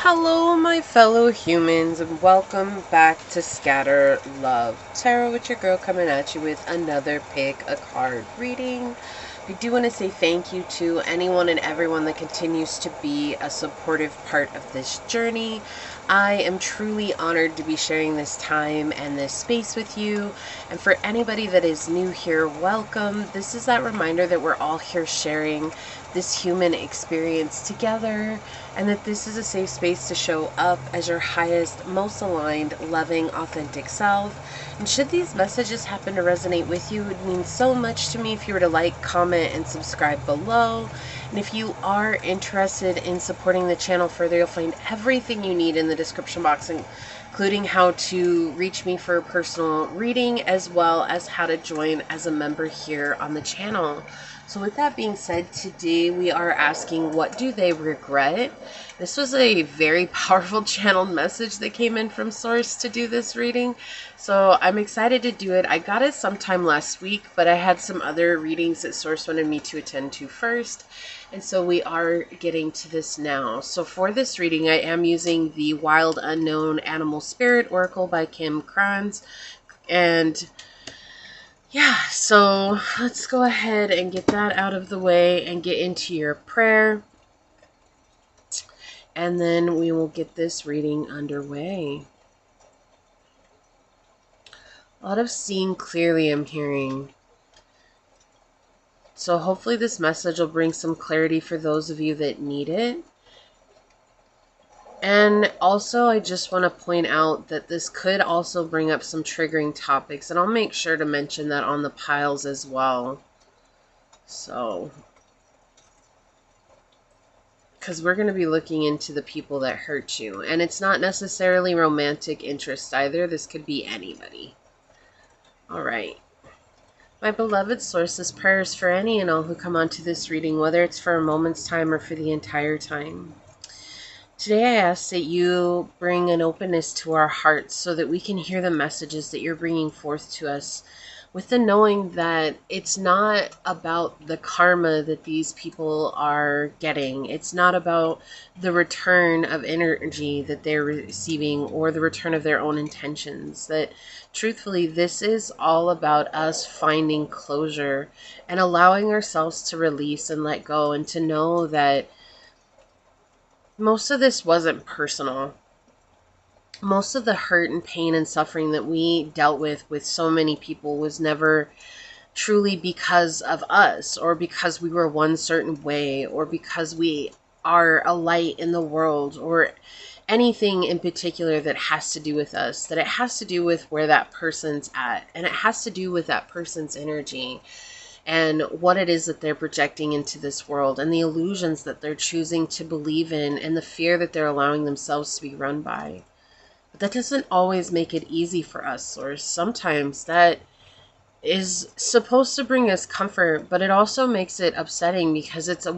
Hello, my fellow humans, and welcome back to Scatter Love Tarot with your girl coming at you with another pick a card reading. I do want to say thank you to anyone and everyone that continues to be a supportive part of this journey. I am truly honored to be sharing this time and this space with you. And for anybody that is new here, welcome. This is that reminder that we're all here sharing this human experience together, and that this is a safe space to show up as your highest, most aligned, loving, authentic self. And should these messages happen to resonate with you, it would mean so much to me if you were to like, comment, and subscribe below. And if you are interested in supporting the channel further, you'll find everything you need in the description box, including how to reach me for a personal reading, as well as how to join as a member here on the channel. So with that being said, today we are asking, what do they regret? This was a very powerful channeled message that came in from Source to do this reading. So I'm excited to do it. I got it sometime last week, but I had some other readings that Source wanted me to attend to first. And so we are getting to this now. So for this reading, I am using the Wild Unknown Animal Spirit Oracle by Kim Kranz. And yeah, so let's go ahead and get that out of the way and get into your prayer. And then we will get this reading underway. A lot of seeing clearly I'm hearing. So hopefully this message will bring some clarity for those of you that need it. And also, I just want to point out that this could also bring up some triggering topics, and I'll make sure to mention that on the piles as well. So, because we're going to be looking into the people that hurt you, and it's not necessarily romantic interest either. This could be anybody. All right. My beloved Source, this prayer is for any and all who come onto this reading, whether it's for a moment's time or for the entire time. Today I ask that you bring an openness to our hearts so that we can hear the messages that you're bringing forth to us, with the knowing that it's not about the karma that these people are getting. It's not about the return of energy that they're receiving or the return of their own intentions. That truthfully, this is all about us finding closure and allowing ourselves to release and let go, and to know that most of this wasn't personal. Most of the hurt and pain and suffering that we dealt with so many people was never truly because of us, or because we were one certain way, or because we are a light in the world, or anything in particular that has to do with us. That it has to do with where that person's at, and it has to do with that person's energy and what it is that they're projecting into this world, and the illusions that they're choosing to believe in, and the fear that they're allowing themselves to be run by. But that doesn't always make it easy for us, or sometimes that is supposed to bring us comfort, but it also makes it upsetting, because it's a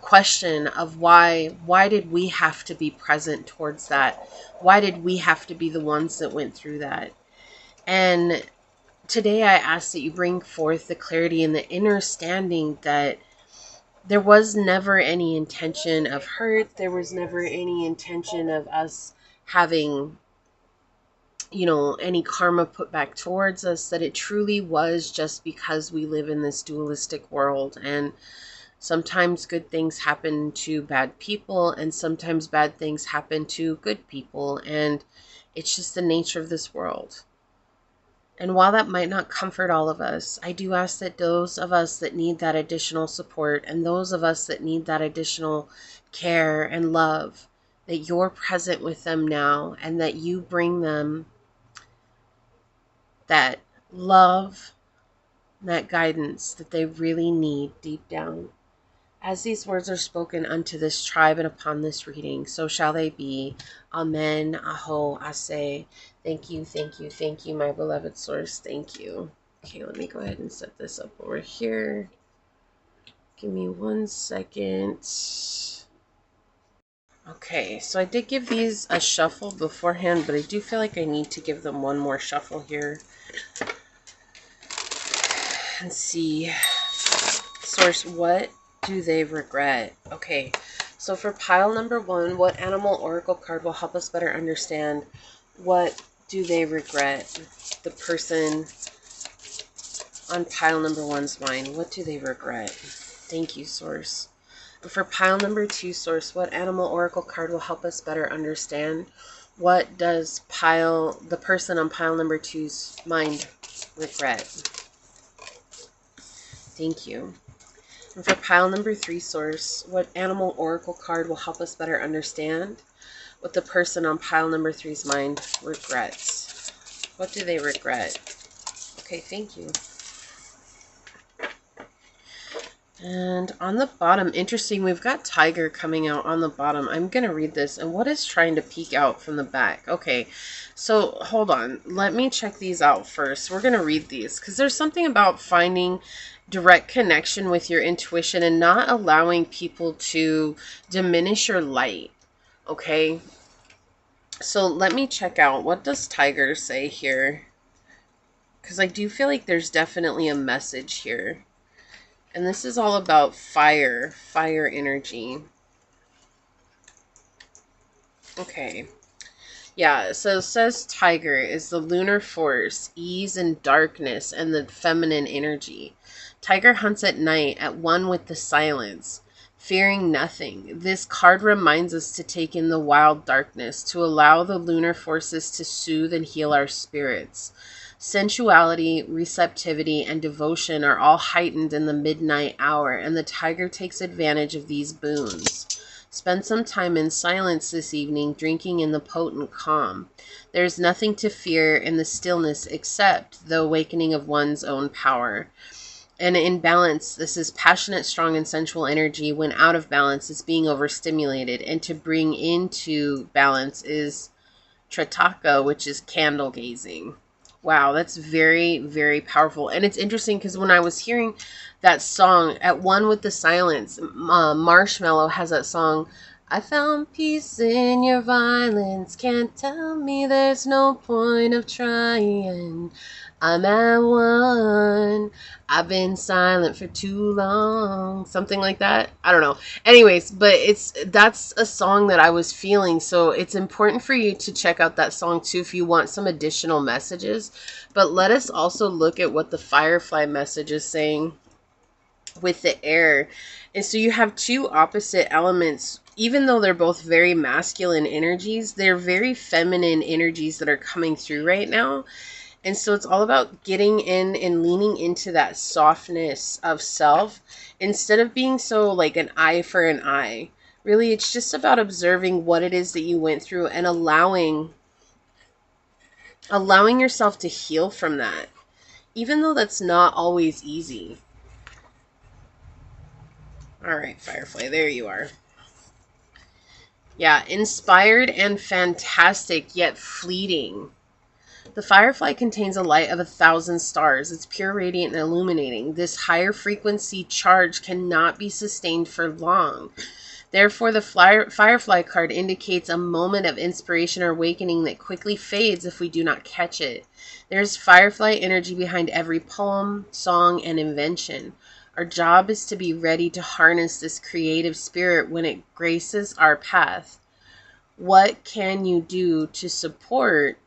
question of why did we have to be present towards that? Why did we have to be the ones that went through that? And today I ask that you bring forth the clarity and the understanding that there was never any intention of hurt. There was never any intention of us having, any karma put back towards us. That it truly was just because we live in this dualistic world, and sometimes good things happen to bad people, and sometimes bad things happen to good people, and it's just the nature of this world. And while that might not comfort all of us, I do ask that those of us that need that additional support, and those of us that need that additional care and love, that you're present with them now, and that you bring them that love, that guidance that they really need deep down. As these words are spoken unto this tribe and upon this reading, so shall they be. Amen. Aho. Ase. Thank you, thank you, thank you, my beloved Source. Thank you. Okay, let me go ahead and set this up over here. Give me 1 second. Okay, so I did give these a shuffle beforehand, but I do feel like I need to give them one more shuffle here. And see. Source, what do they regret? Okay, So for pile number 1, what animal oracle card will help us better understand what do they regret? The person on pile number 1's mind, what do they regret? Thank you, Source. And for pile number 2, Source, what animal oracle card will help us better understand what does the person on pile number 2's mind regret? Thank you. And for pile number 3, Source, what animal oracle card will help us better understand what the person on pile number 3's mind regrets? What do they regret? Okay, thank you. And on the bottom, interesting, we've got tiger coming out on the bottom. I'm going to read this. And what is trying to peek out from the back? Okay, so hold on. Let me check these out first. We're going to read these because there's something about finding direct connection with your intuition and not allowing people to diminish your light. Okay, so let me check out, what does tiger say here? Because I do feel like there's definitely a message here. And this is all about fire energy. Okay. Yeah, so it says tiger is the lunar force, ease and darkness, and the feminine energy. Tiger hunts at night, at one with the silence, fearing nothing. This card reminds us to take in the wild darkness, to allow the lunar forces to soothe and heal our spirits. Sensuality, receptivity, and devotion are all heightened in the midnight hour, and the tiger takes advantage of these boons. Spend some time in silence this evening, drinking in the potent calm. There is nothing to fear in the stillness except the awakening of one's own power. And in balance, this is passionate, strong, and sensual energy. When out of balance, it's being overstimulated. And to bring into balance is Trataka, which is candle gazing. Wow, that's very, very powerful. And it's interesting because when I was hearing that song, At One with the Silence, Marshmello has that song, I found peace in your violence, can't tell me there's no point of trying. I'm at one, I've been silent for too long. Something like that. I don't know. Anyways, but that's a song that I was feeling. So it's important for you to check out that song too if you want some additional messages. But let us also look at what the Firefly message is saying with the air. And so you have two opposite elements. Even though they're both very masculine energies, they're very feminine energies that are coming through right now. And so it's all about getting in and leaning into that softness of self instead of being so like an eye for an eye. Really, it's just about observing what it is that you went through and allowing yourself to heal from that, even though that's not always easy. All right, Firefly, there you are. Yeah, inspired and fantastic, yet fleeting. The Firefly contains a light of 1,000 stars. It's pure, radiant, and illuminating. This higher frequency charge cannot be sustained for long. Therefore, the Firefly card indicates a moment of inspiration or awakening that quickly fades if we do not catch it. There's Firefly energy behind every poem, song, and invention. Our job is to be ready to harness this creative spirit when it graces our path. What can you do to support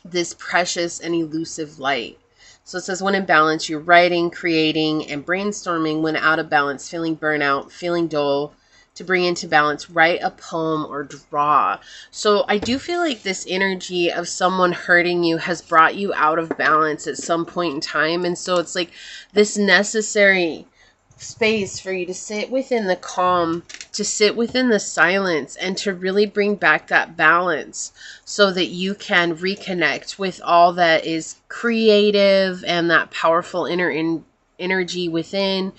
this precious and elusive light? So it says, when in balance, you're writing, creating, and brainstorming. When out of balance, feeling burnout, feeling dull. To bring into balance, write a poem or draw. So I do feel like this energy of someone hurting you has brought you out of balance at some point in time. And so it's like this necessary space for you to sit within the calm, to sit within the silence, and to really bring back that balance so that you can reconnect with all that is creative and that powerful inner energy within,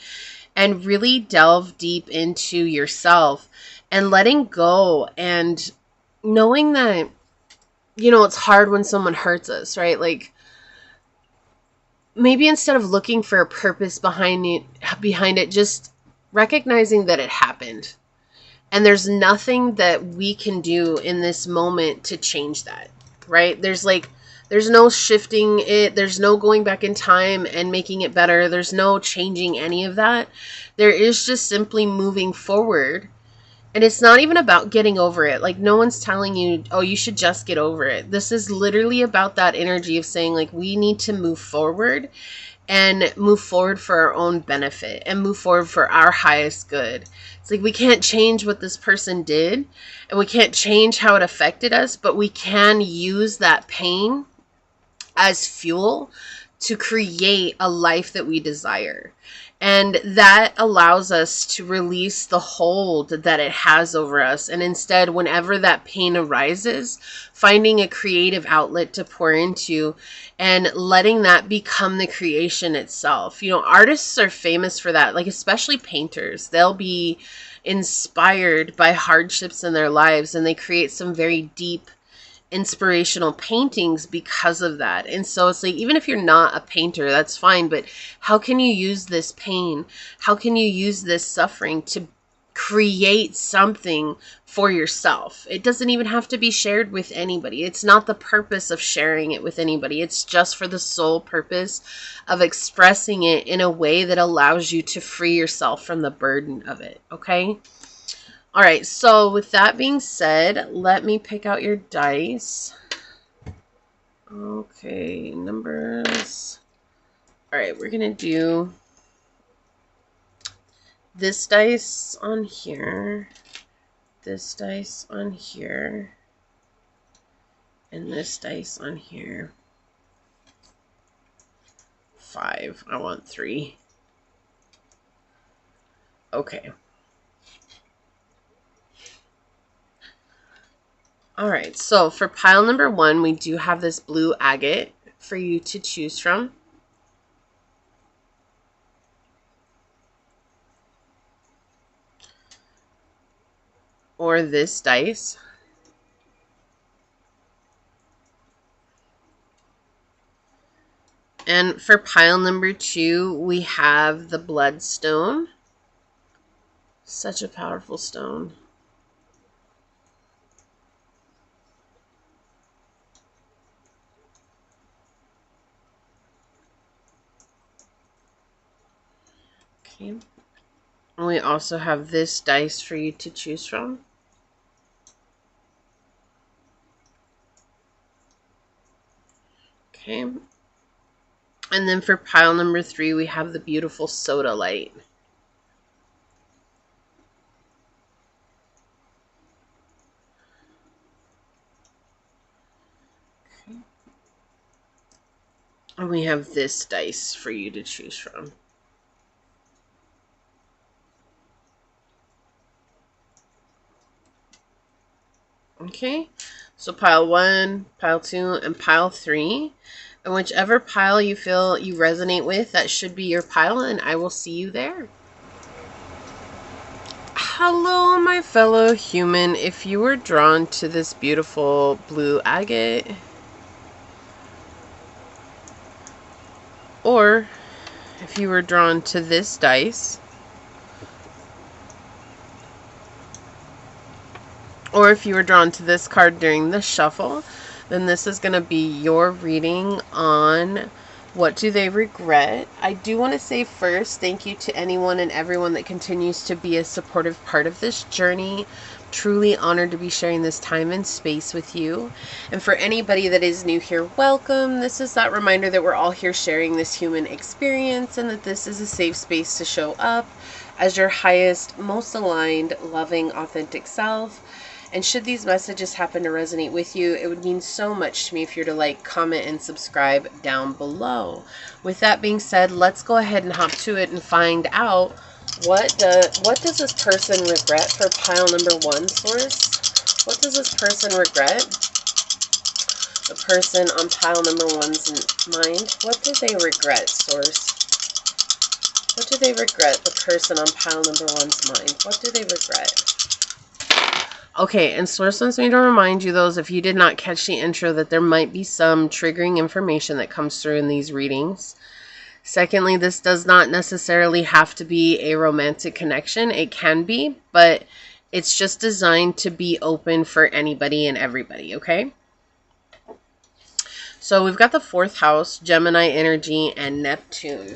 and really delve deep into yourself and letting go and knowing that, it's hard when someone hurts us, right? Like, maybe instead of looking for a purpose behind it, just recognizing that it happened. And there's nothing that we can do in this moment to change that, right? There's There's no shifting it. There's no going back in time and making it better. There's no changing any of that. There is just simply moving forward. And it's not even about getting over it. Like, no one's telling you, oh, you should just get over it. This is literally about that energy of saying, like, we need to move forward and move forward for our own benefit and move forward for our highest good. It's like, we can't change what this person did and we can't change how it affected us, but we can use that pain as fuel to create a life that we desire. And that allows us to release the hold that it has over us. And instead, whenever that pain arises, finding a creative outlet to pour into and letting that become the creation itself. You know, artists are famous for that, like especially painters. They'll be inspired by hardships in their lives and they create some very deep inspirational paintings because of that. And so it's like, even if you're not a painter, that's fine, but how can you use this pain? How can you use this suffering to create something for yourself? It doesn't even have to be shared with anybody. It's not the purpose of sharing it with anybody. It's just for the sole purpose of expressing it in a way that allows you to free yourself from the burden of it. Okay? All right, so with that being said, let me pick out your dice. Okay, numbers. All right, we're going to do this dice on here, this dice on here, and this dice on here. 5. I want 3. Okay. All right, so for pile number 1, we do have this blue agate for you to choose from. Or this dice. And for pile number 2, we have the bloodstone. Such a powerful stone. Okay. And we also have this dice for you to choose from. Okay. And then for pile number 3, we have the beautiful soda light. Okay. And we have this dice for you to choose from. Okay, so pile 1, pile 2, and pile 3. And whichever pile you feel you resonate with, that should be your pile, and I will see you there. Hello, my fellow human. If you were drawn to this beautiful blue agate, or if you were drawn to this dice, or if you were drawn to this card during the shuffle, then this is going to be your reading on what do they regret. I do want to say first, thank you to anyone and everyone that continues to be a supportive part of this journey. Truly honored to be sharing this time and space with you. And for anybody that is new here, welcome. This is that reminder that we're all here sharing this human experience and that this is a safe space to show up as your highest, most aligned, loving, authentic self. And should these messages happen to resonate with you, it would mean so much to me if you're to like, comment, and subscribe down below. With that being said, let's go ahead and hop to it and find out what does this person regret for pile number 1, source? What does this person regret? The person on pile number 1's mind. What do they regret, source? What do they regret, the person on pile number 1's mind? What do they regret? Okay, and source wants me to remind you, those, if you did not catch the intro, that there might be some triggering information that comes through in these readings. Secondly, this does not necessarily have to be a romantic connection. It can be, but it's just designed to be open for anybody and everybody, okay? So we've got the 4th house, Gemini energy, and Neptune.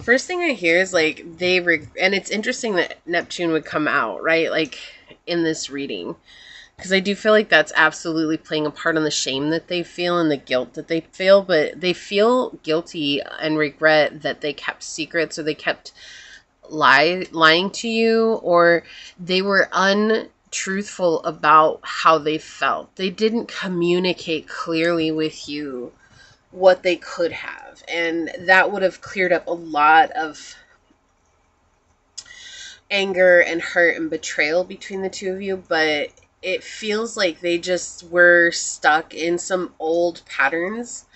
First thing I hear is like and it's interesting that Neptune would come out, right? Like in this reading. Because I do feel like that's absolutely playing a part on the shame that they feel and the guilt that they feel. But they feel guilty and regret that they kept secrets, or they kept lying to you, or they were untruthful about how they felt. They didn't communicate clearly with you what they could have. And that would have cleared up a lot of anger and hurt and betrayal between the two of you. But it feels like they just were stuck in some old patterns.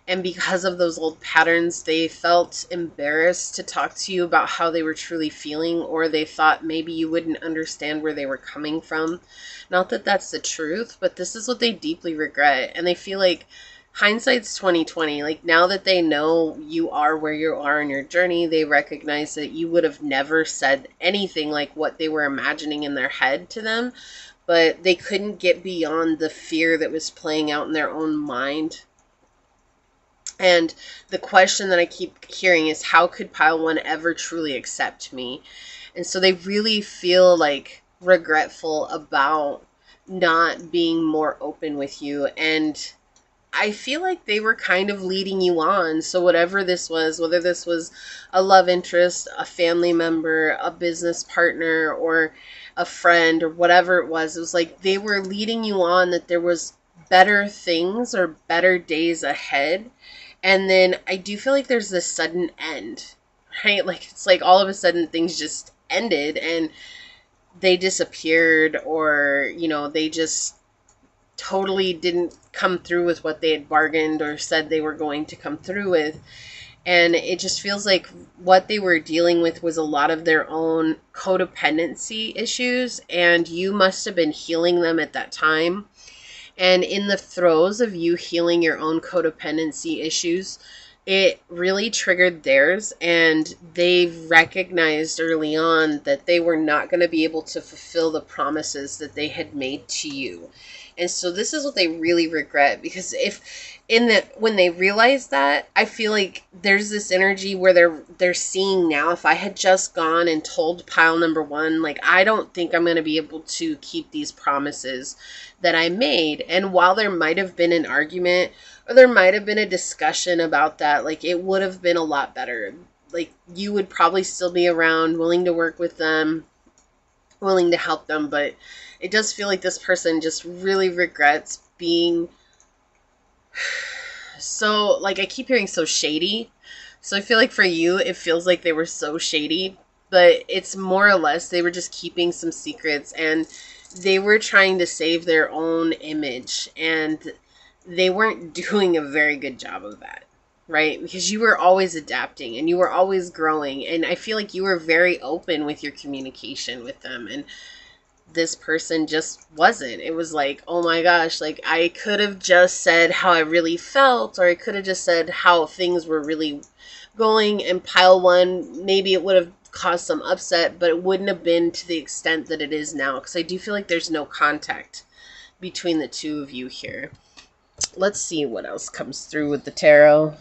And because of those old patterns, they felt embarrassed to talk to you about how they were truly feeling, or they thought maybe you wouldn't understand where they were coming from. Not that that's the truth, but this is what they deeply regret. And they feel like hindsight's 20/20. Like, now that they know you are where you are in your journey, they recognize that you would have never said anything like what they were imagining in their head to them. But they couldn't get beyond the fear that was playing out in their own mind. And the question that I keep hearing is, how could pile 1 ever truly accept me? And so they really feel like regretful about not being more open with you. And I feel like they were kind of leading you on. So whatever this was, whether this was a love interest, a family member, a business partner, or a friend, or whatever it was like they were leading you on, that there was better things or better days ahead. And then I do feel like there's this sudden end, right? Like, it's like all of a sudden things just ended and they disappeared, or, you know, they just totally didn't come through with what they had bargained or said they were going to come through with. And it just feels like what they were dealing with was a lot of their own codependency issues, and you must have been healing them at that time. And in the throes of you healing your own codependency issues, it really triggered theirs, and they recognized early on that they were not going to be able to fulfill the promises that they had made to you. And so this is what they really regret, because when they realize that, I feel like there's this energy where they're seeing now, if I had just gone and told pile number 1, like, I don't think I'm going to be able to keep these promises that I made. And while there might have been an argument, or there might have been a discussion about that, like, it would have been a lot better. Like, you would probably still be around, willing to work with them, willing to help them. But it does feel like this person just really regrets being so, like, I keep hearing so shady. So I feel like for you, it feels like they were so shady, but it's more or less they were just keeping some secrets, and they were trying to save their own image, and they weren't doing a very good job of that, right? Because you were always adapting and you were always growing, and I feel like you were very open with your communication with them, and this person just wasn't. It was like, oh my gosh, like, I could have just said how I really felt, or I could have just said how things were really going, and pile 1, maybe it would have caused some upset, but it wouldn't have been to the extent that it is now, because I do feel like there's no contact between the two of you here. Let's see what else comes through with the tarot.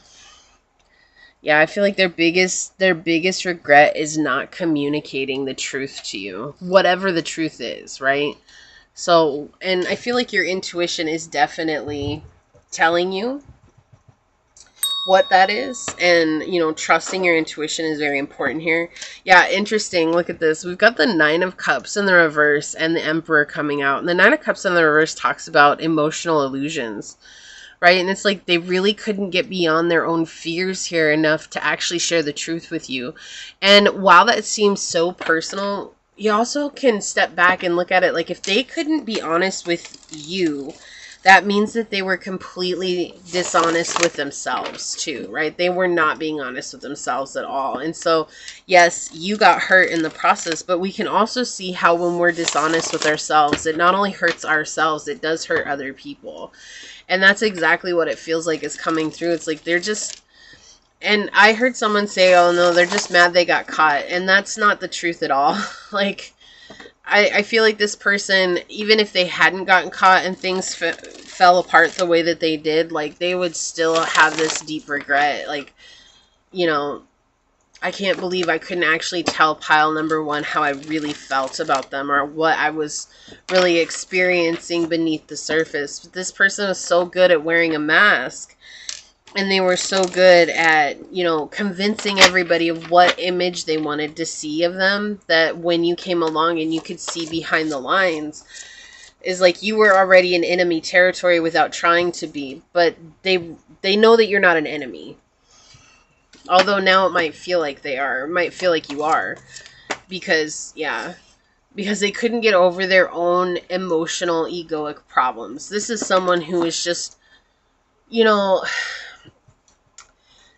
Yeah, I feel like their biggest regret is not communicating the truth to you, whatever the truth is, right? So, and I feel like your intuition is definitely telling you what that is, and, you know, trusting your intuition is very important here. Yeah, interesting. Look at this. We've got the 9 of Cups in the reverse and the Emperor coming out. And the 9 of Cups in the reverse talks about emotional illusions, right? And it's like they really couldn't get beyond their own fears here enough to actually share the truth with you. And while that seems so personal, you also can step back and look at it like, if they couldn't be honest with you, that means that they were completely dishonest with themselves too, right? They were not being honest with themselves at all. And so, yes, you got hurt in the process, but we can also see how when we're dishonest with ourselves, it not only hurts ourselves, it does hurt other people. And that's exactly what it feels like is coming through. It's like they're just, and I heard someone say, oh no, they're just mad they got caught. And that's not the truth at all. Like, I feel like this person, even if they hadn't gotten caught and things fell apart the way that they did, like, they would still have this deep regret. Like, you know, I can't believe I couldn't actually tell pile number one how I really felt about them or what I was really experiencing beneath the surface. But this person was so good at wearing a mask. And they were so good at, you know, convincing everybody of what image they wanted to see of them, that when you came along and you could see behind the lines, is like you were already in enemy territory without trying to be. But they know that you're not an enemy. Although now it might feel like they are. It might feel like you are. Because, yeah. Because they couldn't get over their own emotional, egoic problems. This is someone who is just, you know,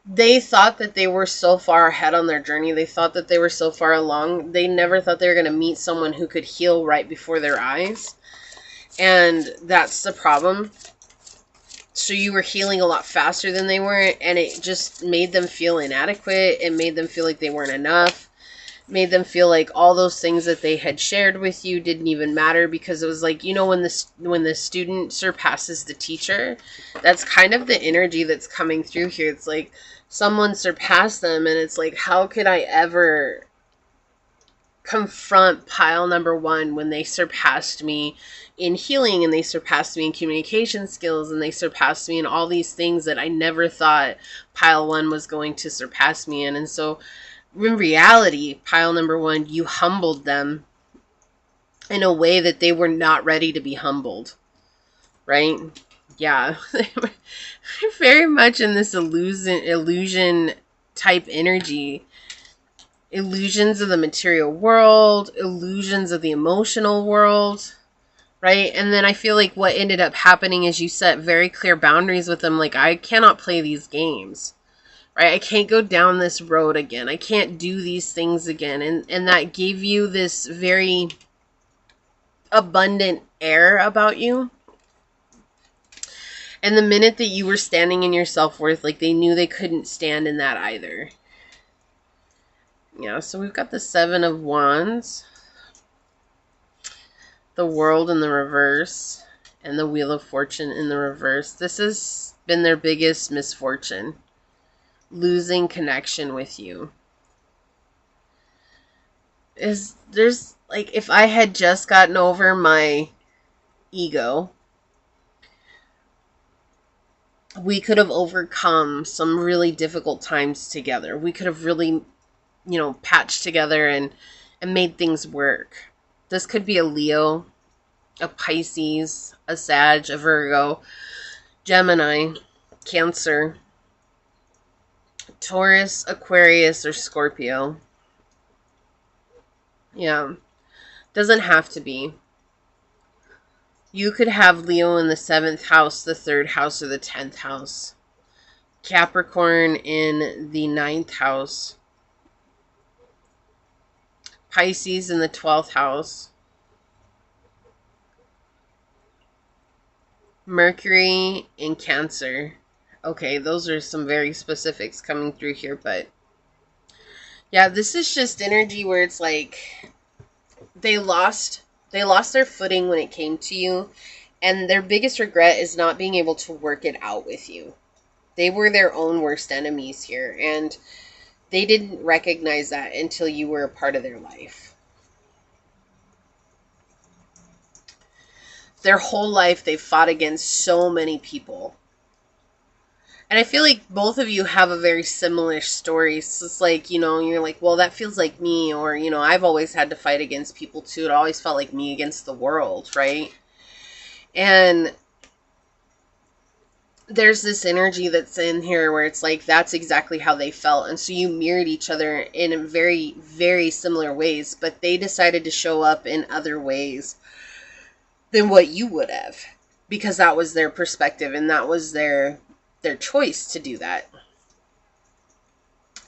they thought that they were so far ahead on their journey. They thought that they were so far along. They never thought they were going to meet someone who could heal right before their eyes. And that's the problem. So you were healing a lot faster than they were, and it just made them feel inadequate. It made them feel like they weren't enough. Made them feel like all those things that they had shared with you didn't even matter, because it was like, you know, when the student surpasses the teacher, that's kind of the energy that's coming through here. It's like someone surpassed them, and it's like, how could I ever confront pile number one when they surpassed me in healing, and they surpassed me in communication skills, and they surpassed me in all these things that I never thought pile one was going to surpass me in. And so in reality, pile number one, you humbled them in a way that they were not ready to be humbled, right? Yeah, they were very much in this illusion type energy. Illusions of the material world, illusions of the emotional world, right? And then I feel like what ended up happening is you set very clear boundaries with them. Like, I cannot play these games, right? I can't go down this road again. I can't do these things again. And that gave you this very abundant air about you. And the minute that you were standing in your self-worth, like, they knew they couldn't stand in that either. Yeah, so we've got the Seven of Wands, the World in the reverse, and the Wheel of Fortune in the reverse. This has been their biggest misfortune. Losing connection with you. There's like, if I had just gotten over my ego, we could have overcome some really difficult times together. We could have really, you know, patched together and made things work. This could be a Leo, a Pisces, a Sag, a Virgo, Gemini, Cancer, Taurus, Aquarius, or Scorpio. Yeah. Doesn't have to be. You could have Leo in the 7th house, the 3rd house, or the 10th house. Capricorn in the 9th house. Pisces in the 12th house. Mercury in Cancer. Okay, those are some very specifics coming through here, but yeah, this is just energy where it's like they lost their footing when it came to you, and their biggest regret is not being able to work it out with you. They were their own worst enemies here, and they didn't recognize that until you were a part of their life. Their whole life, they've fought against so many people. And I feel like both of you have a very similar story. So it's like, you know, you're like, well, that feels like me. Or, you know, I've always had to fight against people too. It always felt like me against the world, right? And there's this energy that's in here where it's like, that's exactly how they felt. And so you mirrored each other in very, very similar ways. But they decided to show up in other ways than what you would have. Because that was their perspective and that was their choice to do that.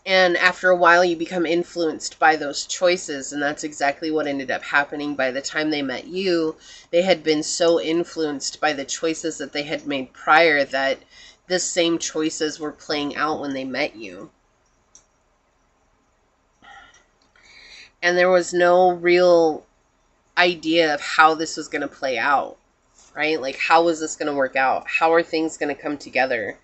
And after a while, you become influenced by those choices, and that's exactly what ended up happening. By the time they met you, they had been so influenced by the choices that they had made prior that the same choices were playing out when they met you. And there was no real idea of how this was going to play out, right? Like, how was this going to work out? How are things going to come together?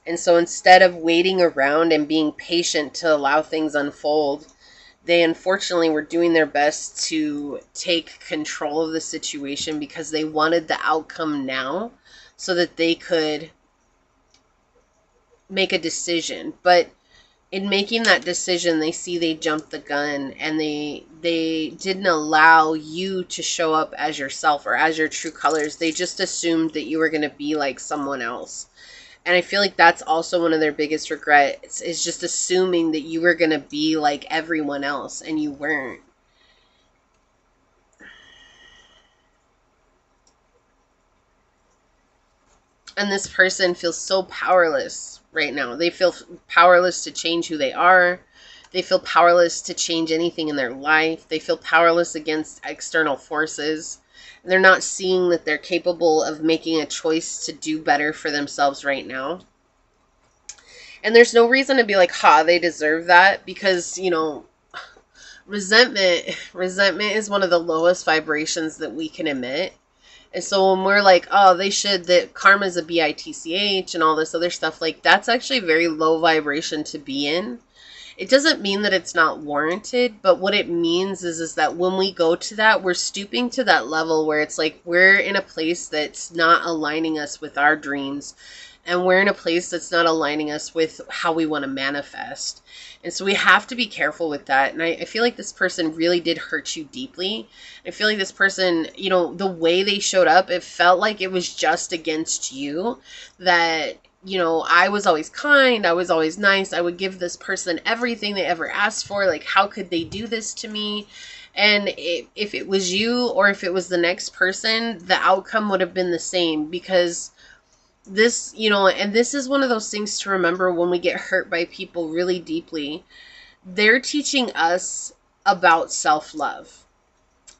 And so instead of waiting around and being patient to allow things unfold, they unfortunately were doing their best to take control of the situation because they wanted the outcome now so that they could make a decision. But in making that decision, they see they jumped the gun, and they didn't allow you to show up as yourself or as your true colors. They just assumed that you were going to be like someone else. And I feel like that's also one of their biggest regrets, is just assuming that you were going to be like everyone else, and you weren't. And this person feels so powerless right now. They feel powerless to change who they are. They feel powerless to change anything in their life. They feel powerless against external forces. They're not seeing that they're capable of making a choice to do better for themselves right now. And there's no reason to be like, they deserve that, because, you know, resentment is one of the lowest vibrations that we can emit. And so when we're like, that karma's a bitch and all this other stuff, like, that's actually very low vibration to be in. It doesn't mean that it's not warranted, but what it means is that when we go to that, we're stooping to that level where it's like we're in a place that's not aligning us with our dreams, and we're in a place that's not aligning us with how we want to manifest. And so we have to be careful with that. And I feel like this person really did hurt you deeply. I feel like this person, you know, the way they showed up, it felt like it was just against you. That, you know, I was always kind, I was always nice, I would give this person everything they ever asked for. Like, how could they do this to me? And if it was you or if it was the next person, the outcome would have been the same. Because this, you know, and this is one of those things to remember when we get hurt by people really deeply. They're teaching us about self-love.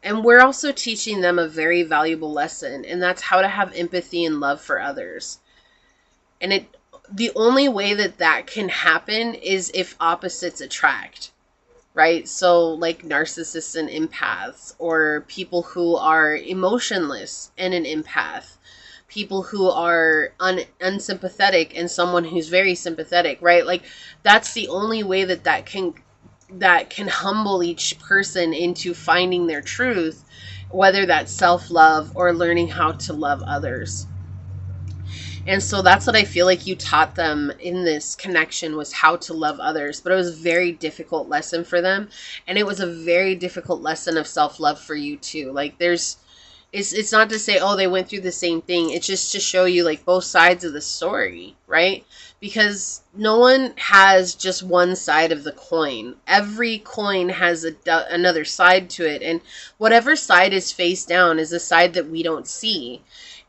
And we're also teaching them a very valuable lesson, and that's how to have empathy and love for others. And the only way that can happen is if opposites attract, right? So like narcissists and empaths, or people who are emotionless and an empath, people who are unsympathetic and someone who's very sympathetic, right? Like, that's the only way that can humble each person into finding their truth, whether that's self-love or learning how to love others. And so that's what I feel like you taught them in this connection, was how to love others. But it was a very difficult lesson for them. And it was a very difficult lesson of self-love for you too. Like, it's not to say, they went through the same thing. It's just to show you like both sides of the story, right? Because no one has just one side of the coin. Every coin has another side to it. And whatever side is face down is a side that we don't see.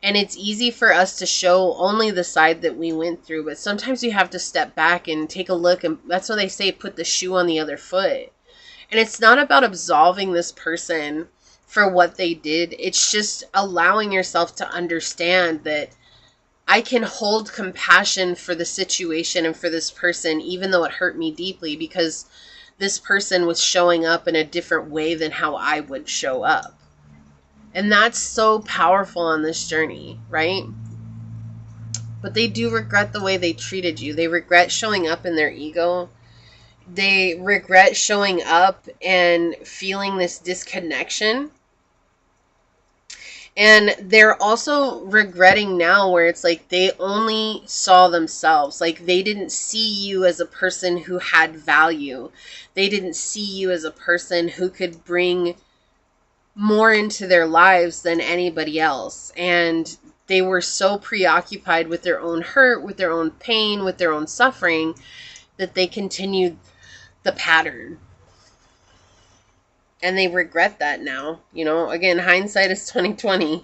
And it's easy for us to show only the side that we went through. But sometimes you have to step back and take a look. And that's what they say, put the shoe on the other foot. And it's not about absolving this person for what they did. It's just allowing yourself to understand that I can hold compassion for the situation and for this person, even though it hurt me deeply, because this person was showing up in a different way than how I would show up. And that's so powerful on this journey, right? But they do regret the way they treated you. They regret showing up in their ego. They regret showing up and feeling this disconnection. And they're also regretting now where it's like they only saw themselves. Like, they didn't see you as a person who had value. They didn't see you as a person who could bring more into their lives than anybody else. And they were so preoccupied with their own hurt, with their own pain, with their own suffering, that they continued the pattern. And they regret that now. You know, again, hindsight is 20/20.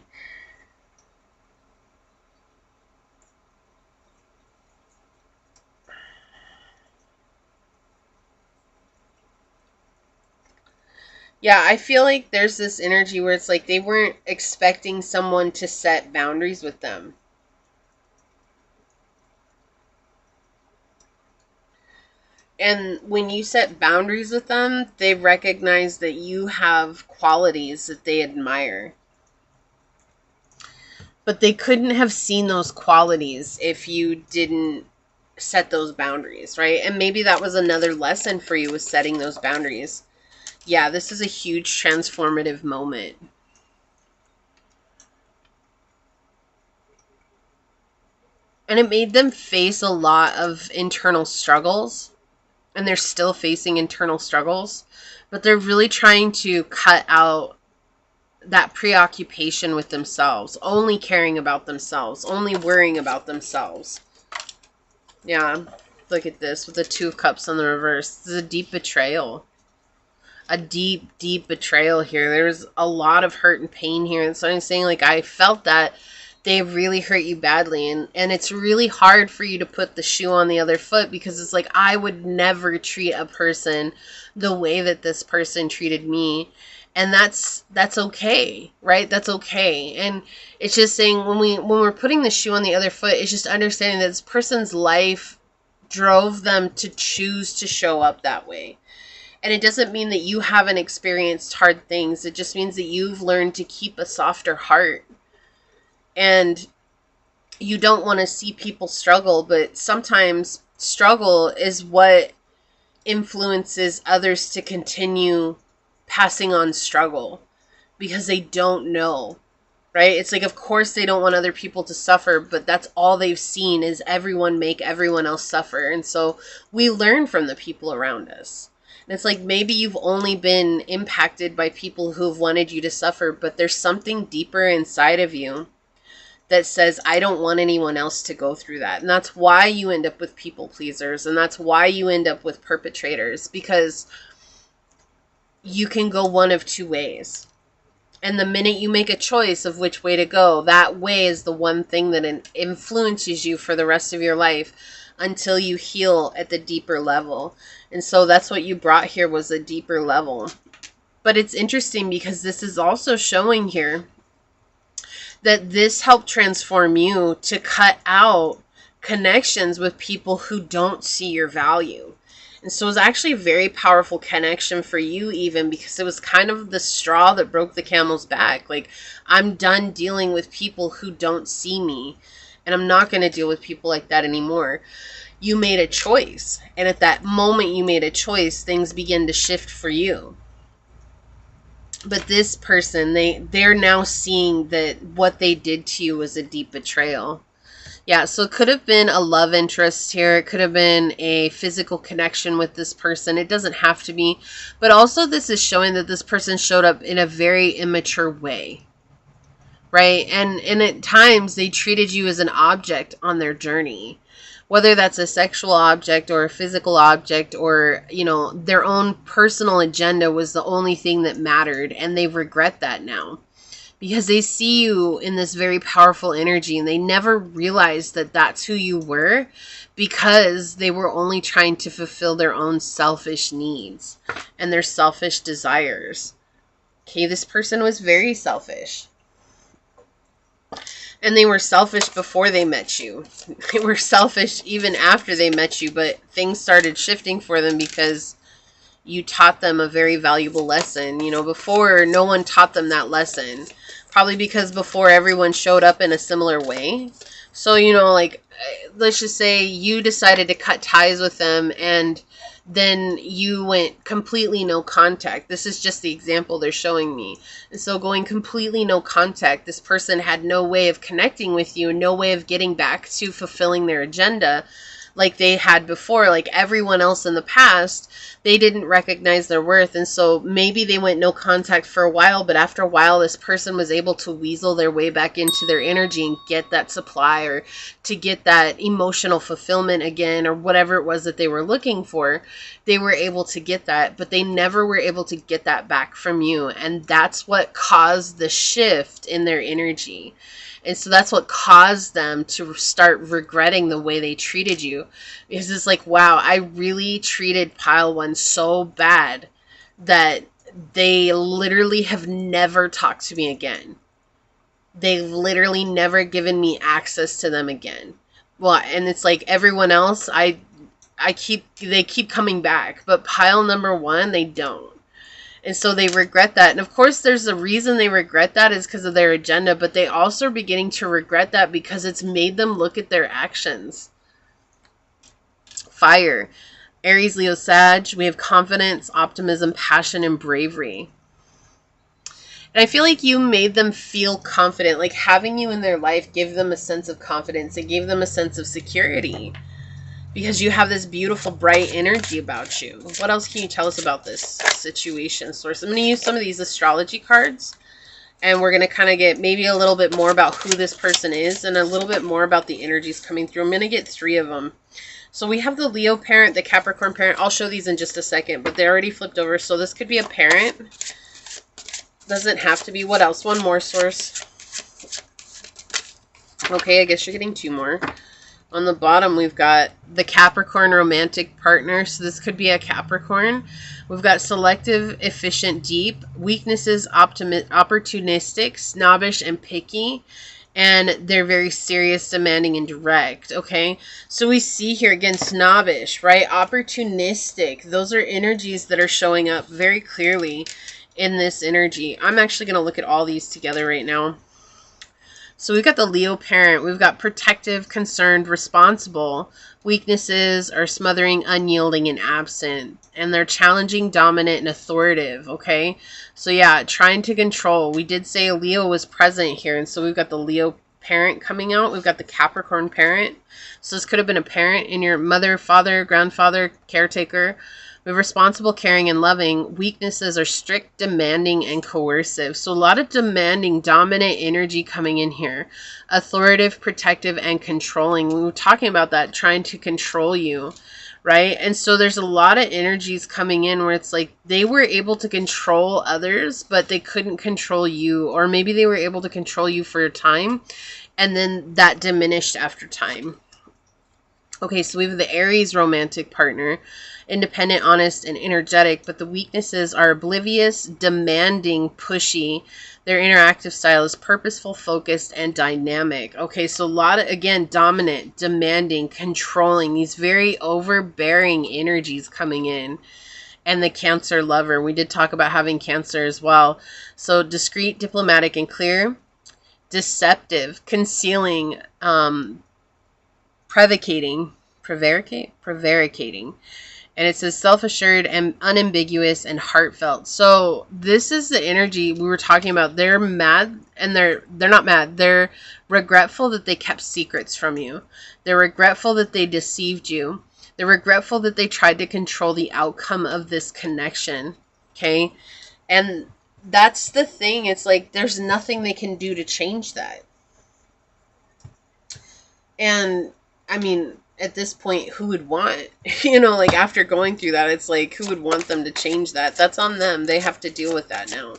Yeah, I feel like there's this energy where it's like they weren't expecting someone to set boundaries with them. And when you set boundaries with them, they recognize that you have qualities that they admire. But they couldn't have seen those qualities if you didn't set those boundaries, right? And maybe that was another lesson for you, was setting those boundaries. Yeah, this is a huge transformative moment. And it made them face a lot of internal struggles. And they're still facing internal struggles. But they're really trying to cut out that preoccupation with themselves. Only caring about themselves. Only worrying about themselves. Yeah, look at this with the Two of Cups on the reverse. This is a deep betrayal. A deep, deep betrayal here. There's a lot of hurt and pain here. And so I'm saying, like, I felt that they really hurt you badly. And it's really hard for you to put the shoe on the other foot, because it's like, I would never treat a person the way that this person treated me. And that's okay, right? That's okay. And it's just saying, when we're putting the shoe on the other foot, it's just understanding that this person's life drove them to choose to show up that way. And it doesn't mean that you haven't experienced hard things. It just means that you've learned to keep a softer heart. And you don't want to see people struggle, but sometimes struggle is what influences others to continue passing on struggle, because they don't know, right? It's like, of course they don't want other people to suffer, but that's all they've seen, is everyone make everyone else suffer. And so we learn from the people around us. And it's like, maybe you've only been impacted by people who've wanted you to suffer, but there's something deeper inside of you that says, I don't want anyone else to go through that. And that's why you end up with people pleasers. And that's why you end up with perpetrators, because you can go one of two ways. And the minute you make a choice of which way to go, that way is the one thing that influences you for the rest of your life, until you heal at the deeper level. And so that's what you brought here, was a deeper level. But it's interesting, because this is also showing here that this helped transform you to cut out connections with people who don't see your value. And so it was actually a very powerful connection for you, even, because it was kind of the straw that broke the camel's back. Like, I'm done dealing with people who don't see me, and I'm not going to deal with people like that anymore. You made a choice. And at that moment you made a choice, things begin to shift for you. But this person, they're now seeing that what they did to you was a deep betrayal. Yeah, so it could have been a love interest here. It could have been a physical connection with this person. It doesn't have to be. But also this is showing that this person showed up in a very immature way. Right? And at times they treated you as an object on their journey. Whether that's a sexual object or a physical object, or, you know, their own personal agenda was the only thing that mattered. And they regret that now, because they see you in this very powerful energy, and they never realized that that's who you were, because they were only trying to fulfill their own selfish needs and their selfish desires. Okay, this person was very selfish. And they were selfish before they met you. They were selfish even after they met you, but things started shifting for them because you taught them a very valuable lesson. You know, before, no one taught them that lesson. Probably because before everyone showed up in a similar way. So, you know, like, let's just say you decided to cut ties with them, and then you went completely no contact. This is just the example they're showing me. And so going completely no contact, this person had no way of connecting with you, no way of getting back to fulfilling their agenda like they had before. Like everyone else in the past, they didn't recognize their worth. And so maybe they went no contact for a while, but after a while, this person was able to weasel their way back into their energy and get that supply, or to get that emotional fulfillment again, or whatever it was that they were looking for. They were able to get that, but they never were able to get that back from you. And that's what caused the shift in their energy. And so that's what caused them to start regretting the way they treated you. Because it's like, wow, I really treated pile one so bad that they literally have never talked to me again. They've literally never given me access to them again. Well, and it's like everyone else, I they keep coming back. But pile number 1, they don't. And so they regret that. And of course, there's a reason they regret that is because of their agenda. But they also are beginning to regret that because it's made them look at their actions. Fire. Aries, Leo, Sag. We have confidence, optimism, passion, and bravery. And I feel like you made them feel confident. Like having you in their life gave them a sense of confidence. It gave them a sense of security. Because you have this beautiful, bright energy about you. What else can you tell us about this situation, Source? I'm going to use some of these astrology cards. And we're going to kind of get maybe a little bit more about who this person is. And a little bit more about the energies coming through. I'm going to get 3 of them. So we have the Leo parent, the Capricorn parent. I'll show these in just a second. But they already flipped over. So this could be a parent. Doesn't have to be. What else? One more, Source. Okay, I guess you're getting 2 more. On the bottom, we've got the Capricorn romantic partner. So this could be a Capricorn. We've got selective, efficient, deep. Weaknesses, opportunistic, snobbish, and picky. And they're very serious, demanding, and direct. Okay. So we see here, again, snobbish, right? Opportunistic. Those are energies that are showing up very clearly in this energy. I'm actually going to look at all these together right now. So we've got the Leo parent. We've got protective, concerned, responsible. Weaknesses are smothering, unyielding, and absent. And they're challenging, dominant, and authoritative. Okay. So yeah, trying to control. We did say Leo was present here. And so we've got the Leo parent coming out. We've got the Capricorn parent. So this could have been a parent in your mother, father, grandfather, caretaker. We have responsible, caring, and loving. Weaknesses are strict, demanding, and coercive. So a lot of demanding, dominant energy coming in here. Authoritative, protective, and controlling. We were talking about that, trying to control you, right? And so there's a lot of energies coming in where it's like they were able to control others, but they couldn't control you. Or maybe they were able to control you for a time, and then that diminished after time. Okay, so we have the Aries romantic partner. Independent, honest, and energetic, but the weaknesses are oblivious, demanding, pushy. Their interactive style is purposeful, focused, and dynamic. Okay, so a lot of, again, dominant, demanding, controlling, these very overbearing energies coming in. And the Cancer lover. We did talk about having Cancer as well. So discreet, diplomatic, and clear. Deceptive, concealing, prevaricating. And it says self-assured and unambiguous and heartfelt. So this is the energy we were talking about. They're mad, and they're not mad. They're regretful that they kept secrets from you. They're regretful that they deceived you. They're regretful that they tried to control the outcome of this connection. Okay? And that's the thing. It's like there's nothing they can do to change that. And I mean, at this point, who would want, like after going through that, it's like, who would want them to change that? That's on them. They have to deal with that now.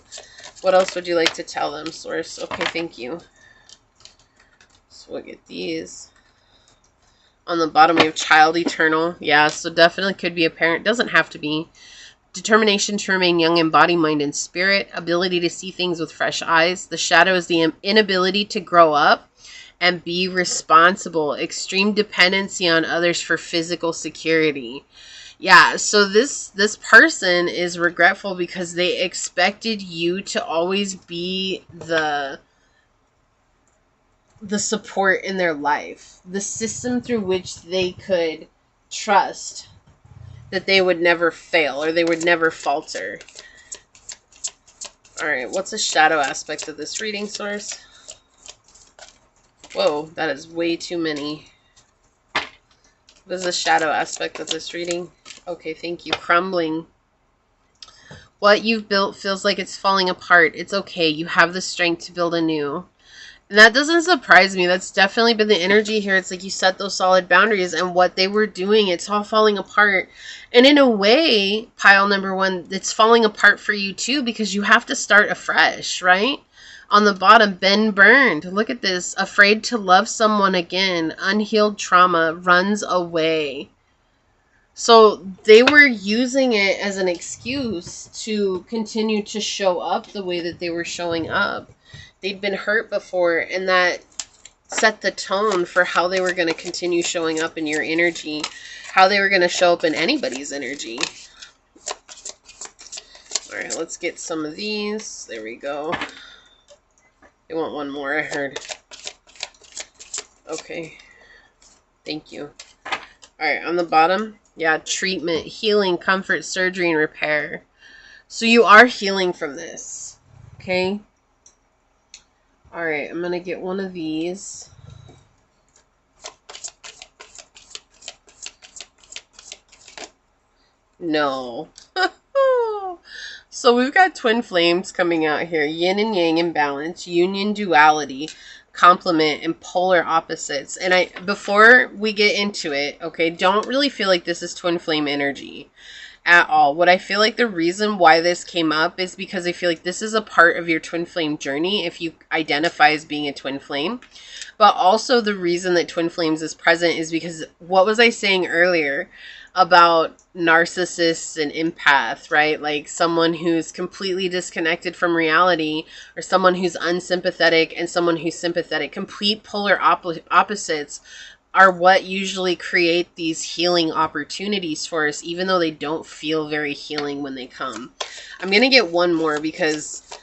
What else would you like to tell them, Source? Okay, thank you. So we'll get these. On the bottom, we have child eternal. Yeah, so definitely could be a parent. Doesn't have to be. Determination to remain young in body, mind, and spirit. Ability to see things with fresh eyes. The shadow is the inability to grow up and be responsible. Extreme dependency on others for physical security. Yeah, so this person is regretful because they expected you to always be the support in their life. The system through which they could trust that they would never fail or they would never falter. Alright, what's a shadow aspect of this reading, Source? Whoa, that is way too many. What is the shadow aspect of this reading? Okay, thank you. Crumbling. What you've built feels like it's falling apart. It's okay. You have the strength to build anew. And that doesn't surprise me. That's definitely been the energy here. It's like you set those solid boundaries, and what they were doing, it's all falling apart. And in a way, pile number 1, it's falling apart for you too, because you have to start afresh, right? On the bottom, been burned. Look at this. Afraid to love someone again. Unhealed trauma runs away. So they were using it as an excuse to continue to show up the way that they were showing up. They'd been hurt before, and that set the tone for how they were going to continue showing up in your energy. how they were going to show up in anybody's energy. All right, let's get some of these. There we go. They want one more, I heard. Okay. Thank you. All right, on the bottom, yeah, treatment, healing, comfort, surgery, and repair. So you are healing from this, okay? All right, I'm going to get one of these. No. So we've got twin flames coming out here. Yin and yang imbalance, union, duality, complement, and polar opposites. And before we get into it, okay, don't really feel like this is twin flame energy at all. What I feel like the reason why this came up is because I feel like this is a part of your twin flame journey if you identify as being a twin flame. But also the reason that twin flames is present is because, what was I saying earlier about narcissists and empath, right? Like someone who's completely disconnected from reality, or someone who's unsympathetic and someone who's sympathetic. Complete polar opposites are what usually create these healing opportunities for us, even though they don't feel very healing when they come. I'm going to get one more because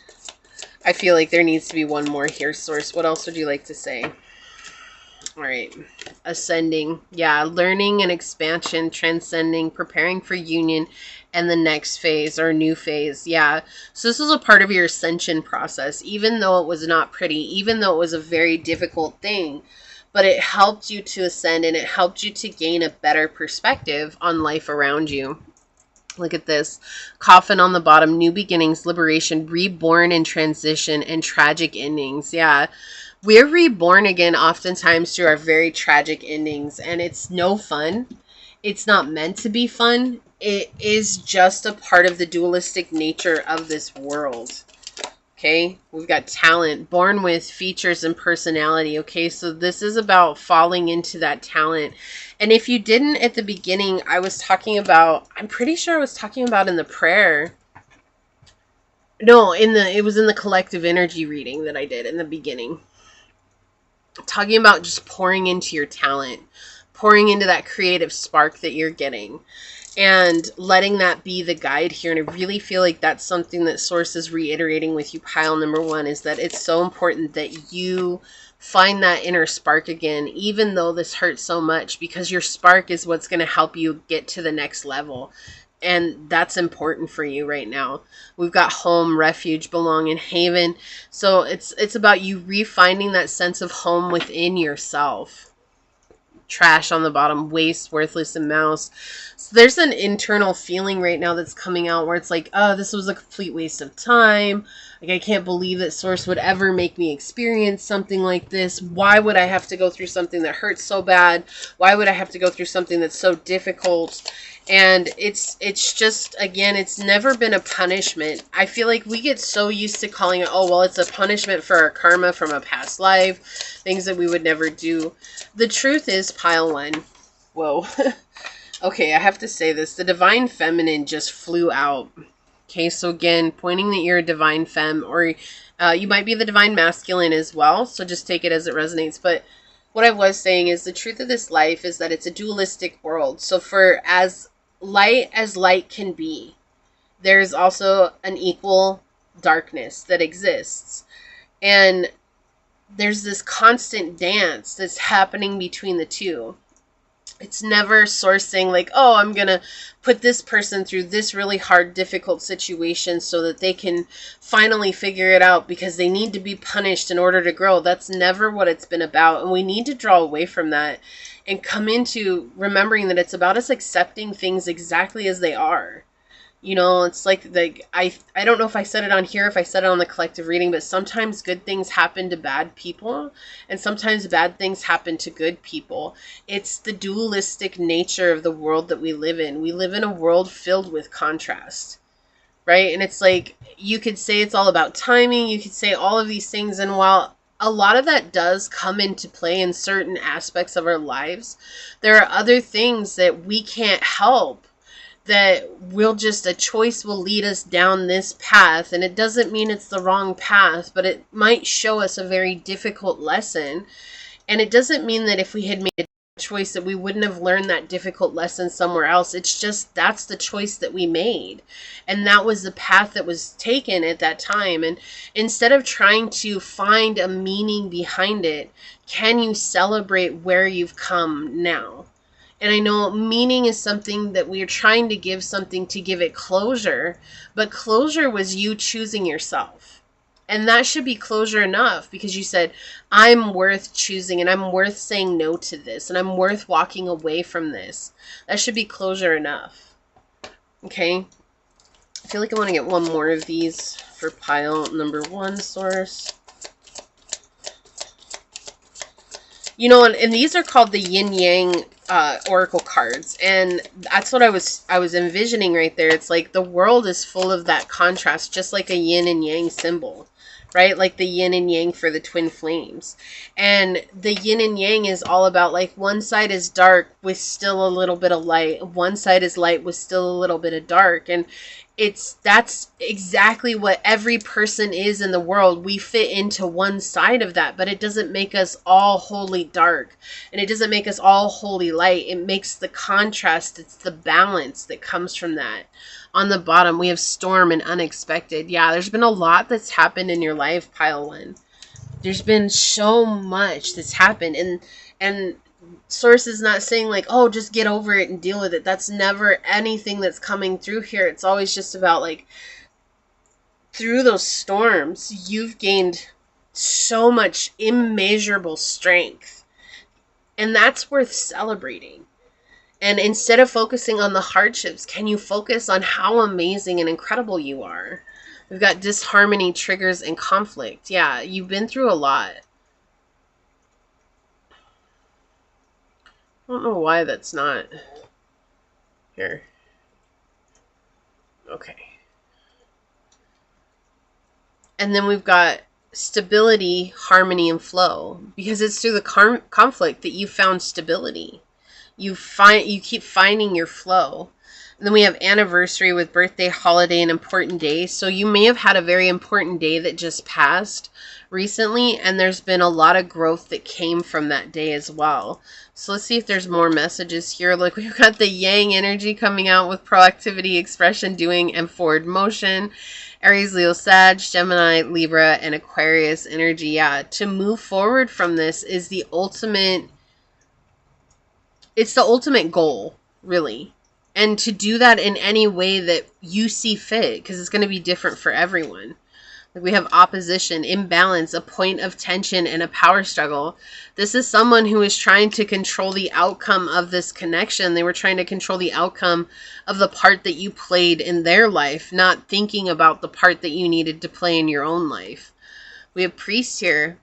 I feel like there needs to be one more here, Source. What else would you like to say? All right. Ascending. Yeah. Learning and expansion, transcending, preparing for union and the next phase or new phase. Yeah. So this was a part of your ascension process, even though it was not pretty, even though it was a very difficult thing, but it helped you to ascend and it helped you to gain a better perspective on life around you. Look at this. Coffin on the bottom, new beginnings, liberation, reborn and transition, and tragic endings. Yeah. We're reborn again oftentimes through our very tragic endings, and it's no fun. It's not meant to be fun. It is just a part of the dualistic nature of this world. Okay, we've got talent, born with features and personality. Okay, so this is about falling into that talent. And if you didn't at the beginning, I was talking about, I'm pretty sure I was talking about in the prayer. No, it was in the collective energy reading that I did in the beginning. Talking about just pouring into your talent, pouring into that creative spark that you're getting, and letting that be the guide here. And I really feel like that's something that Source is reiterating with you, pile number one, is that it's so important that you find that inner spark again, even though this hurts so much, because your spark is what's going to help you get to the next level. And that's important for you right now. We've got home, refuge, belong, and haven. So it's about you refinding that sense of home within yourself. Trash on the bottom, waste, worthless, and mouse. So there's an internal feeling right now that's coming out where it's like, oh, this was a complete waste of time. Like, I can't believe that Source would ever make me experience something like this. Why would I have to go through something that hurts so bad? Why would I have to go through something that's so difficult? And it's just, again, it's never been a punishment. I feel like we get so used to calling it, oh, well, it's a punishment for our karma from a past life, things that we would never do. The truth is, pile one. Whoa. Okay, I have to say this. The divine feminine just flew out. Okay, so again, pointing that you're a divine femme, or you might be the divine masculine as well. So just take it as it resonates. But what I was saying is the truth of this life is that it's a dualistic world. So for as light can be, there's also an equal darkness that exists. And there's this constant dance that's happening between the two. It's never sourcing like, oh, I'm going to put this person through this really hard, difficult situation so that they can finally figure it out because they need to be punished in order to grow. That's never what it's been about. And we need to draw away from that and come into remembering that it's about us accepting things exactly as they are. You know, it's like I don't know if I said it on here, if I said it on the collective reading, but sometimes good things happen to bad people and sometimes bad things happen to good people. It's the dualistic nature of the world that we live in. We live in a world filled with contrast, right? And it's like, you could say it's all about timing. You could say all of these things. And while a lot of that does come into play in certain aspects of our lives, there are other things that we can't help, that a choice will lead us down this path. And it doesn't mean it's the wrong path, but it might show us a very difficult lesson. And it doesn't mean that if we had made a choice that we wouldn't have learned that difficult lesson somewhere else. It's just that's the choice that we made, and that was the path that was taken at that time. And instead of trying to find a meaning behind it, can you celebrate where you've come now? And I know meaning is something that we are trying to give something to give it closure, but closure was you choosing yourself. And that should be closure enough, because you said, I'm worth choosing, and I'm worth saying no to this, and I'm worth walking away from this. That should be closure enough. Okay? I feel like I want to get one more of these for pile number 1, source. You know, and these are called the yin yang oracle cards, and that's what I was envisioning right there. It's like the world is full of that contrast, just like a yin and yang symbol, right? Like the yin and yang for the twin flames. And the yin and yang is all about, like, one side is dark with still a little bit of light, one side is light with still a little bit of dark. And that's exactly what every person is in the world. We fit into one side of that, but it doesn't make us all wholly dark, and it doesn't make us all wholly light. It makes the contrast. It's the balance that comes from that. On the bottom, we have storm and unexpected. Yeah, there's been a lot that's happened in your life, pile 1. There's been so much that's happened, and Source is not saying, like, oh, just get over it and deal with it. That's never anything that's coming through here. It's always just about, like, through those storms, you've gained so much immeasurable strength. And that's worth celebrating. And instead of focusing on the hardships, can you focus on how amazing and incredible you are? We've got disharmony, triggers, and conflict. Yeah, you've been through a lot. I don't know why that's not here. Okay. And then we've got stability, harmony, and flow, because it's through the conflict that you found stability. You keep finding your flow. And then we have anniversary with birthday, holiday, and important day. So you may have had a very important day that just passed recently, and there's been a lot of growth that came from that day as well. So let's see if there's more messages here. Look, we've got the yang energy coming out with proactivity, expression, doing, and forward motion. Aries, Leo, Sag, Gemini, Libra, and Aquarius energy. Yeah, to move forward from this is the ultimate, it's the ultimate goal, really. And to do that in any way that you see fit, because it's going to be different for everyone. Like, we have opposition, imbalance, a point of tension, and a power struggle. This is someone who is trying to control the outcome of this connection. They were trying to control the outcome of the part that you played in their life, not thinking about the part that you needed to play in your own life. We have priest here.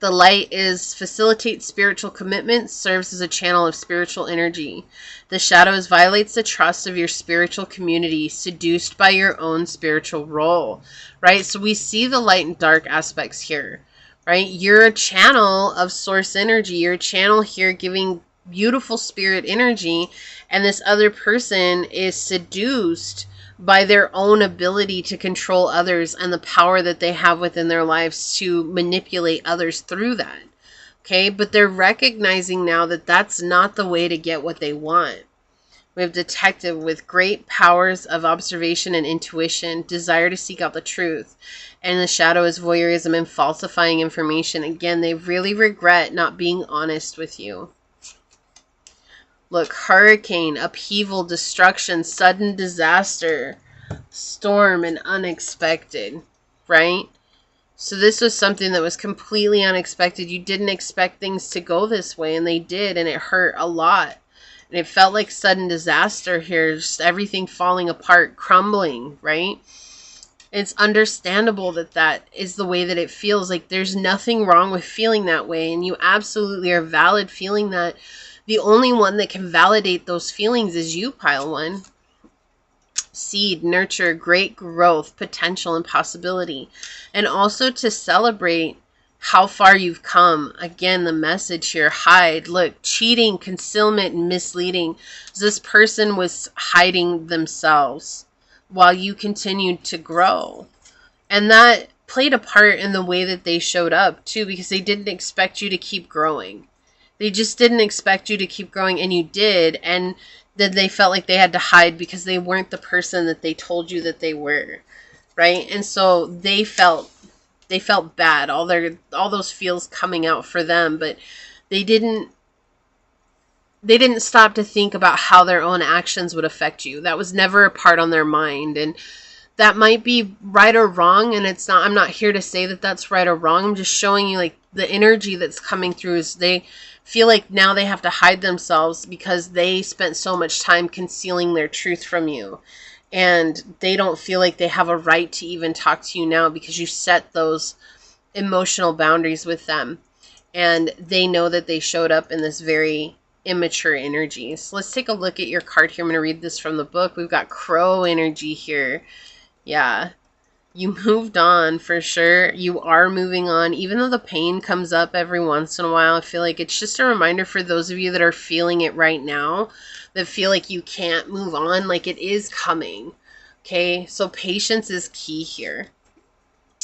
The light is facilitates spiritual commitment, serves as a channel of spiritual energy. The shadows violates the trust of your spiritual community, seduced by your own spiritual role, right? So we see the light and dark aspects here, right? You're a channel of source energy. You're a channel here giving beautiful spirit energy, and this other person is seduced by their own ability to control others and the power that they have within their lives to manipulate others through that. Okay, but they're recognizing now that that's not the way to get what they want. We have detective with great powers of observation and intuition, desire to seek out the truth. And the shadow is voyeurism and falsifying information. Again, they really regret not being honest with you. Look, hurricane, upheaval, destruction, sudden disaster, storm, and unexpected, right? So this was something that was completely unexpected. You didn't expect things to go this way, and they did, and it hurt a lot. And it felt like sudden disaster here, just everything falling apart, crumbling, right? It's understandable that that is the way that it feels. Like, there's nothing wrong with feeling that way, and you absolutely are valid feeling that. The only one that can validate those feelings is you, pile 1. Seed, nurture, great growth, potential, and possibility. And also to celebrate how far you've come. Again, the message here, hide. Look, cheating, concealment, and misleading. This person was hiding themselves while you continued to grow. And that played a part in the way that they showed up, too, because they didn't expect you to keep growing. They just didn't expect you to keep growing, and you did. And then they felt like they had to hide because they weren't the person that they told you that they were, right? And so they felt bad. All those feels coming out for them, but they didn't stop to think about how their own actions would affect you. That was never a part on their mind. And that might be right or wrong, and I'm not here to say that that's right or wrong. I'm just showing you like the energy that's coming through is they feel like now they have to hide themselves because they spent so much time concealing their truth from you. And they don't feel like they have a right to even talk to you now because you set those emotional boundaries with them. And they know that they showed up in this very immature energy. So let's take a look at your card here. I'm going to read this from the book. We've got crow energy here. Yeah, you moved on for sure. You are moving on. Even though the pain comes up every once in a while, I feel like it's just a reminder for those of you that are feeling it right now, that feel like you can't move on, like it is coming. Okay, so patience is key here.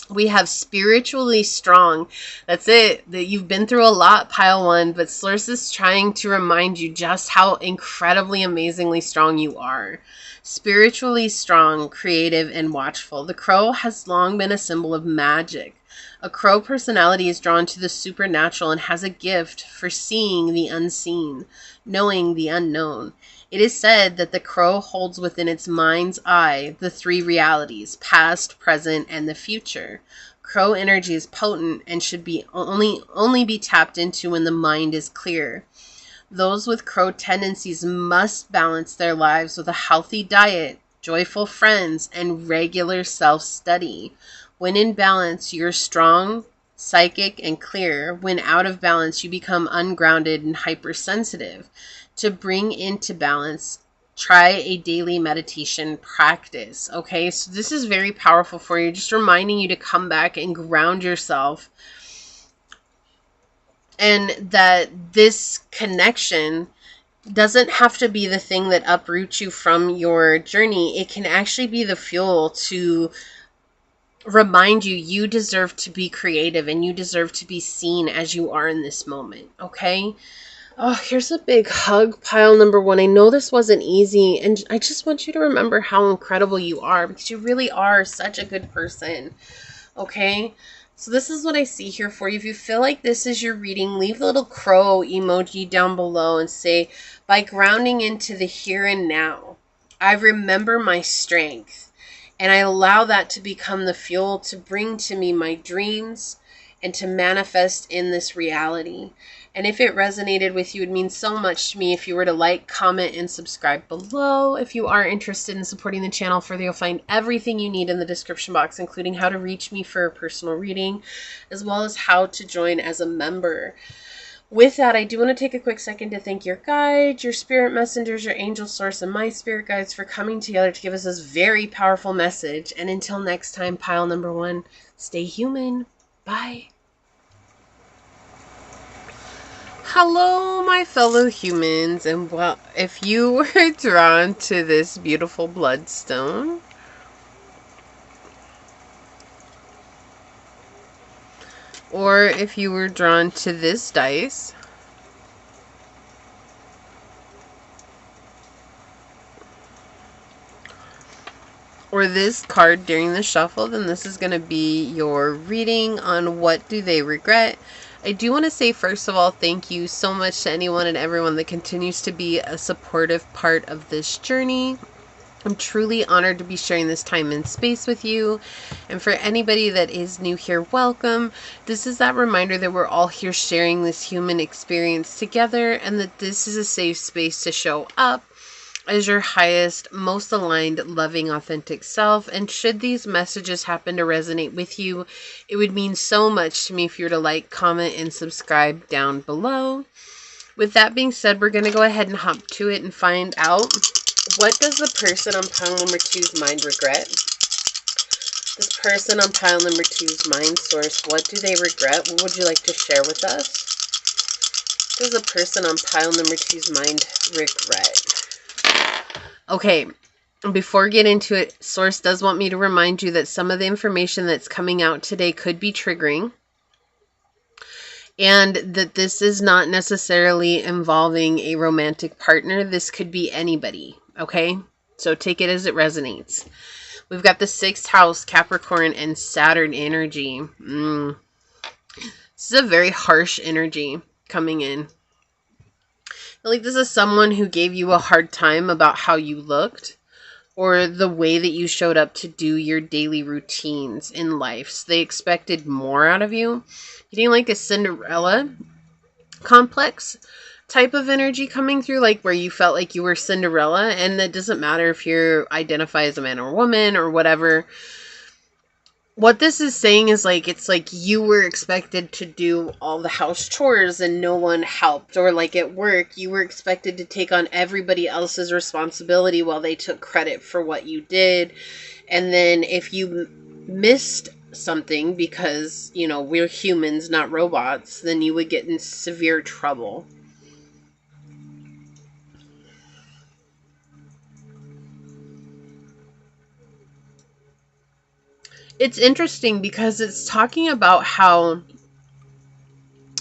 We have spiritually strong. That's it. That you've been through a lot, pile one, but Source is trying to remind you just how incredibly, amazingly strong you are. Spiritually strong, creative, and watchful. The crow has long been a symbol of magic. A crow personality is drawn to the supernatural and has a gift for seeing the unseen, knowing the unknown. It is said that the crow holds within its mind's eye the three realities, past, present, and the future. Crow energy is potent and should be only be tapped into when the mind is clear. Those with crow tendencies must balance their lives with a healthy diet, joyful friends, and regular self-study. When in balance, you're strong, psychic, and clear. When out of balance, you become ungrounded and hypersensitive. To bring into balance, try a daily meditation practice. Okay, so this is very powerful for you, just reminding you to come back and ground yourself. And that this connection doesn't have to be the thing that uproots you from your journey. It can actually be the fuel to remind you you deserve to be creative and you deserve to be seen as you are in this moment. Okay? Oh, here's a big hug, pile number one. I know this wasn't easy, and I just want you to remember how incredible you are, because you really are such a good person. Okay? So this is what I see here for you. If you feel like this is your reading, leave the little crow emoji down below and say, by grounding into the here and now, I remember my strength, and I allow that to become the fuel to bring to me my dreams and to manifest in this reality. And if it resonated with you, it means so much to me if you were to like, comment, and subscribe below. If you are interested in supporting the channel further, you'll find everything you need in the description box, including how to reach me for a personal reading, as well as how to join as a member. With that, I do want to take a quick second to thank your guides, your spirit messengers, your angel source, and my spirit guides for coming together to give us this very powerful message. And until next time, pile number one, stay human. Bye. Hello, my fellow humans, and well, if you were drawn to this beautiful bloodstone, or if you were drawn to this dice, or this card during the shuffle, then this is going to be your reading on what do they regret. I do want to say, first of all, thank you so much to anyone and everyone that continues to be a supportive part of this journey. I'm truly honored to be sharing this time and space with you. And for anybody that is new here, welcome. This is that reminder that we're all here sharing this human experience together, and that this is a safe space to show up as your highest, most aligned, loving, authentic self. And should these messages happen to resonate with you, it would mean so much to me if you were to like, comment, and subscribe down below. With that being said, we're going to go ahead and hop to it and find out, what does the person on pile number two's mind regret? This person on pile number two's mind source, what do they regret? What would you like to share with us? What does the person on pile number two's mind regret? Okay, before we get into it, Source does want me to remind you that some of the information that's coming out today could be triggering. And that this is not necessarily involving a romantic partner. This could be anybody, okay? So take it as it resonates. We've got the 6th house, Capricorn, and Saturn energy. This is a very harsh energy coming in. Like this is someone who gave you a hard time about how you looked or the way that you showed up to do your daily routines in life. So they expected more out of you. Getting like a Cinderella complex type of energy coming through, like where you felt like you were Cinderella, and it doesn't matter if you identify as a man or a woman or whatever. What this is saying is like, it's like you were expected to do all the house chores and no one helped, or like at work, you were expected to take on everybody else's responsibility while they took credit for what you did. And then if you missed something because, you know, we're humans, not robots, then you would get in severe trouble. It's interesting because it's talking about how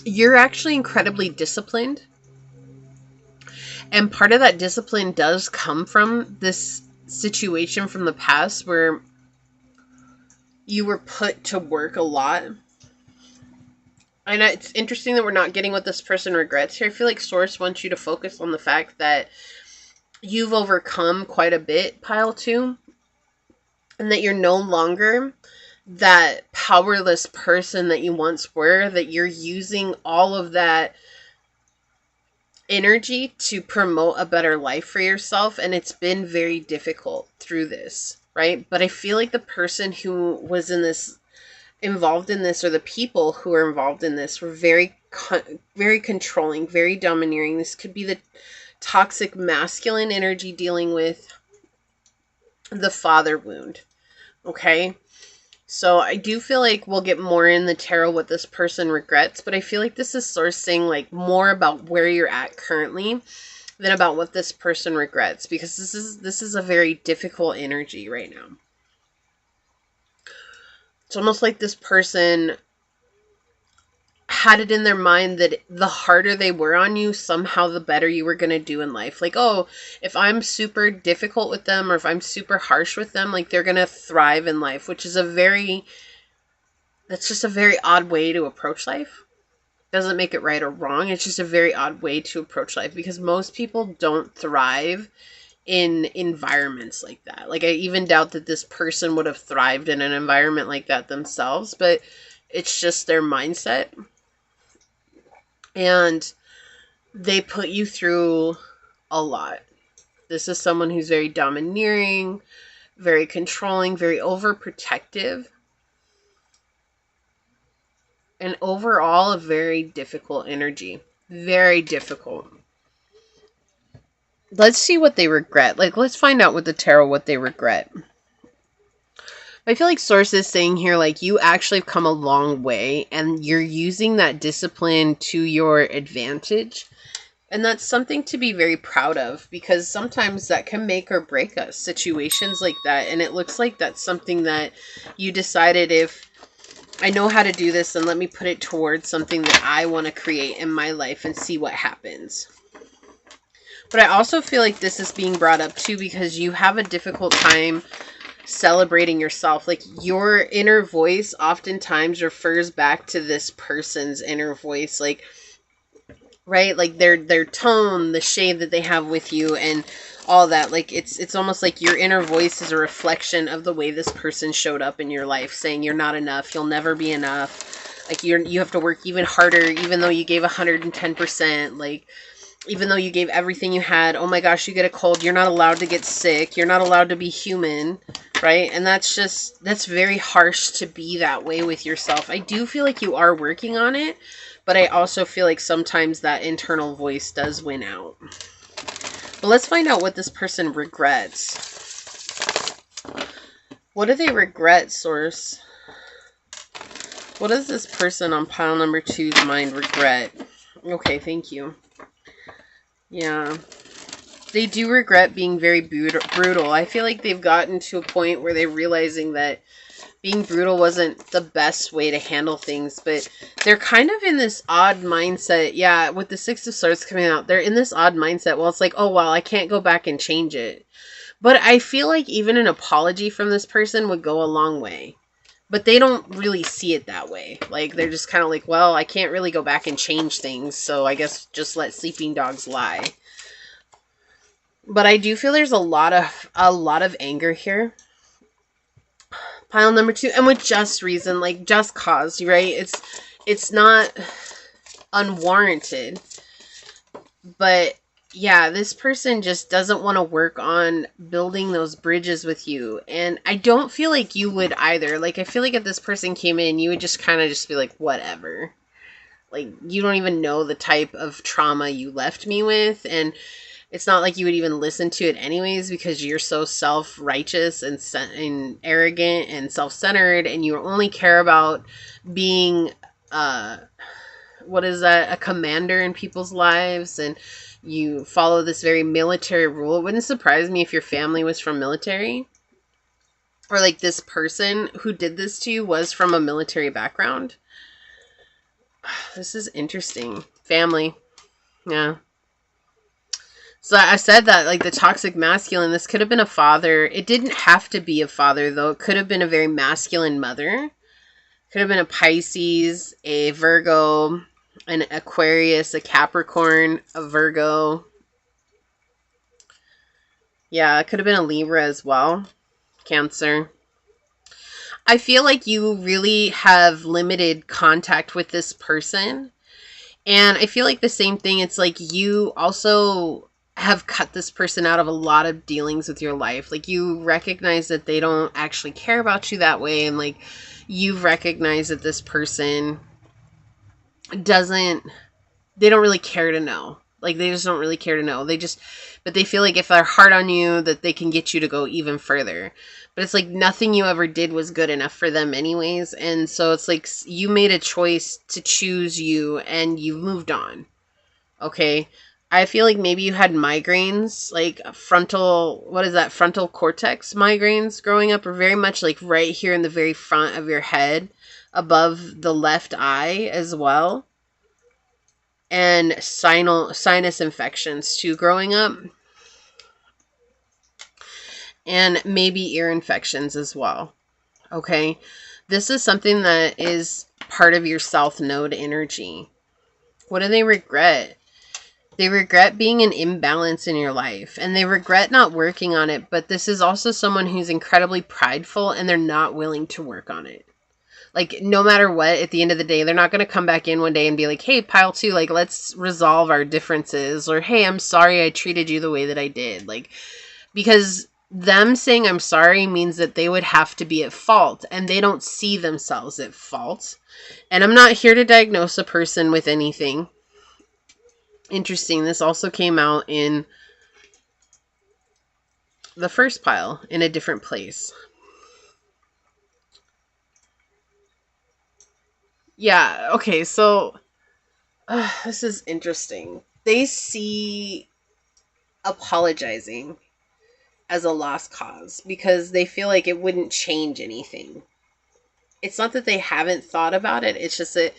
you're actually incredibly disciplined. And part of that discipline does come from this situation from the past where you were put to work a lot. And it's interesting that we're not getting what this person regrets here. I feel like Source wants you to focus on the fact that you've overcome quite a bit, pile 2. And that you're no longer that powerless person that you once were, that you're using all of that energy to promote a better life for yourself. And it's been very difficult through this, right? But I feel like the person who was involved in this, or the people who are involved in this, were very controlling, very domineering. This could be the toxic masculine energy dealing with the father wound. Okay, so I do feel like we'll get more in the tarot what this person regrets, but I feel like this is sourcing like more about where you're at currently than about what this person regrets, because this is a very difficult energy right now. It's almost like this person had it in their mind that the harder they were on you, somehow the better you were going to do in life. Like, oh, if I'm super difficult with them, or if I'm super harsh with them, like they're going to thrive in life, which is that's just a very odd way to approach life. Doesn't make it right or wrong. It's just a very odd way to approach life, because most people don't thrive in environments like that. Like I even doubt that this person would have thrived in an environment like that themselves, but it's just their mindset. And they put you through a lot. This is someone who's very domineering, very controlling, very overprotective. And overall, a very difficult energy. Very difficult. Let's see what they regret. Like, let's find out with the tarot what they regret. I feel like Source is saying here, like, you actually have come a long way and you're using that discipline to your advantage. And that's something to be very proud of, because sometimes that can make or break us, situations like that. And it looks like that's something that you decided, if I know how to do this, and let me put it towards something that I want to create in my life and see what happens. But I also feel like this is being brought up too because you have a difficult time celebrating yourself. Like your inner voice oftentimes refers back to this person's inner voice, like, right? Like their tone, the shade that they have with you, and all that. Like it's almost like your inner voice is a reflection of the way this person showed up in your life, saying you're not enough, you'll never be enough, like you have to work even harder, even though you gave 110%, like even though you gave everything you had. Oh my gosh, you get a cold, you're not allowed to get sick, you're not allowed to be human, right? And that's very harsh to be that way with yourself. I do feel like you are working on it, but I also feel like sometimes that internal voice does win out. But let's find out what this person regrets. What do they regret, Source? What does this person on pile number 2's mind regret? Okay, thank you. Yeah. They do regret being very brutal. I feel like they've gotten to a point where they're realizing that being brutal wasn't the best way to handle things, but they're kind of in this odd mindset. Yeah, with the Six of Swords coming out, they're in this odd mindset. Well, it's like, oh, well, I can't go back and change it. But I feel like even an apology from this person would go a long way. But they don't really see it that way. Like, they're just kind of like, well, I can't really go back and change things, so I guess just let sleeping dogs lie. But I do feel there's a lot of anger here. Pile number 2, and with just reason, like just cause, right? It's not unwarranted. But yeah, this person just doesn't want to work on building those bridges with you. And I don't feel like you would either. Like, I feel like if this person came in, you would just kind of just be like, whatever. Like, you don't even know the type of trauma you left me with. And it's not like you would even listen to it anyways, because you're so self-righteous and arrogant and self-centered, and you only care about being, what is that, a commander in people's lives, and you follow this very military rule. It wouldn't surprise me if your family was from military, or like this person who did this to you was from a military background. This is interesting. Family. Yeah. So I said that, like, the toxic masculine, this could have been a father. It didn't have to be a father, though. It could have been a very masculine mother. Could have been a Pisces, a Virgo, an Aquarius, a Capricorn, a Virgo. Yeah, it could have been a Libra as well. Cancer. I feel like you really have limited contact with this person. And I feel like the same thing, it's like you also have cut this person out of a lot of dealings with your life. Like, you recognize that they don't actually care about you that way, and like you recognize that this person they don't really care to know. Like, they just don't really care to know. But they feel like if they're hard on you, that they can get you to go even further. But it's like nothing you ever did was good enough for them anyways. And so it's like you made a choice to choose you, and you moved on. Okay? I feel like maybe you had migraines, like frontal cortex migraines growing up, or very much like right here in the very front of your head, above the left eye as well. And sinus infections too growing up. And maybe ear infections as well. Okay? This is something that is part of your South Node energy. What do they regret? They regret being an imbalance in your life, and they regret not working on it, but this is also someone who's incredibly prideful, and they're not willing to work on it. Like, no matter what, at the end of the day, they're not going to come back in one day and be like, hey, pile 2, like, let's resolve our differences, or hey, I'm sorry I treated you the way that I did. Like, because them saying I'm sorry means that they would have to be at fault, and they don't see themselves at fault. And I'm not here to diagnose a person with anything. Interesting, this also came out in the first pile in a different place. Yeah, okay, so this is interesting. They see apologizing as a lost cause because they feel like it wouldn't change anything. It's not that they haven't thought about it, it's just that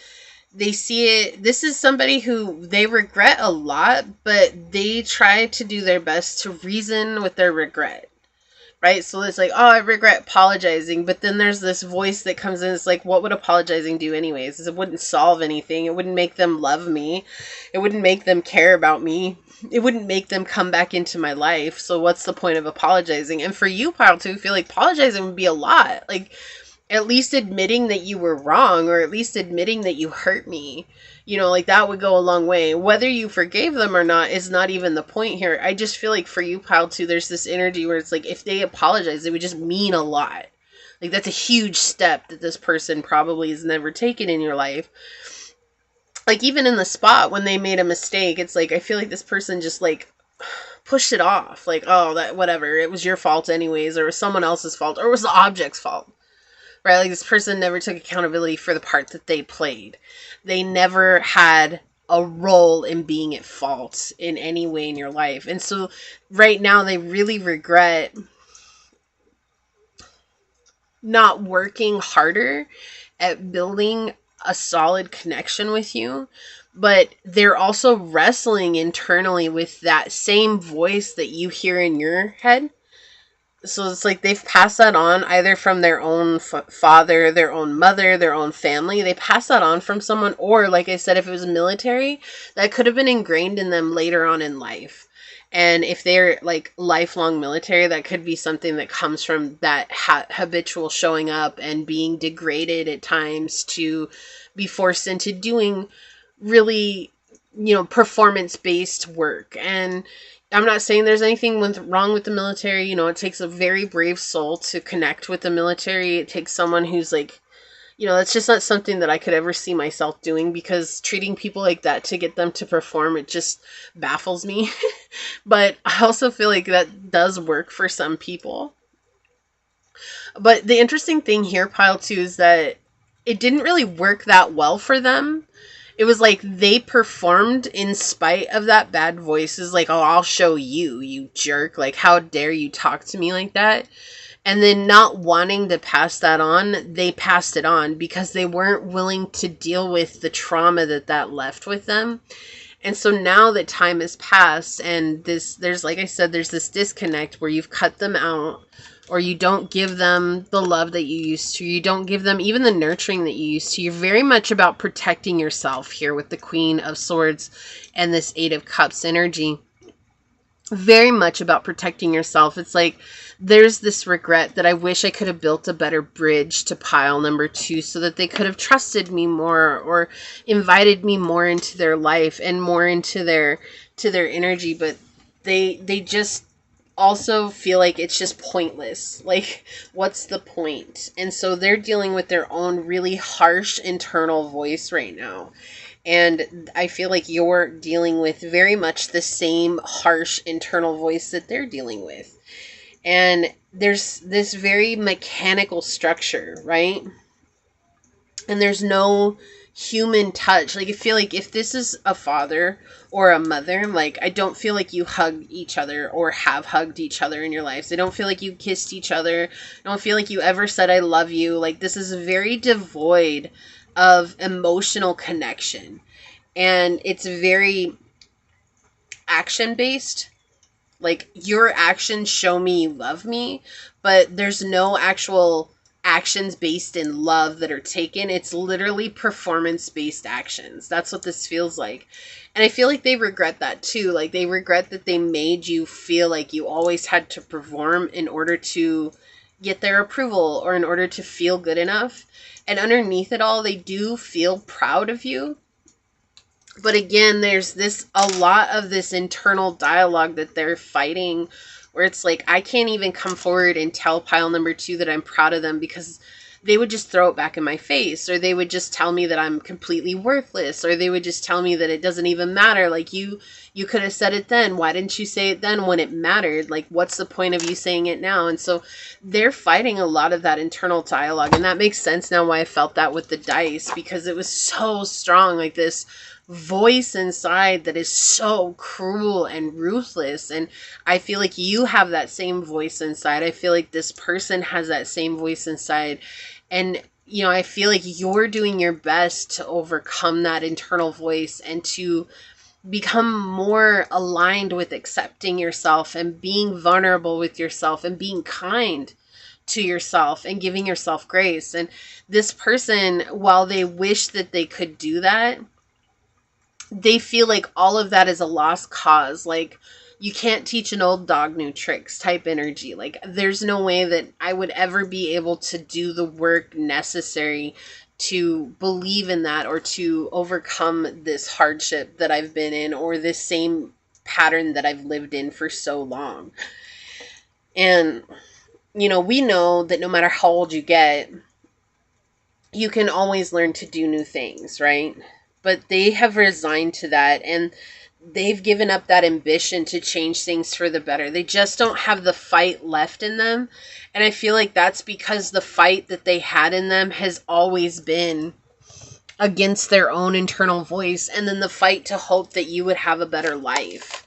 they see it. This is somebody who they regret a lot, but they try to do their best to reason with their regret. Right? So it's like, oh, I regret apologizing. But then there's this voice that comes in. It's like, what would apologizing do anyways? It wouldn't solve anything. It wouldn't make them love me. It wouldn't make them care about me. It wouldn't make them come back into my life. So what's the point of apologizing? And for you, pile 2, I feel like apologizing would be a lot. Like, at least admitting that you were wrong, or at least admitting that you hurt me. You know, like, that would go a long way. Whether you forgave them or not is not even the point here. I just feel like for you, pile 2, there's this energy where it's like, if they apologize, it would just mean a lot. Like, that's a huge step that this person probably has never taken in your life. Like, even in the spot when they made a mistake, it's like, I feel like this person just, like, pushed it off. Like, oh, that, whatever, it was your fault anyways, or it was someone else's fault, or it was the object's fault. Right? Like, this person never took accountability for the part that they played. They never had a role in being at fault in any way in your life. And so right now they really regret not working harder at building a solid connection with you, but they're also wrestling internally with that same voice that you hear in your head. So it's like they've passed that on either from their own father, their own mother, their own family. They pass that on from someone, or like I said, if it was military, that could have been ingrained in them later on in life. And if they're like lifelong military, that could be something that comes from that habitual showing up and being degraded at times to be forced into doing really, performance based work. And I'm not saying there's anything wrong with the military. It takes a very brave soul to connect with the military. It takes someone who's like, it's just not something that I could ever see myself doing, because treating people like that to get them to perform, it just baffles me. But I also feel like that does work for some people. But the interesting thing here, Pile 2, is that it didn't really work that well for them. It was like they performed in spite of that bad voice. Is like, oh, I'll show you, you jerk. Like, how dare you talk to me like that? And then not wanting to pass that on, they passed it on because they weren't willing to deal with the trauma that left with them. And so now that time has passed and there's, like I said, there's this disconnect where you've cut them out, or you don't give them the love that you used to. You don't give them even the nurturing that you used to. You're very much about protecting yourself here with the Queen of Swords and this Eight of Cups energy. Very much about protecting yourself. It's like there's this regret that I wish I could have built a better bridge to pile number 2 so that they could have trusted me more or invited me more into their life and more into their energy. But they just also feel like it's just pointless. Like, what's the point? And so they're dealing with their own really harsh internal voice right now. And I feel like you're dealing with very much the same harsh internal voice that they're dealing with. And there's this very mechanical structure, right? And there's no human touch. Like, I feel like if this is a father or a mother, like, I don't feel like you hug each other or have hugged each other in your lives. I don't feel like you kissed each other. I don't feel like you ever said I love you. Like, this is very devoid of emotional connection. And it's very action based. Like, your actions show me you love me, but there's no actual actions based in love that are taken. It's literally performance based actions. That's what this feels like. And I feel like they regret that too. Like, they regret that they made you feel like you always had to perform in order to get their approval or in order to feel good enough. And underneath it all, they do feel proud of you. But again, there's a lot of this internal dialogue that they're fighting, where it's like, I can't even come forward and tell pile number 2 that I'm proud of them, because they would just throw it back in my face, or they would just tell me that I'm completely worthless, or they would just tell me that it doesn't even matter. Like, you could have said it then. Why didn't you say it then when it mattered? Like, what's the point of you saying it now? And so they're fighting a lot of that internal dialogue. And that makes sense now why I felt that with the dice, because it was so strong. Like, this voice inside that is so cruel and ruthless. And I feel like you have that same voice inside. I feel like this person has that same voice inside. And I feel like you're doing your best to overcome that internal voice and to become more aligned with accepting yourself and being vulnerable with yourself and being kind to yourself and giving yourself grace. And this person, while they wish that they could do that, they feel like all of that is a lost cause. Like, you can't teach an old dog new tricks type energy. Like, there's no way that I would ever be able to do the work necessary to believe in that or to overcome this hardship that I've been in, or this same pattern that I've lived in for so long. And, we know that no matter how old you get, you can always learn to do new things, right? But they have resigned to that, and they've given up that ambition to change things for the better. They just don't have the fight left in them. And I feel like that's because the fight that they had in them has always been against their own internal voice, and then the fight to hope that you would have a better life.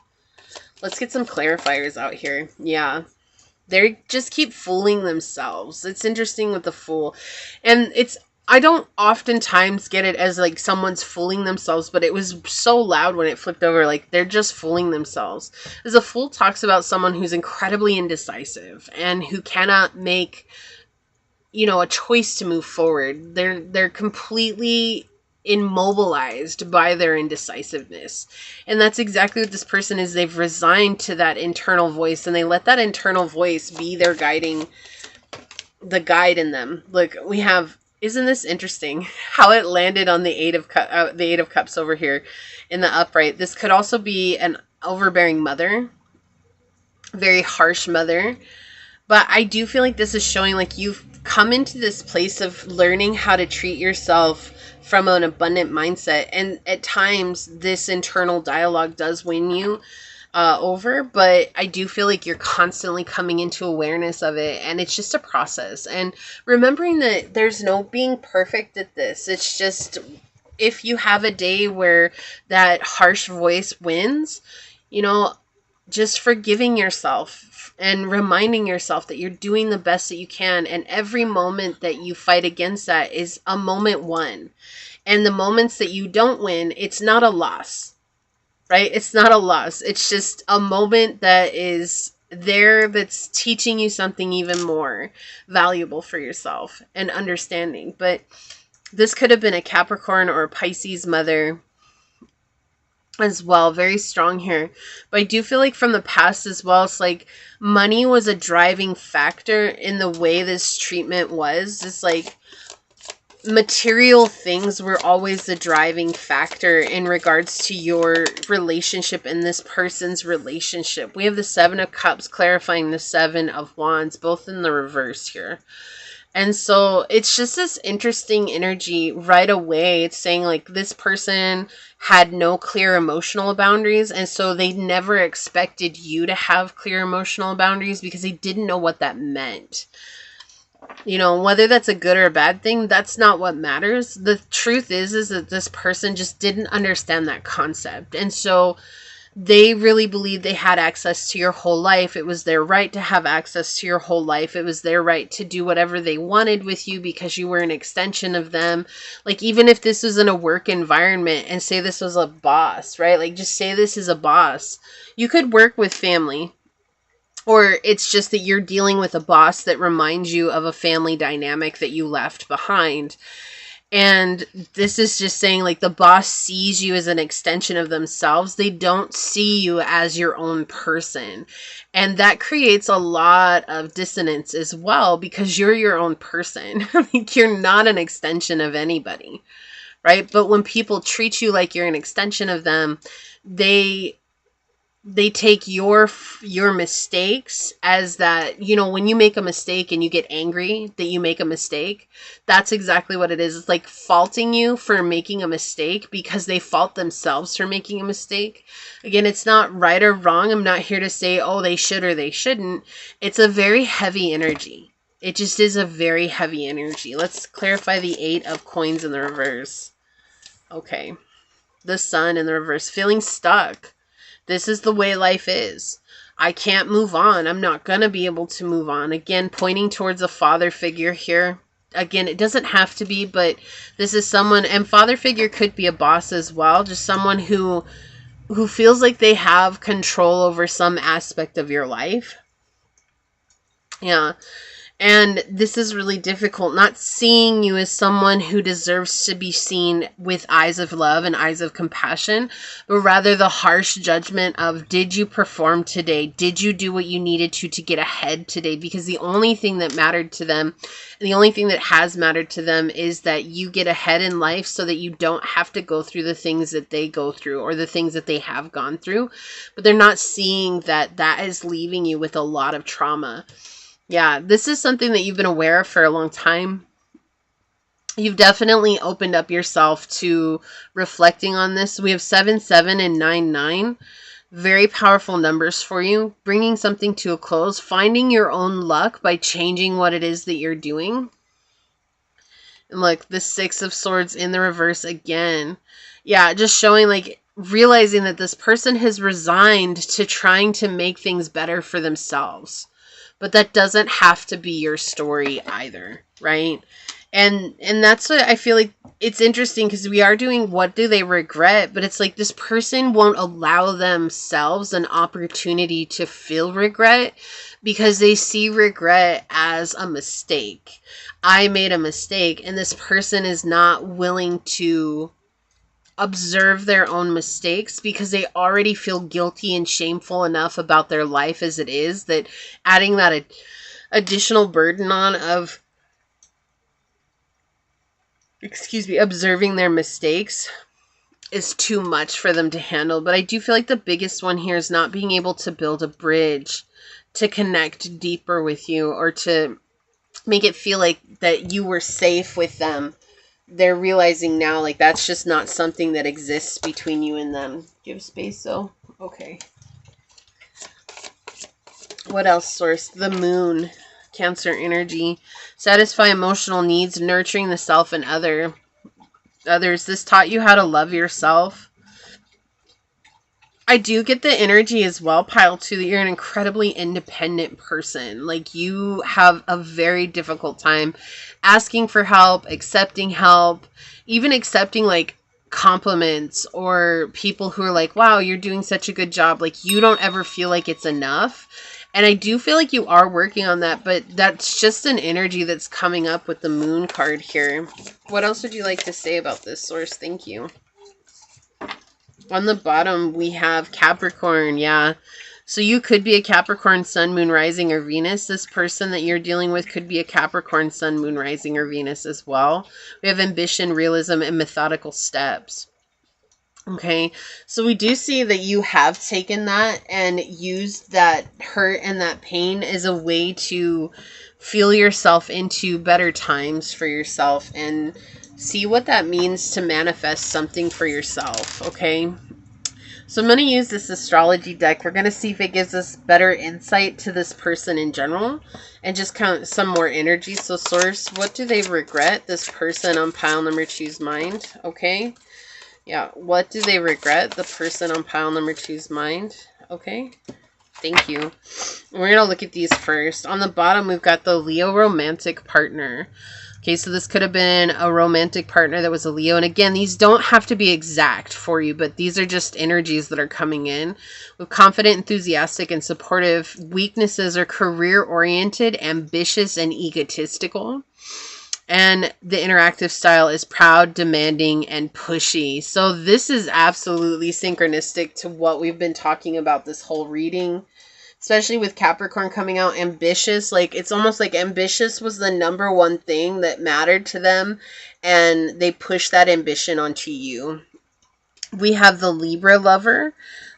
Let's get some clarifiers out here. Yeah. They just keep fooling themselves. It's interesting with the Fool. And I don't oftentimes get it as like someone's fooling themselves, but it was so loud when it flipped over, like they're just fooling themselves. As the Fool talks about someone who's incredibly indecisive and who cannot make, a choice to move forward. They're completely immobilized by their indecisiveness. And that's exactly what this person is. They've resigned to that internal voice, and they let that internal voice be their the guide in them. Look, we have, isn't this interesting how it landed on the Eight of Cups over here in the upright? This could also be an overbearing mother, very harsh mother. But I do feel like this is showing like you've come into this place of learning how to treat yourself from an abundant mindset. And at times this internal dialogue does win you over, but I do feel like you're constantly coming into awareness of it, and it's just a process. And remembering that there's no being perfect at this. It's just, if you have a day where that harsh voice wins, just forgiving yourself and reminding yourself that you're doing the best that you can. And every moment that you fight against that is a moment won. And the moments that you don't win, it's not a loss, right? It's not a loss. It's just a moment that is there that's teaching you something even more valuable for yourself and understanding. But this could have been a Capricorn or a Pisces mother as well. Very strong here. But I do feel like from the past as well, it's like money was a driving factor in the way this treatment was. It's like material things were always the driving factor in regards to your relationship and this person's relationship. We have the Seven of Cups clarifying the Seven of Wands, both in the reverse here. And so it's just this interesting energy right away. It's saying like this person had no clear emotional boundaries. And so they never expected you to have clear emotional boundaries because they didn't know what that meant. Whether that's a good or a bad thing, that's not what matters. The truth is that this person just didn't understand that concept. And so they really believed they had access to your whole life. It was their right to have access to your whole life. It was their right to do whatever they wanted with you because you were an extension of them. Like, even if this was in a work environment, and say this was a boss, right? Like, just say this is a boss. You could work with family, or it's just that you're dealing with a boss that reminds you of a family dynamic that you left behind. And this is just saying like the boss sees you as an extension of themselves. They don't see you as your own person. And that creates a lot of dissonance as well, because you're your own person. Like, you're not an extension of anybody, right? But when people treat you like you're an extension of them, they take your mistakes as that, when you make a mistake and you get angry that you make a mistake, that's exactly what it is. It's like faulting you for making a mistake because they fault themselves for making a mistake. Again, it's not right or wrong. I'm not here to say, oh, they should or they shouldn't. It's a very heavy energy. It just is a very heavy energy. Let's clarify the Eight of Coins in the reverse. Okay. The Sun in the reverse. Feeling stuck. This is the way life is. I can't move on. I'm not going to be able to move on. Again, pointing towards a father figure here. Again, it doesn't have to be, but this is someone, and father figure could be a boss as well. Just someone who feels like they have control over some aspect of your life. Yeah. And this is really difficult, not seeing you as someone who deserves to be seen with eyes of love and eyes of compassion, but rather the harsh judgment of, did you perform today? Did you do what you needed to get ahead today? Because the only thing that mattered to them, and the only thing that has mattered to them, is that you get ahead in life so that you don't have to go through the things that they go through or the things that they have gone through. But they're not seeing that that is leaving you with a lot of trauma. Yeah, this is something that you've been aware of for a long time. You've definitely opened up yourself to reflecting on this. We have 7-7 and 9-9. Very powerful numbers for you. Bringing something to a close. Finding your own luck by changing what it is that you're doing. And look, the Six of Swords in the reverse again. Yeah, just showing like realizing that this person has resigned to trying to make things better for themselves. but that doesn't have to be your story either, right? And that's what I feel like. It's interesting because we are doing what do they regret, but it's like this person won't allow themselves an opportunity to feel regret because they see regret as a mistake. I made a mistake, and this person is not willing to observe their own mistakes because they already feel guilty and shameful enough about their life as it is, that adding that additional burden on of observing their mistakes is too much for them to handle. But I do feel like the biggest one here is not being able to build a bridge to connect deeper with you, or to make it feel like that you were safe with them. They're realizing now, like, that's just not something that exists between you and them. Give space, though. Okay. What else, source? The moon. Cancer energy. Satisfy emotional needs, nurturing the self and others. This taught you how to love yourself. I do get the energy as well, Pile 2, that you're an incredibly independent person. Like, you have a very difficult time asking for help, accepting help, even accepting, like, compliments or people who are like, wow, you're doing such a good job. Like, you don't ever feel like it's enough. And I do feel like you are working on that, but that's just an energy that's coming up with the moon card here. What else would you like to say about this, source? Thank you. On the bottom, we have Capricorn. Yeah. So you could be a Capricorn, Sun, Moon, Rising, or Venus. This person that you're dealing with could be a Capricorn, Sun, Moon, Rising, or Venus as well. We have ambition, realism, and methodical steps. Okay, so we do see that you have taken that and used that hurt and that pain as a way to feel yourself into better times for yourself and see what that means to manifest something for yourself, okay? So I'm going to use this astrology deck. We're going to see if it gives us better insight to this person in general and just count some more energy. So source, what do they regret, this person on pile number 2's mind, okay? Yeah, what do they regret, the person on pile number 2's mind? Okay, thank you. We're going to look at these first. On the bottom, we've got the Leo romantic partner. Okay, so this could have been a romantic partner that was a Leo. And again, these don't have to be exact for you, but these are just energies that are coming in. With confident, enthusiastic, and supportive. Weaknesses are career-oriented, ambitious, and egotistical. And the interactive style is proud, demanding, and pushy. So this is absolutely synchronistic to what we've been talking about this whole reading. Especially with Capricorn coming out, ambitious. Like, it's almost like ambitious was the number one thing that mattered to them. And they pushed that ambition onto you. We have the Libra lover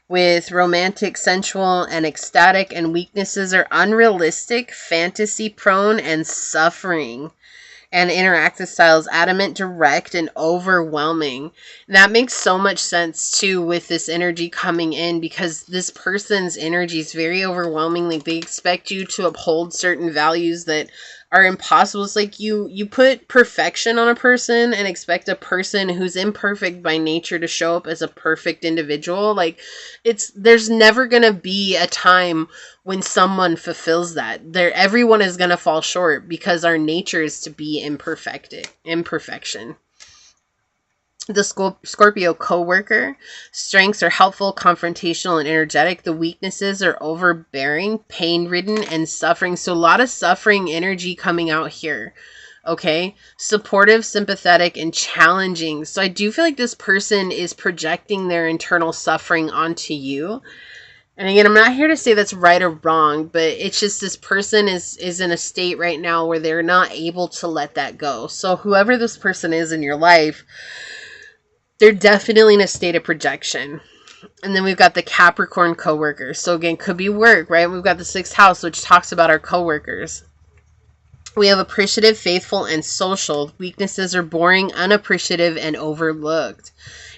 with romantic, sensual, and ecstatic. And weaknesses are unrealistic, fantasy prone, and suffering. And interactive styles, adamant, direct, and overwhelming. And that makes so much sense too with this energy coming in, because this person's energy is very overwhelming. Like, they expect you to uphold certain values that are impossible. It's like you put perfection on a person and expect a person who's imperfect by nature to show up as a perfect individual. Like, there's never gonna be a time when someone fulfills that. Everyone is gonna fall short because our nature is to be imperfection. The Scorpio co-worker. Strengths are helpful, confrontational, and energetic. The weaknesses are overbearing, pain-ridden, and suffering. So a lot of suffering energy coming out here. Okay? Supportive, sympathetic, and challenging. So I do feel like this person is projecting their internal suffering onto you. And again, I'm not here to say that's right or wrong, but it's just this person is in a state right now where they're not able to let that go. So whoever this person is in your life, they're definitely in a state of projection. And then we've got the Capricorn coworker. So again, could be work, right? We've got the 6th house, which talks about our coworkers. We have appreciative, faithful, and social. Weaknesses are boring, unappreciative, and overlooked.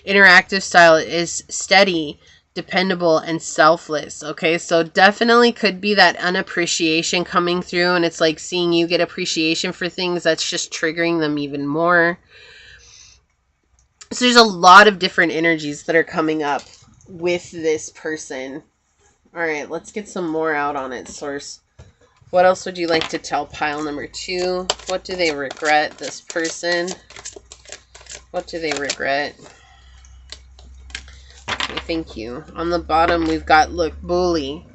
Interactive style is steady, dependable, and selfless. Okay, so definitely could be that unappreciation coming through, and it's like seeing you get appreciation for things that's just triggering them even more. So there's a lot of different energies that are coming up with this person. All right, let's get some more out on it, source. What else would you like to tell pile number 2? What do they regret, this person? What do they regret? Okay, thank you. On the bottom, we've got, look, bully.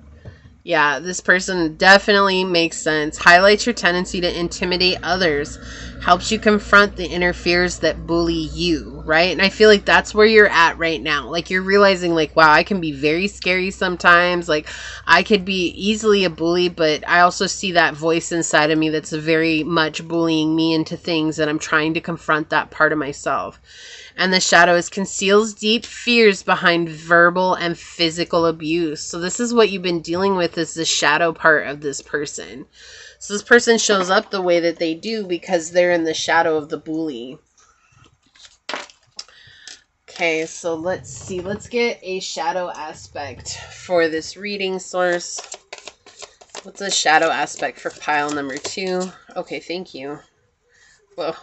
Yeah, this person definitely makes sense. Highlights your tendency to intimidate others. Helps you confront the inner fears that bully you, right? And I feel like that's where you're at right now. Like, you're realizing, like, wow, I can be very scary sometimes. Like, I could be easily a bully, but I also see that voice inside of me that's very much bullying me into things, and I'm trying to confront that part of myself. And the shadow is conceals deep fears behind verbal and physical abuse. So this is what you've been dealing with, is the shadow part of this person. So this person shows up the way that they do because they're in the shadow of the bully. Okay, so let's see. Let's get a shadow aspect for this reading, source. What's a shadow aspect for pile number 2? Okay, thank you. Whoa.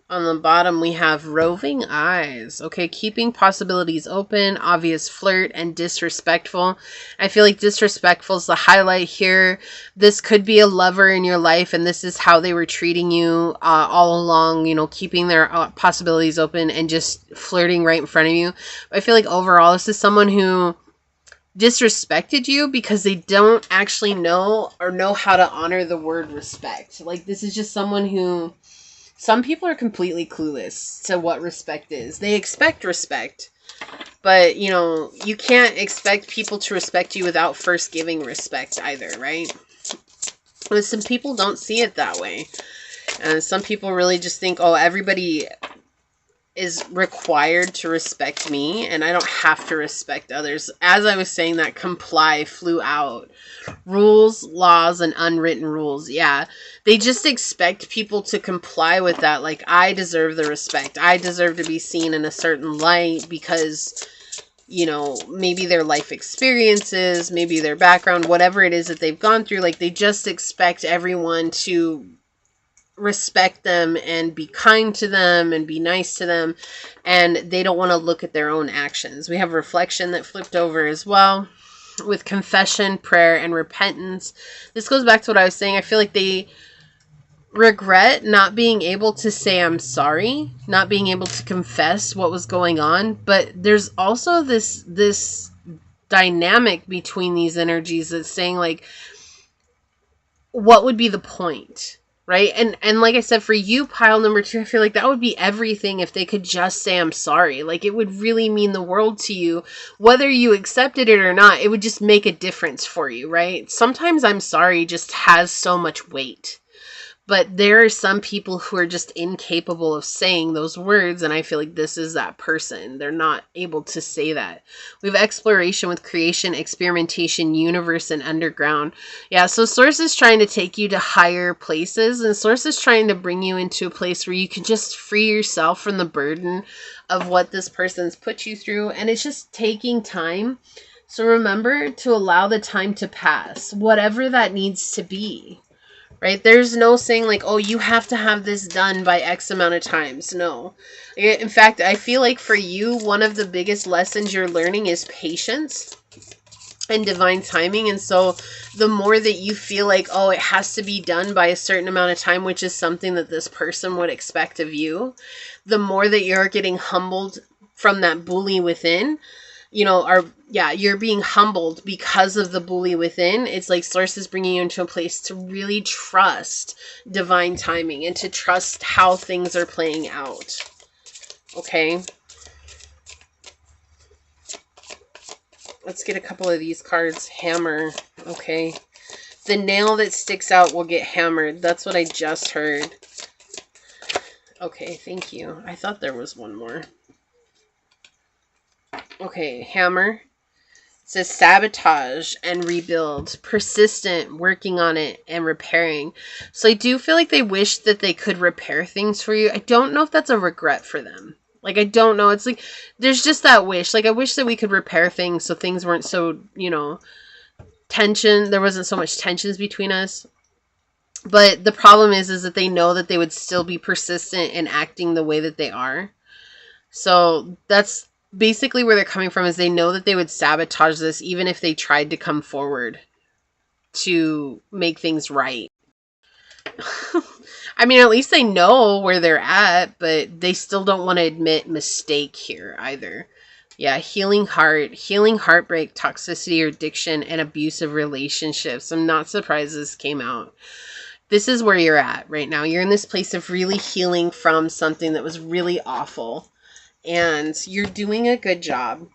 On the bottom, we have roving eyes. Okay, keeping possibilities open, obvious flirt, and disrespectful. I feel like disrespectful is the highlight here. This could be a lover in your life, and this is how they were treating you all along, you know, keeping their possibilities open and just flirting right in front of you. But I feel like overall, this is someone who disrespected you because they don't actually know how to honor the word respect. Like, this is just someone who... Some people are completely clueless to what respect is. They expect respect, but, you know, you can't expect people to respect you without first giving respect either, right? But some people don't see it that way. And some people really just think, oh, everybody is required to respect me, and I don't have to respect others. As I was saying that, comply flew out. Rules, laws, and unwritten rules. Yeah, they just expect people to comply with that. Like, I deserve the respect. I deserve to be seen in a certain light because, you know, maybe their life experiences, maybe their background, whatever it is that they've gone through. Like, they just expect everyone to respect them and be kind to them and be nice to them, and they don't want to look at their own actions. We have reflection that flipped over as well, with confession, prayer, and repentance. This goes back to what I was saying. I feel like they regret not being able to say I'm sorry, not being able to confess what was going on. But there's also this dynamic between these energies that's saying, like, what would be the point? Right? And like I said, for you, pile number 2, I feel like that would be everything if they could just say I'm sorry. Like, it would really mean the world to you. Whether you accepted it or not, it would just make a difference for you, right? Sometimes I'm sorry just has so much weight. But there are some people who are just incapable of saying those words, and I feel like this is that person. They're not able to say that. We have exploration with creation, experimentation, universe, and underground. Yeah, so Source is trying to take you to higher places, and Source is trying to bring you into a place where you can just free yourself from the burden of what this person's put you through, and it's just taking time. So remember to allow the time to pass, whatever that needs to be. Right? There's no saying like, oh, you have to have this done by X amount of times. No. In fact, I feel like for you, one of the biggest lessons you're learning is patience and divine timing. And so the more that you feel like, oh, it has to be done by a certain amount of time, which is something that this person would expect of you, the more that you're getting humbled from that bully within. You know, you're being humbled because of the bully within. It's like Source is bringing you into a place to really trust divine timing and to trust how things are playing out. Okay. Let's get a couple of these cards. Hammer. Okay. The nail that sticks out will get hammered. That's what I just heard. Okay, thank you. I thought there was one more. Okay, hammer. It says sabotage and rebuild. Persistent, working on it, and repairing. So I do feel like they wish that they could repair things for you. I don't know if that's a regret for them. Like, I don't know. It's like, there's just that wish. Like, I wish that we could repair things so things weren't so, you know, there wasn't so much tensions between us. But the problem is that they know that they would still be persistent in acting the way that they are. So that's basically where they're coming from, is they know that they would sabotage this even if they tried to come forward. to make things right. I mean, at least they know where they're at, but they still don't want to admit mistake here either. Yeah, healing heartbreak, toxicity or addiction, and abusive relationships. I'm not surprised this came out. This is where you're at right now. You're in this place of really healing from something that was really awful. And you're doing a good job.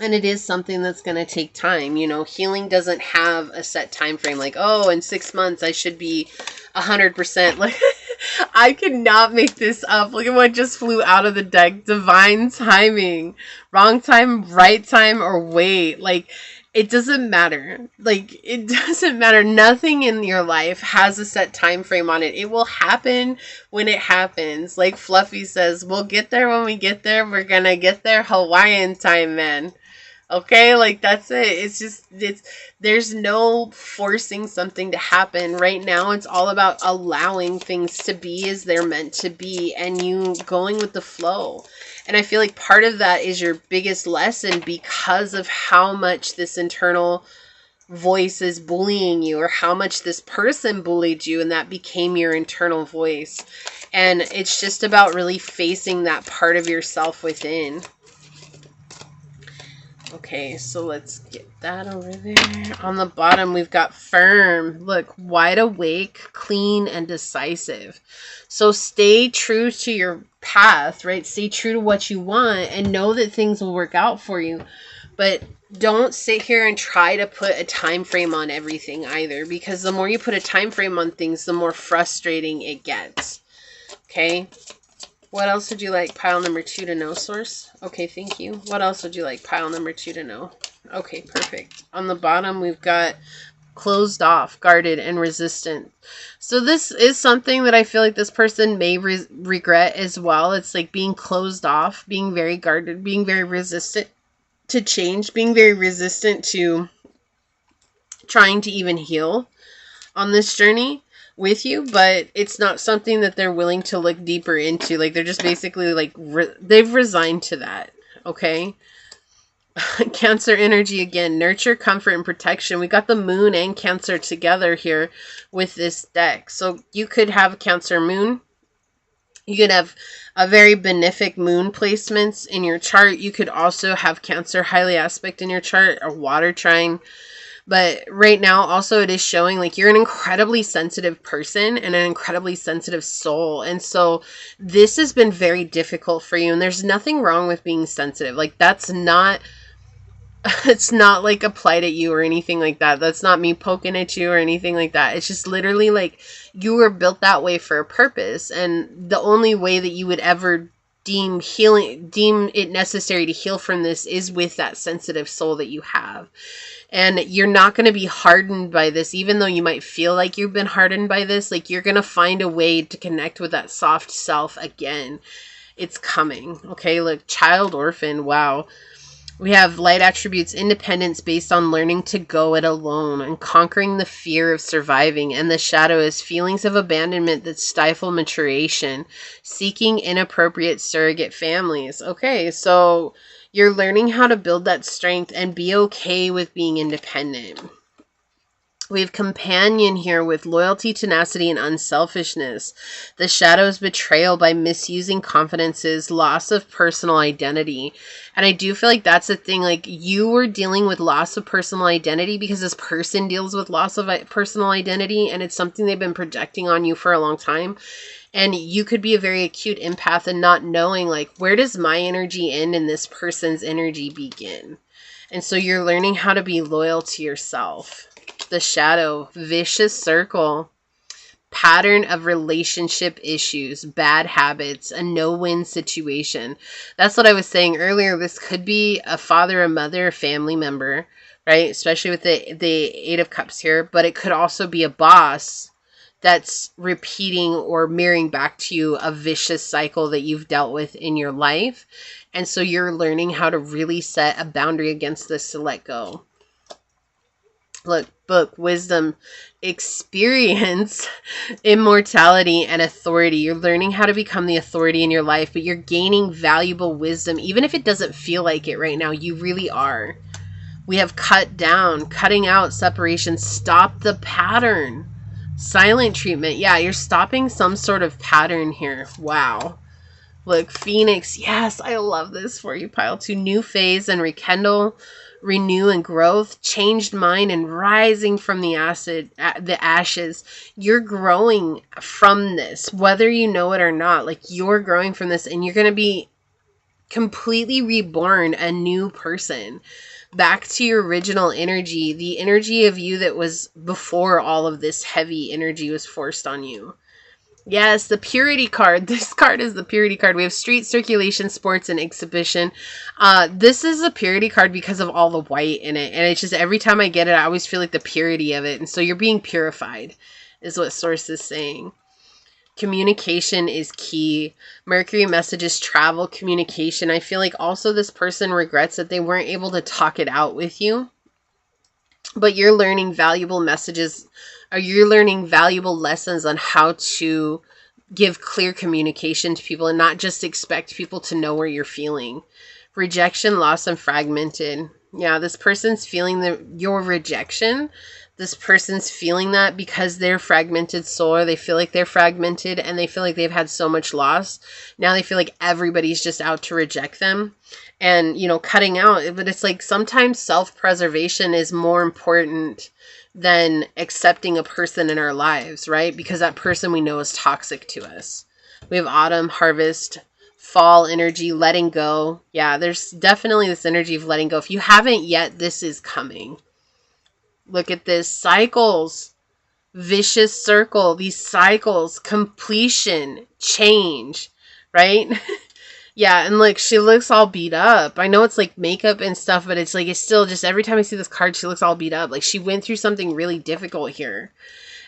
And it is something that's going to take time. You know, healing doesn't have a set time frame like, oh, in 6 months I should be 100%. Like, I cannot make this up. Look at what just flew out of the deck. Divine timing. Wrong time, right time, or wait. Like, it doesn't matter. Like, it doesn't matter. Nothing in your life has a set time frame on it. It will happen when it happens. Like Fluffy says, we'll get there when we get there. We're gonna get there Hawaiian time, man. Okay, like that's it. It's just, there's no forcing something to happen. Right now, it's all about allowing things to be as they're meant to be and you going with the flow. And I feel like part of that is your biggest lesson because of how much this internal voice is bullying you or how much this person bullied you, and that became your internal voice. And it's just about really facing that part of yourself within. Okay, so let's get that over there. On the bottom, we've got firm. Look, wide awake, clean, and decisive. So stay true to your path, right? Stay true to what you want and know that things will work out for you. But don't sit here and try to put a time frame on everything either, because the more you put a time frame on things, the more frustrating it gets. Okay? What else would you like pile number 2 to know, source? Okay, thank you. What else would you like pile number 2 to know? Okay, perfect. On the bottom, we've got closed off, guarded, and resistant. So this is something that I feel like this person may regret as well. It's like being closed off, being very guarded, being very resistant to change, being very resistant to trying to even heal on this journey with you, but it's not something that they're willing to look deeper into. Like, they're just basically like they've resigned to that. Okay. Cancer energy again, nurture, comfort, and protection. We got the moon and Cancer together here with this deck. So you could have a Cancer moon. You could have a very benefic moon placements in your chart. You could also have Cancer highly aspect in your chart, or water trine. But right now, also, it is showing like you're an incredibly sensitive person and an incredibly sensitive soul. And so this has been very difficult for you. And there's nothing wrong with being sensitive. Like, that's not, it's not like applied at you or anything like that. That's not me poking at you or anything like that. It's just literally like you were built that way for a purpose. And the only way that you would ever deem it necessary to heal from this is with that sensitive soul that you have. And you're not going to be hardened by this, even though you might feel like you've been hardened by this. Like, you're going to find a way to connect with that soft self again. It's coming. Okay, look, child, orphan, wow. We have light attributes, independence based on learning to go it alone and conquering the fear of surviving. And the shadow is feelings of abandonment that stifle maturation, seeking inappropriate surrogate families. Okay, so you're learning how to build that strength and be okay with being independent. We have companion here with loyalty, tenacity, and unselfishness. The shadow is betrayal by misusing confidences, loss of personal identity. And I do feel like that's a thing. Like, you were dealing with loss of personal identity because this person deals with loss of personal identity, and it's something they've been projecting on you for a long time. And you could be a very acute empath and not knowing, like, where does my energy end and this person's energy begin? And so you're learning how to be loyal to yourself. The shadow, vicious circle, pattern of relationship issues, bad habits, a no-win situation. That's what I was saying earlier. This could be a father, a mother, a family member, right? Especially with the 8 of Cups here. But it could also be a boss that's repeating or mirroring back to you a vicious cycle that you've dealt with in your life. And so you're learning how to really set a boundary against this to let go. Look, book, wisdom, experience, immortality, and authority. You're learning how to become the authority in your life, but you're gaining valuable wisdom. Even if it doesn't feel like it right now, you really are. We have cut down, cutting out, separation, stop the pattern. Silent treatment. Yeah, you're stopping some sort of pattern here. Wow. Look, Phoenix. Yes, I love this for you, pile 2. New phase and rekindle, renew and growth, changed mind and rising from the ashes. You're growing from this, whether you know it or not. Like, you're growing from this, and you're going to be completely reborn, a new person. Back to your original energy, the energy of you that was before all of this heavy energy was forced on you. Yes, the purity card. This card is the purity card. We have street, circulation, sports, and exhibition. This is a purity card because of all the white in it. And it's just every time I get it, I always feel like the purity of it. And so you're being purified is what Source is saying. Communication is key. Mercury messages, travel, communication. I feel like also this person regrets that they weren't able to talk it out with you. But you're learning valuable messages, or you're learning valuable lessons on how to give clear communication to people and not just expect people to know where you're feeling. Rejection, loss, and fragmented. Yeah, this person's feeling your rejection. This person's feeling that because they're fragmented soul, or they feel like they're fragmented and they feel like they've had so much loss. Now they feel like everybody's just out to reject them and, you know, cutting out. But it's like sometimes self-preservation is more important than accepting a person in our lives, right? Because that person we know is toxic to us. We have autumn, harvest, fall energy, letting go. Yeah, there's definitely this energy of letting go. If you haven't yet, this is coming. Look at this. Cycles. Vicious circle. These cycles. Completion. Change. Right? Yeah, and look, she looks all beat up. I know it's like makeup and stuff, but it's like, it's still just every time I see this card, she looks all beat up. Like she went through something really difficult here.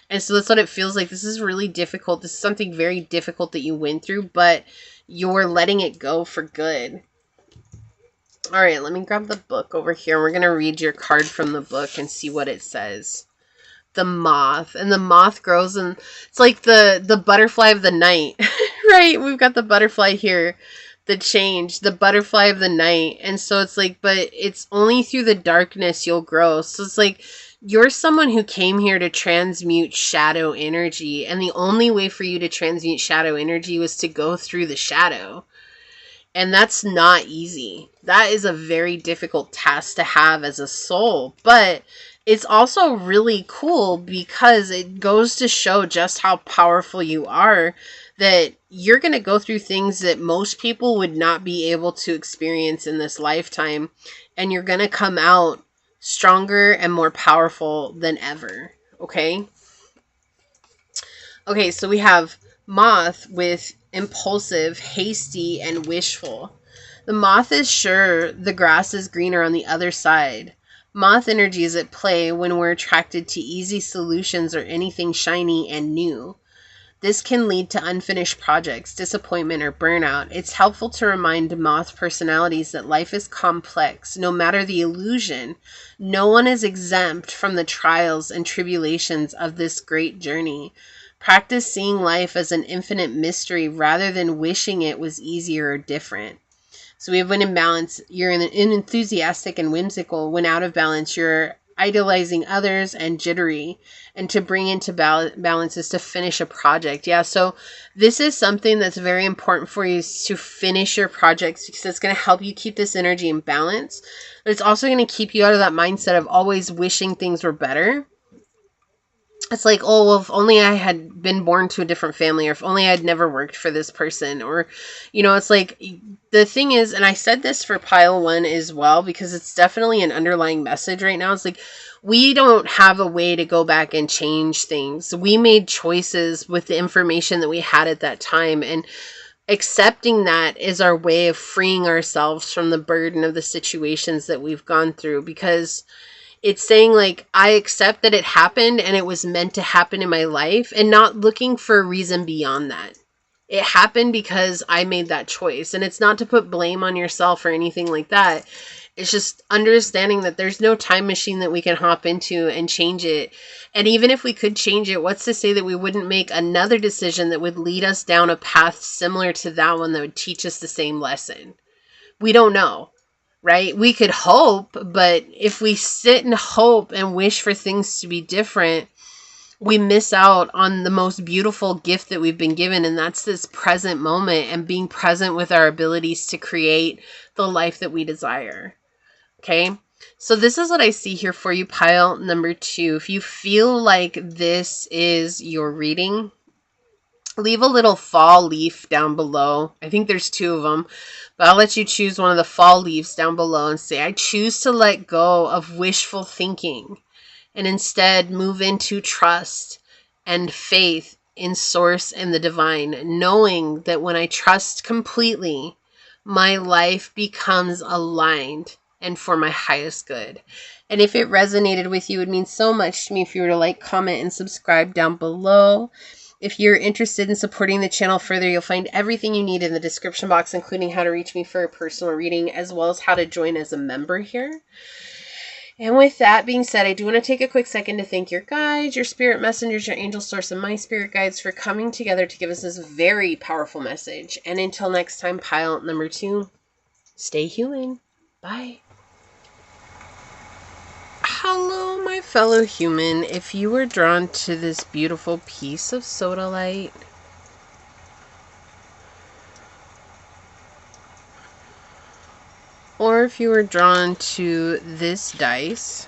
And so that's what it feels like. This is really difficult. This is something very difficult that you went through, but you're letting it go for good. All right, let me grab the book over here. We're going to read your card from the book and see what it says. The moth. And the moth grows, and it's like the butterfly of the night, right? We've got the butterfly here, the change, the butterfly of the night. And so it's like, but it's only through the darkness you'll grow. So it's like, you're someone who came here to transmute shadow energy. And the only way for you to transmute shadow energy was to go through the shadow. And that's not easy. That is a very difficult task to have as a soul. But it's also really cool because it goes to show just how powerful you are, that you're going to go through things that most people would not be able to experience in this lifetime. And you're going to come out stronger and more powerful than ever. Okay? Okay, so we have moth with impulsive, hasty, and wishful. The moth is sure the grass is greener on the other side. Moth energy is at play when we're attracted to easy solutions or anything shiny and new. This can lead to unfinished projects, disappointment, or burnout. It's helpful to remind moth personalities that life is complex. No matter the illusion, no one is exempt from the trials and tribulations of this great journey. Practice seeing life as an infinite mystery rather than wishing it was easier or different. So we have when in balance, you're enthusiastic and whimsical. When out of balance, you're idolizing others and jittery. And to bring into balance is to finish a project. Yeah, so this is something that's very important for you, is to finish your projects, because it's going to help you keep this energy in balance. But it's also going to keep you out of that mindset of always wishing things were better. It's like, oh, well, if only I had been born to a different family, or if only I had never worked for this person, or, you know, it's like, the thing is, and I said this for pile 1 as well, because it's definitely an underlying message right now. It's like, we don't have a way to go back and change things. We made choices with the information that we had at that time, and accepting that is our way of freeing ourselves from the burden of the situations that we've gone through, because it's saying, like, I accept that it happened and it was meant to happen in my life, and not looking for a reason beyond that. It happened because I made that choice. And it's not to put blame on yourself or anything like that. It's just understanding that there's no time machine that we can hop into and change it. And even if we could change it, what's to say that we wouldn't make another decision that would lead us down a path similar to that one that would teach us the same lesson? We don't know. right? We could hope, but if we sit and hope and wish for things to be different, we miss out on the most beautiful gift that we've been given, and that's this present moment and being present with our abilities to create the life that we desire. Okay? So this is what I see here for you, pile number 2. If you feel like this is your reading, leave a little fall leaf down below. I think there's 2 of them, but I'll let you choose one of the fall leaves down below and say, I choose to let go of wishful thinking and instead move into trust and faith in source and the divine, knowing that when I trust completely, my life becomes aligned and for my highest good. And if it resonated with you, it would mean so much to me if you were to like, comment, and subscribe down below. If you're interested in supporting the channel further, you'll find everything you need in the description box, including how to reach me for a personal reading, as well as how to join as a member here. And with that being said, I do want to take a quick second to thank your guides, your spirit messengers, your angel source, and my spirit guides for coming together to give us this very powerful message. And until next time, pile number 2, stay human. Bye. Hello, my fellow human. If you were drawn to this beautiful piece of sodalite, or if you were drawn to this dice,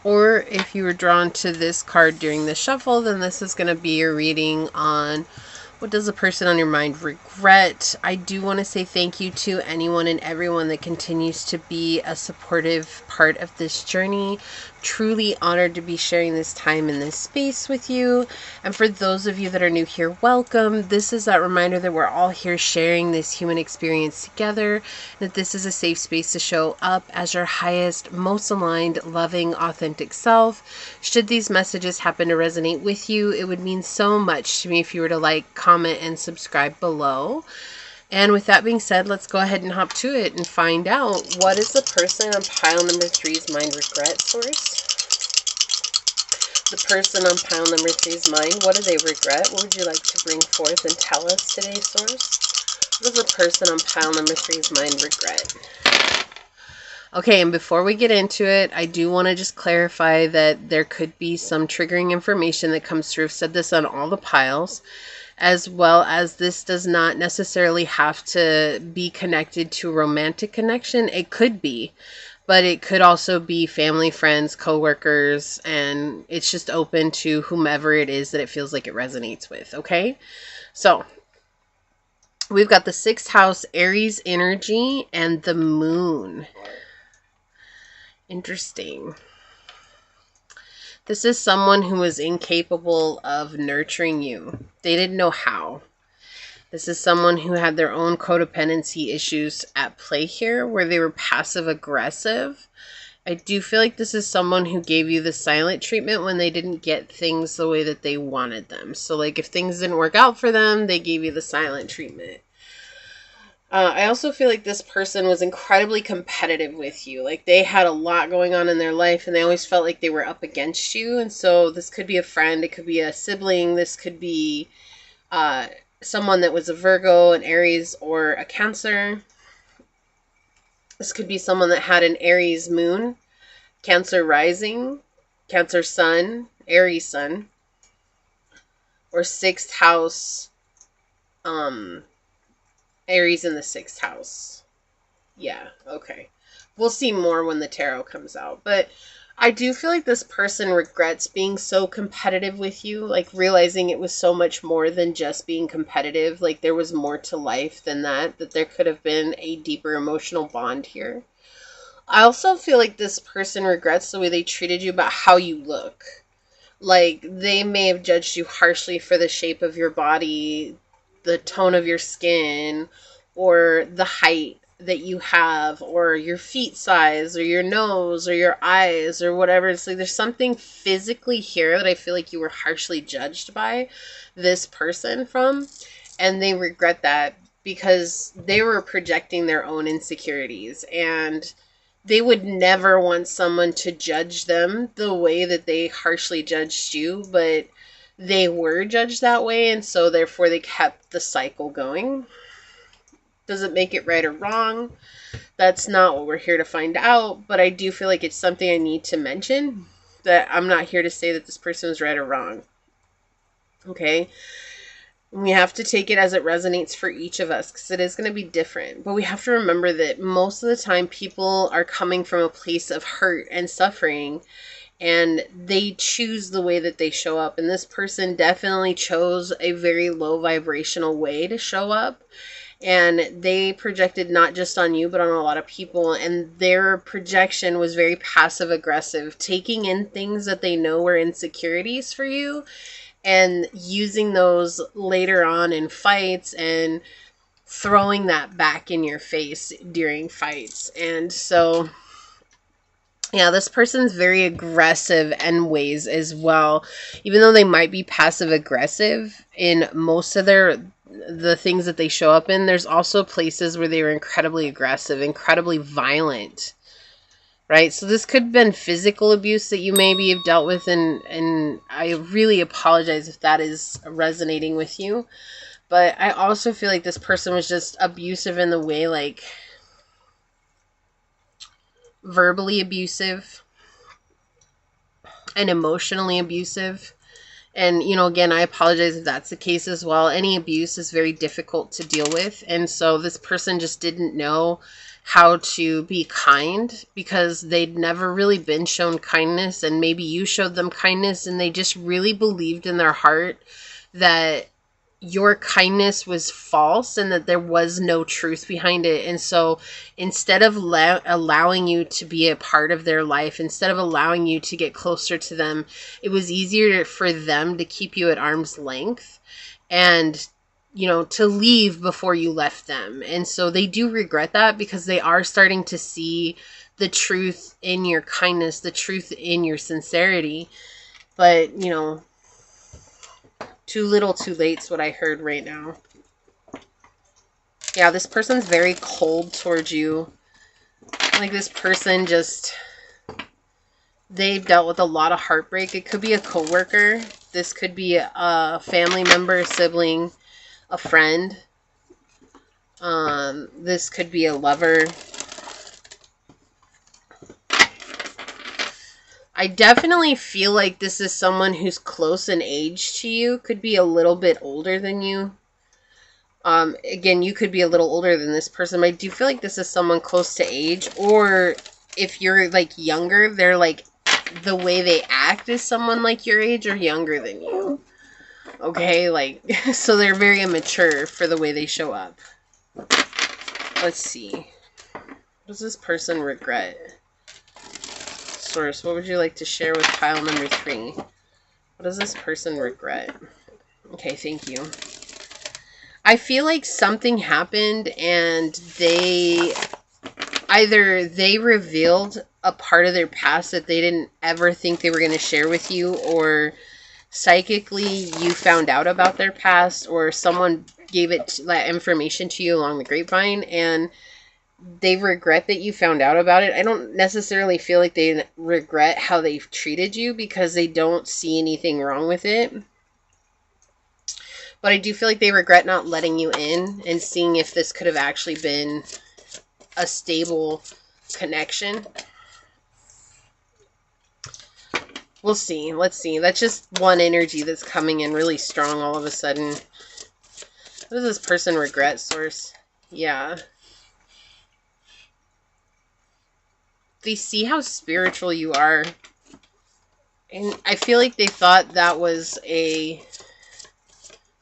or if you were drawn to this card during the shuffle, then this is going to be your reading on what does a person on your mind regret. I do want to say thank you to anyone and everyone that continues to be a supportive part of this journey. Truly honored to be sharing this time in this space with you. And for those of you that are new here, welcome. This is that reminder that we're all here sharing this human experience together, that this is a safe space to show up as your highest, most aligned, loving, authentic self. Should these messages happen to resonate with you, it would mean so much to me if you were to like, comment, and subscribe below. And with that being said, let's go ahead and hop to it and find out, what is the person on pile number 3's mind regret, source? The person on pile number 3's mind, what do they regret? What would you like to bring forth and tell us today, source? What does the person on pile number 3's mind regret? Okay, and before we get into it, I do want to just clarify that there could be some triggering information that comes through. I've said this on all the piles, as well as this does not necessarily have to be connected to a romantic connection. It could be, but it could also be family, friends, coworkers, and it's just open to whomever it is that it feels like it resonates with, okay? So, we've got the 6th house, Aries energy, and the moon. Interesting. This is someone who was incapable of nurturing you. They didn't know how. This is someone who had their own codependency issues at play here, where they were passive aggressive. I do feel like this is someone who gave you the silent treatment when they didn't get things the way that they wanted them. So like if things didn't work out for them, they gave you the silent treatment. I also feel like this person was incredibly competitive with you. Like they had a lot going on in their life and they always felt like they were up against you. And so this could be a friend, it could be a sibling, this could be someone that was a Virgo, an Aries, or a Cancer. This could be someone that had an Aries moon, Cancer rising, Cancer sun, Aries sun, or 6th house, Aries in the 6th house. Yeah, okay. We'll see more when the tarot comes out. But I do feel like this person regrets being so competitive with you. Like realizing it was so much more than just being competitive. Like there was more to life than that. That there could have been a deeper emotional bond here. I also feel like this person regrets the way they treated you about how you look. Like they may have judged you harshly for the shape of your body, the tone of your skin, or the height that you have, or your feet size, or your nose, or your eyes, or whatever. It's like there's something physically here that I feel like you were harshly judged by this person from, and they regret that because they were projecting their own insecurities, and they would never want someone to judge them the way that they harshly judged you, but they were judged that way, and so therefore they kept the cycle going. Does it make it right or wrong? That's not what we're here to find out, but I do feel like it's something I need to mention, that I'm not here to say that this person is right or wrong. Okay? We have to take it as it resonates for each of us, because it is going to be different. But we have to remember that most of the time people are coming from a place of hurt and suffering, and they choose the way that they show up. And this person definitely chose a very low vibrational way to show up. And they projected not just on you, but on a lot of people. And their projection was very passive aggressive, taking in things that they know were insecurities for you and using those later on in fights and throwing that back in your face during fights. And so, yeah, this person's very aggressive in ways as well. Even though they might be passive aggressive in most of the things that they show up in, there's also places where they were incredibly aggressive, incredibly violent. Right? So this could have been physical abuse that you maybe have dealt with, and I really apologize if that is resonating with you. But I also feel like this person was just abusive in the way, like, verbally abusive and emotionally abusive. And, you know, again, I apologize if that's the case as well. Any abuse is very difficult to deal with. And so this person just didn't know how to be kind, because they'd never really been shown kindness, and maybe you showed them kindness, and they just really believed in their heart that your kindness was false and that there was no truth behind it. And so instead of allowing you to be a part of their life, instead of allowing you to get closer to them, it was easier for them to keep you at arm's length and, you know, to leave before you left them. And so they do regret that, because they are starting to see the truth in your kindness, the truth in your sincerity. But, you know, too little, too late's what I heard right now. Yeah, this person's very cold towards you. Like, this person just, they've dealt with a lot of heartbreak. It could be a coworker. This could be a family member, a sibling, a friend. This could be a lover. I definitely feel like this is someone who's close in age to you. Could be a little bit older than you. Again, you could be a little older than this person, but I do feel like this is someone close to age. Or if you're, like, younger, they're, like, the way they act is someone like your age or younger than you. Okay, like, so they're very immature for the way they show up. Let's see. What does this person regret? Source, what would you like to share with pile number 3? What does this person regret? Okay, thank you. I feel like something happened and they revealed a part of their past that they didn't ever think they were going to share with you, or psychically you found out about their past, or someone gave that information to you along the grapevine, and they regret that you found out about it. I don't necessarily feel like they regret how they've treated you, because they don't see anything wrong with it. But I do feel like they regret not letting you in and seeing if this could have actually been a stable connection. We'll see. Let's see. That's just one energy that's coming in really strong all of a sudden. What does this person regret, Source? Yeah. They see how spiritual you are. And I feel like they thought that was a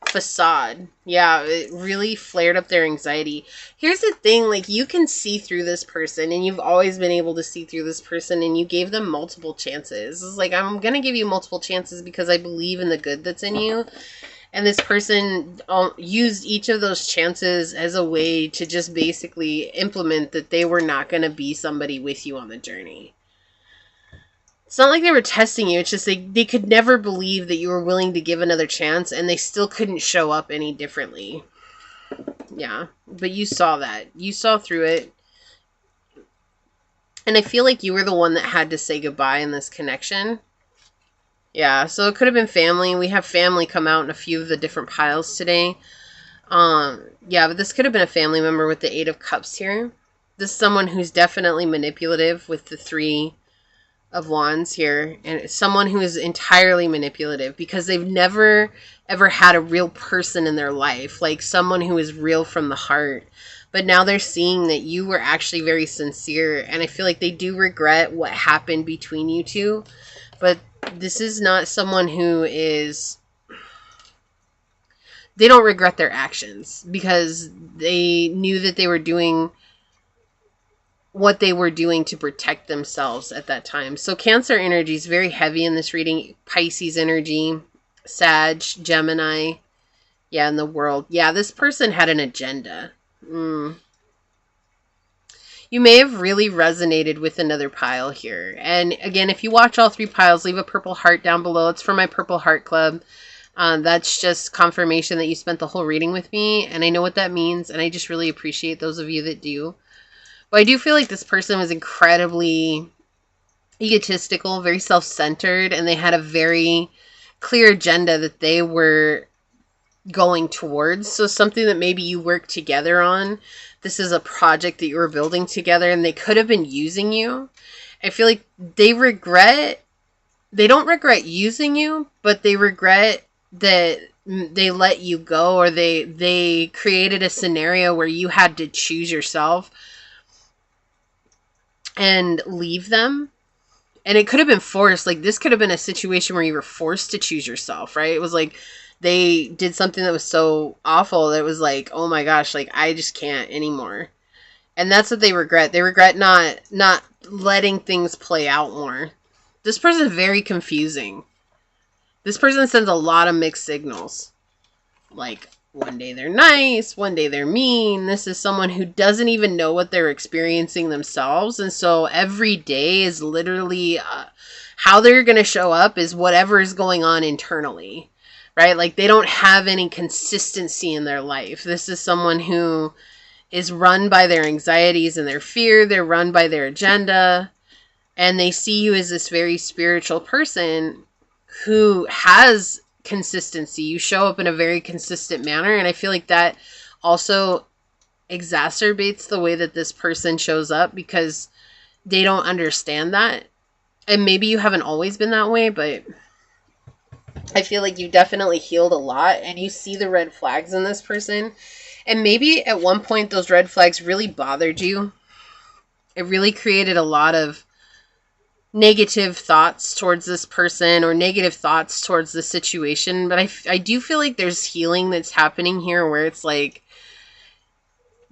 facade. Yeah, it really flared up their anxiety. Here's the thing, like, you can see through this person, and you've always been able to see through this person, and you gave them multiple chances. It's like, I'm going to give you multiple chances because I believe in the good that's in you. And this person used each of those chances as a way to just basically implement that they were not going to be somebody with you on the journey. It's not like they were testing you. It's just they could never believe that you were willing to give another chance, and they still couldn't show up any differently. Yeah, but you saw that. You saw through it. And I feel like you were the one that had to say goodbye in this connection. Yeah, so it could have been family. We have family come out in a few of the different piles today. Yeah, but this could have been a family member with the Eight of Cups here. This is someone who's definitely manipulative with the Three of Wands here, and it's someone who is entirely manipulative because they've never ever had a real person in their life, like someone who is real from the heart. But now they're seeing that you were actually very sincere, and I feel like they do regret what happened between you two. But this is not someone who is... They don't regret their actions because they knew that they were doing what they were doing to protect themselves at that time. So Cancer energy is very heavy in this reading. Pisces energy, Sag, Gemini. Yeah, in the world. Yeah, this person had an agenda. You may have really resonated with another pile here. And again, if you watch all three piles, leave a purple heart down below. It's for my Purple Heart Club. That's just confirmation that you spent the whole reading with me. And I know what that means. And I just really appreciate those of you that do. But I do feel like this person was incredibly egotistical, very self-centered. And they had a very clear agenda that they were going towards. So something that maybe you worked together on. This is a project that you were building together and they could have been using you. I feel like they don't regret using you, but they regret that they let you go, or they created a scenario where you had to choose yourself and leave them. And it could have been forced. Like, this could have been a situation where you were forced to choose yourself, right? It was like they did something that was so awful that it was like, oh my gosh, like, I just can't anymore. And that's what they regret. They regret not letting things play out more. This person is very confusing. This person sends a lot of mixed signals. Like, one day they're nice, one day they're mean. This is someone who doesn't even know what they're experiencing themselves. And so every day is literally how they're going to show up is whatever is going on internally. Right? Like, they don't have any consistency in their life. This is someone who is run by their anxieties and their fear. They're run by their agenda. And they see you as this very spiritual person who has consistency. You show up in a very consistent manner. And I feel like that also exacerbates the way that this person shows up because they don't understand that. And maybe you haven't always been that way, but I feel like you definitely healed a lot and you see the red flags in this person. And maybe at one point those red flags really bothered you. It really created a lot of negative thoughts towards this person or negative thoughts towards the situation. But I do feel like there's healing that's happening here where it's like,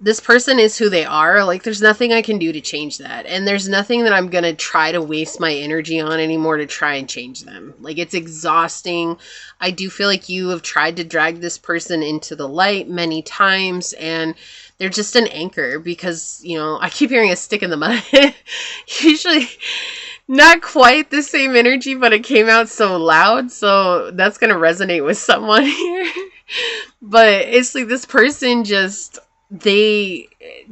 this person is who they are. Like, there's nothing I can do to change that. And there's nothing that I'm going to try to waste my energy on anymore to try and change them. Like, it's exhausting. I do feel like you have tried to drag this person into the light many times, and they're just an anchor because, you know, I keep hearing a stick in the mud. Usually not quite the same energy, but it came out so loud. So that's going to resonate with someone here. But it's like this person just... they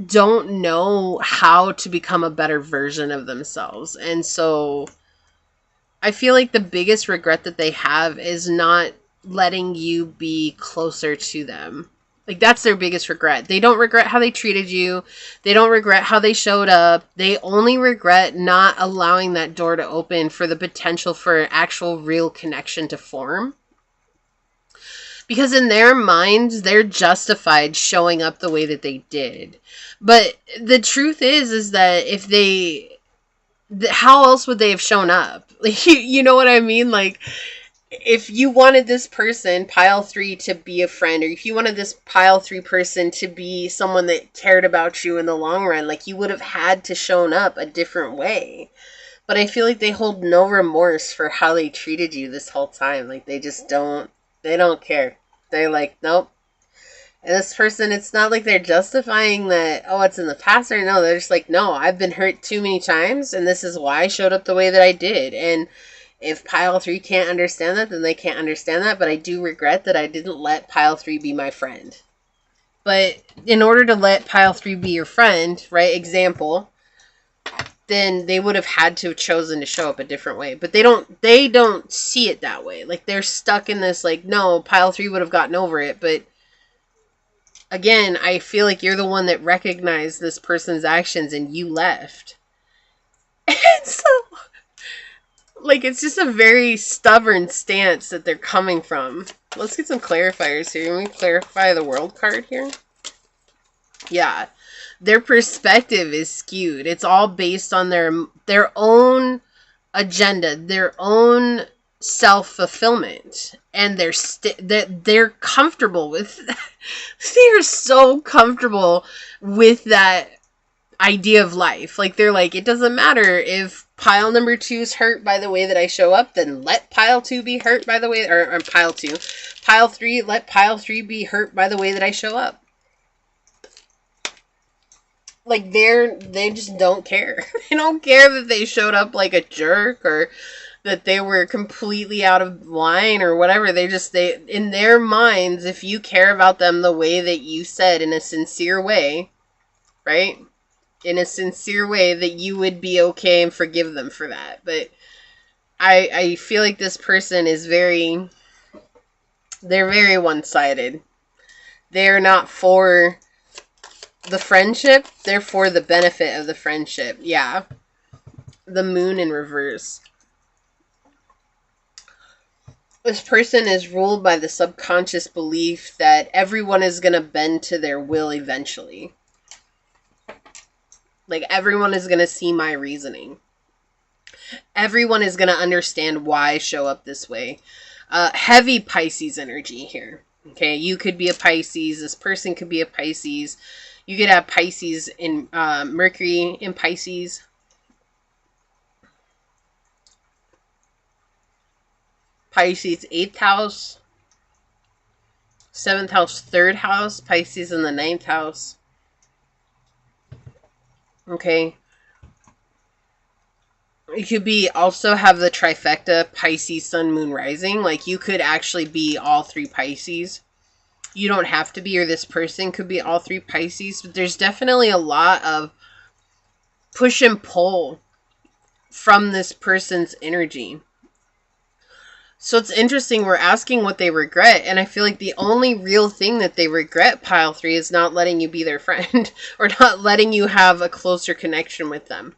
don't know how to become a better version of themselves. And so I feel like the biggest regret that they have is not letting you be closer to them. Like, that's their biggest regret. They don't regret how they treated you. They don't regret how they showed up. They only regret not allowing that door to open for the potential for actual real connection to form. Because in their minds, they're justified showing up the way that they did. But the truth is that if they... how else would they have shown up? Like, you know what I mean? Like, if you wanted this person, pile 3, to be a friend, or if you wanted this pile 3 person to be someone that cared about you in the long run, like, you would have had to shown up a different way. But I feel like they hold no remorse for how they treated you this whole time. Like, they just don't... they don't care. They're like, nope. And this person, it's not like they're justifying that, oh, it's in the past, or no. They're just like, no, I've been hurt too many times, and this is why I showed up the way that I did. And if pile 3 can't understand that, then they can't understand that. But I do regret that I didn't let pile 3 be my friend. But in order to let pile 3 be your friend, right, example, then they would have had to have chosen to show up a different way. But they don't see it that way. Like, they're stuck in this, like, no, pile 3 would have gotten over it. But Again, I feel like you're the one that recognized this person's actions and you left. And so, like, it's just a very stubborn stance that they're coming from. Let's get some clarifiers here. Can we clarify the world card here? Yeah. Their perspective is skewed. It's all based on their own agenda, their own self-fulfillment, and they're comfortable with they're so comfortable with that idea of life. Like, they're like, it doesn't matter if pile number 2 is hurt by the way that I show up, then let pile 2 be hurt by the way, or pile 2. Pile 3, let pile 3 be hurt by the way that I show up. Like, they just don't care. They don't care that they showed up like a jerk or that they were completely out of line or whatever. They in their minds, if you care about them the way that you said, in a sincere way, right? In a sincere way, that you would be okay and forgive them for that. But I feel like this person is they're very one-sided. They're not for the friendship, they're for the benefit of the friendship. Yeah. The moon in reverse. This person is ruled by the subconscious belief that everyone is going to bend to their will eventually. Like, everyone is going to see my reasoning. Everyone is going to understand why I show up this way. Heavy Pisces energy here. Okay, you could be a Pisces. This person could be a Pisces. You could have Pisces in Mercury in Pisces. Pisces 8th house. 7th house, 3rd house. Pisces in the 9th house. Okay. You could also have the trifecta, Pisces, Sun, Moon, Rising. Like, you could actually be all 3 Pisces. You don't have to be, or this person could be all 3 Pisces. But there's definitely a lot of push and pull from this person's energy. So it's interesting, we're asking what they regret, and I feel like the only real thing that they regret, pile 3, is not letting you be their friend, or not letting you have a closer connection with them.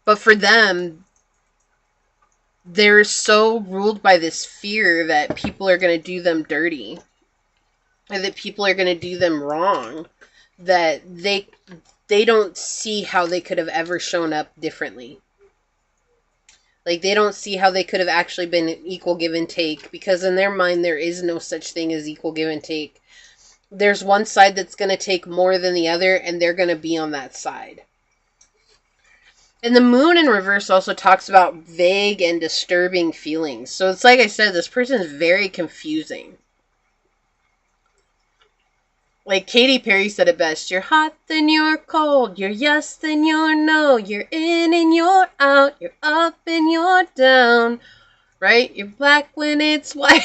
But for them, they're so ruled by this fear that people are going to do them dirty, and that people are going to do them wrong, that they don't see how they could have ever shown up differently. Like, they don't see how they could have actually been equal give and take, because in their mind, there is no such thing as equal give and take. There's one side that's going to take more than the other, and they're going to be on that side. And the moon in reverse also talks about vague and disturbing feelings. So it's like I said, this person is very confusing. Like Katy Perry said it best, you're hot, then you're cold, you're yes, then you're no, you're in and you're out, you're up and you're down, right? You're black when it's white.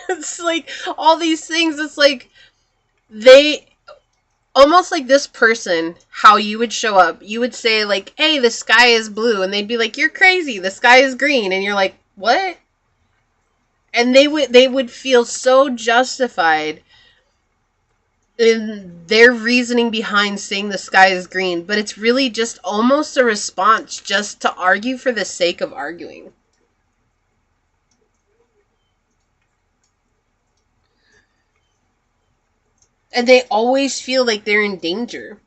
It's like all these things. It's like they, almost like this person, how you would show up, you would say like, hey, the sky is blue, and they'd be like, you're crazy, the sky is green, and you're like, what? And they would feel so justified in their reasoning behind saying the sky is green, but it's really just almost a response just to argue for the sake of arguing. And they always feel like they're in danger.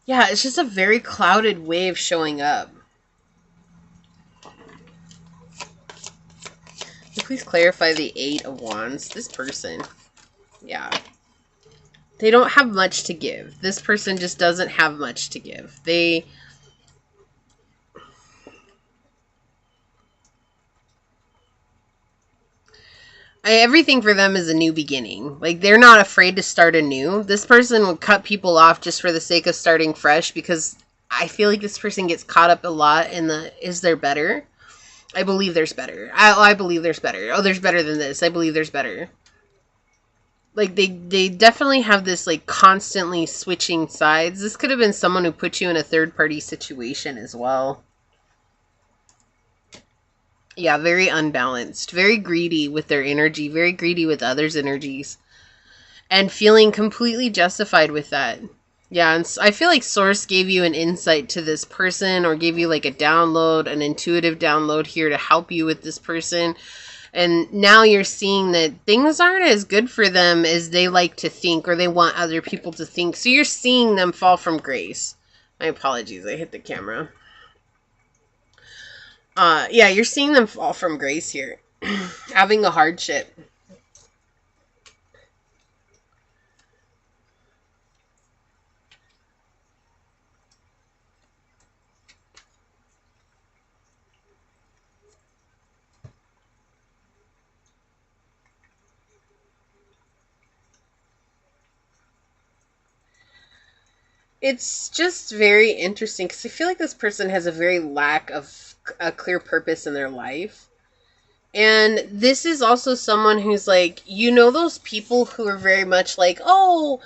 Yeah, it's just a very clouded way of showing up. Please clarify the 8 of Wands. This person, yeah. They don't have much to give. This person just doesn't have much to give. Everything for them is a new beginning. Like, they're not afraid to start anew. This person would cut people off just for the sake of starting fresh, because I feel like this person gets caught up a lot in the, is there better? I believe there's better. I believe there's better. Oh, there's better than this. I believe there's better. Like, they definitely have this, like, constantly switching sides. This could have been someone who put you in a third-party situation as well. Yeah, very unbalanced. Very greedy with their energy. Very greedy with others' energies. And feeling completely justified with that. Yeah, and I feel like Source gave you an insight to this person, or gave you, like, a download, an intuitive download here to help you with this person. And now you're seeing that things aren't as good for them as they like to think, or they want other people to think. So you're seeing them fall from grace. My apologies, I hit the camera. Yeah, you're seeing them fall from grace here. Having a hardship. It's just very interesting because I feel like this person has a very lack of a clear purpose in their life. And this is also someone who's like, you know, those people who are very much like, oh,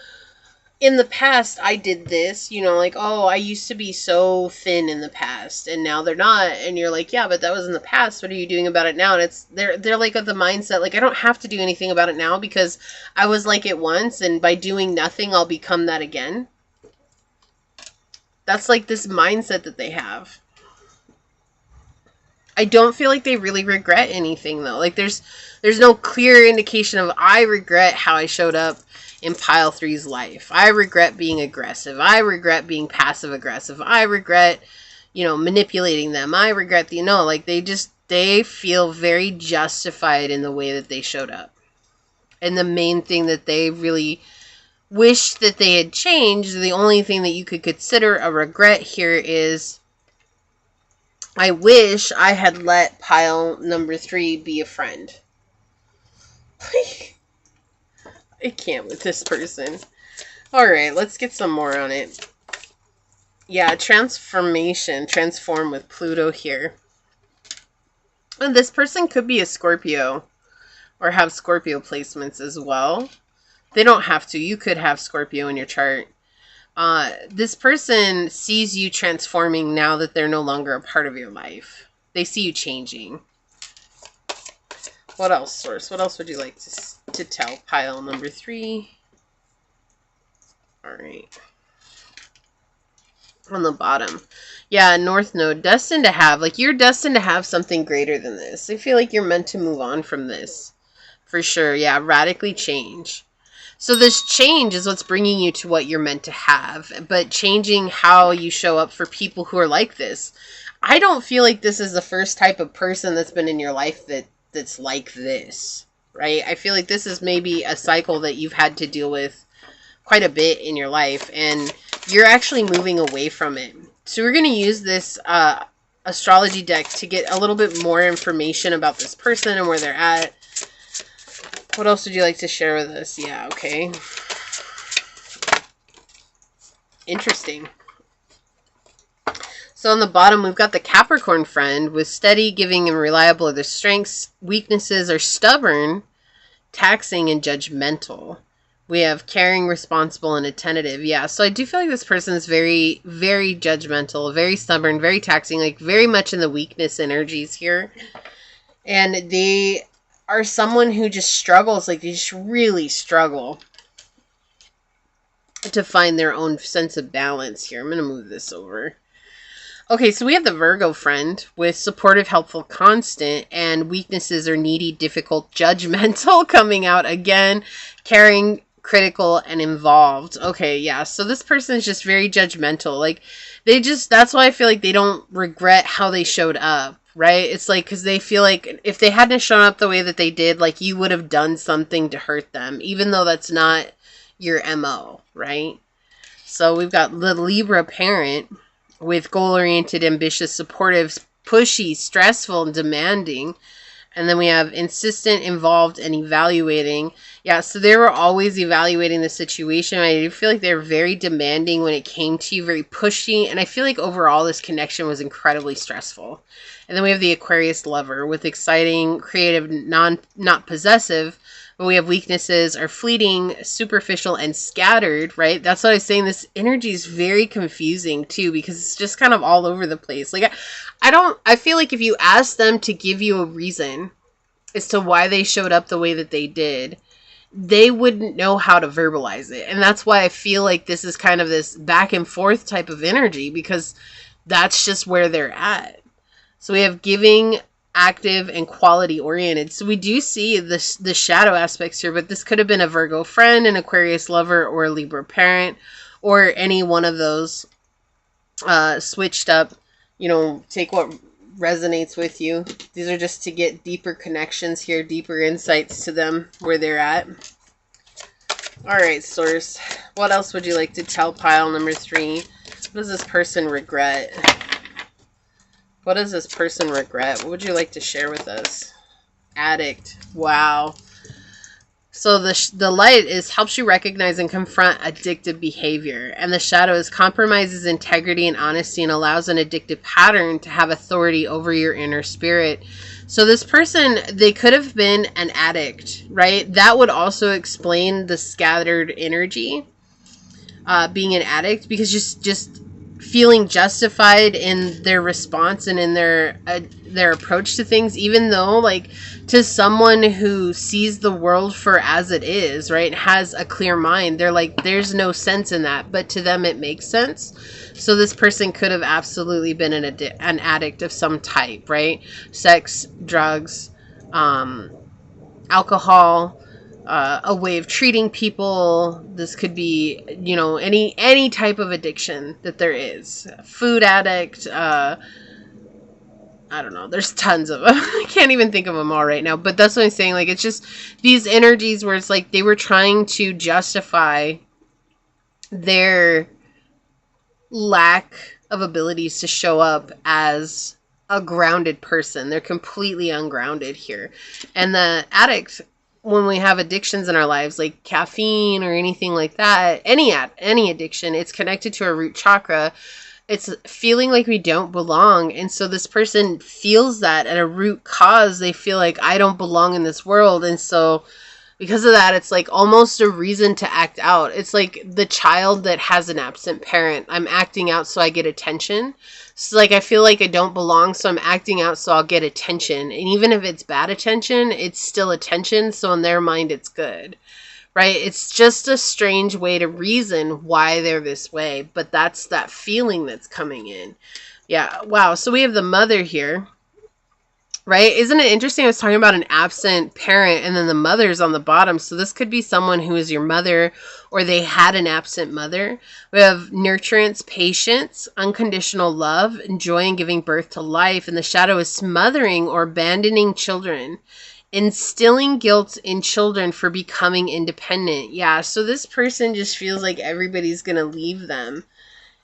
in the past I did this, you know, like, oh, I used to be so thin in the past and now they're not. And you're like, yeah, but that was in the past. What are you doing about it now? And it's, they're like of the mindset, like, I don't have to do anything about it now because I was like it once, and by doing nothing, I'll become that again. That's like this mindset that they have. I don't feel like they really regret anything though. Like there's no clear indication of, I regret how I showed up in pile 3's life. I regret being aggressive. I regret being passive aggressive. I regret, you know, manipulating them. I regret the, no, like they feel very justified in the way that they showed up. And the main thing that they really wish that they had changed, the only thing that you could consider a regret here is, I wish I had let pile number 3 be a friend. I can't with this person. Alright, let's get some more on it. Yeah, transformation. Transform with Pluto here. And this person could be a Scorpio, or have Scorpio placements as well. They don't have to. You could have Scorpio in your chart. This person sees you transforming now that they're no longer a part of your life. They see you changing. What else, Source? What else would you like to tell pile number 3? All right. On the bottom. Yeah, North Node. Destined to have. Like, you're destined to have something greater than this. I feel like you're meant to move on from this. For sure. Yeah, radically change. So this change is what's bringing you to what you're meant to have, but changing how you show up for people who are like this. I don't feel like this is the first type of person that's been in your life that's like this, right? I feel like this is maybe a cycle that you've had to deal with quite a bit in your life, and you're actually moving away from it. So we're going to use this astrology deck to get a little bit more information about this person and where they're at. What else would you like to share with us? Yeah, okay. Interesting. So on the bottom, we've got the Capricorn friend with steady, giving, and reliable are their strengths. Weaknesses are stubborn, taxing, and judgmental. We have caring, responsible, and attentive. Yeah, so I do feel like this person is very, very judgmental, very stubborn, very taxing, like very much in the weakness energies here. And they are someone who just struggles, like they just really struggle to find their own sense of balance here. I'm going to move this over. Okay, so we have the Virgo friend with supportive, helpful, constant, and weaknesses are needy, difficult, judgmental, coming out again, caring, critical, and involved. Okay, yeah, so this person is just very judgmental. Like, that's why I feel like they don't regret how they showed up. Right? It's like, because they feel like if they hadn't shown up the way that they did, like you would have done something to hurt them, even though that's not your MO, right? So we've got the Libra parent with goal-oriented, ambitious, supportive, pushy, stressful, and demanding. And then we have insistent, involved, and evaluating. Yeah, so they were always evaluating the situation. I feel like they were very demanding when it came to you, very pushy. And I feel like overall this connection was incredibly stressful. And then we have the Aquarius lover with exciting, creative, not possessive. But we have weaknesses are fleeting, superficial, and scattered, right? That's what I was saying. This energy is very confusing too, because it's just kind of all over the place. Like I feel like if you ask them to give you a reason as to why they showed up the way that they did, they wouldn't know how to verbalize it. And that's why I feel like this is kind of this back and forth type of energy, because that's just where they're at. So we have giving, active, and quality oriented. So we do see the shadow aspects here, but this could have been a Virgo friend, an Aquarius lover, or a Libra parent, or any one of those switched up. You know, take what resonates with you. These are just to get deeper connections here, deeper insights to them, where they're at. All right, source. What else would you like to tell pile number 3? What does this person regret? What does this person regret? What would you like to share with us? Addict. Wow. So the light helps you recognize and confront addictive behavior. And the shadow compromises integrity and honesty and allows an addictive pattern to have authority over your inner spirit. So this person, they could have been an addict, right? That would also explain the scattered energy, being an addict, because just feeling justified in their response and in their approach to things, even though, like, to someone who sees the world for as it is, right, has a clear mind, they're like, there's no sense in that, but to them it makes sense. So this person could have absolutely been an addict of some type, right? Sex, drugs, alcohol, a way of treating people. This could be, you know, any type of addiction that there is. Food addict, I don't know. There's tons of them. I can't even think of them all right now. But that's what I'm saying. Like, it's just these energies where it's like they were trying to justify their lack of abilities to show up as a grounded person. They're completely ungrounded here. And the addict, when we have addictions in our lives, like caffeine or anything like that, any addiction, it's connected to our root chakra. It's feeling like we don't belong. And so this person feels that at a root cause. They feel like, I don't belong in this world. And so because of that, it's like almost a reason to act out. It's like the child that has an absent parent. I'm acting out so I get attention. So like, I feel like I don't belong, so I'm acting out so I'll get attention. And even if it's bad attention, it's still attention. So in their mind, it's good. Right? It's just a strange way to reason why they're this way. But that's that feeling that's coming in. Yeah. Wow. So we have the mother here. Right? Isn't it interesting? I was talking about an absent parent and then the mother's on the bottom. So this could be someone who is your mother, or they had an absent mother. We have nurturance, patience, unconditional love, enjoying giving birth to life. And the shadow is smothering or abandoning children. Instilling guilt in children for becoming independent. Yeah, so this person just feels like everybody's going to leave them.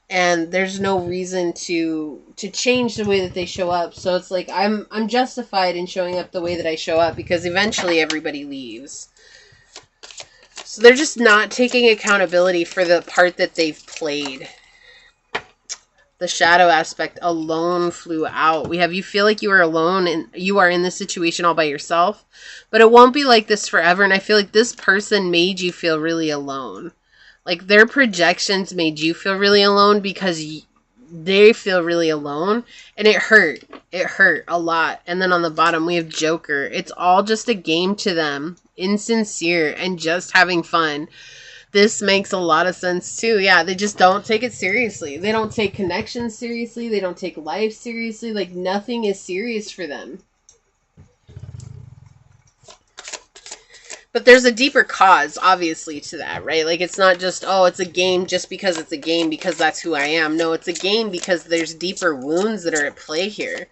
And there's no reason to change the way that they show up. So it's like, I'm justified in showing up the way that I show up because eventually everybody leaves. So they're just not taking accountability for the part that they've played. The shadow aspect alone flew out. We have, you feel like you are alone and you are in this situation all by yourself, but it won't be like this forever. And I feel like this person made you feel really alone. Like their projections made you feel really alone because they feel really alone, and it hurt. It hurt a lot. And then on the bottom, we have Joker. It's all just a game to them, insincere and just having fun. This makes a lot of sense too. Yeah, they just don't take it seriously. They don't take connections seriously. They don't take life seriously. Like nothing is serious for them. But there's a deeper cause, obviously, to that, right? Like it's not just, oh, it's a game just because it's a game because that's who I am. No, it's a game because there's deeper wounds that are at play here.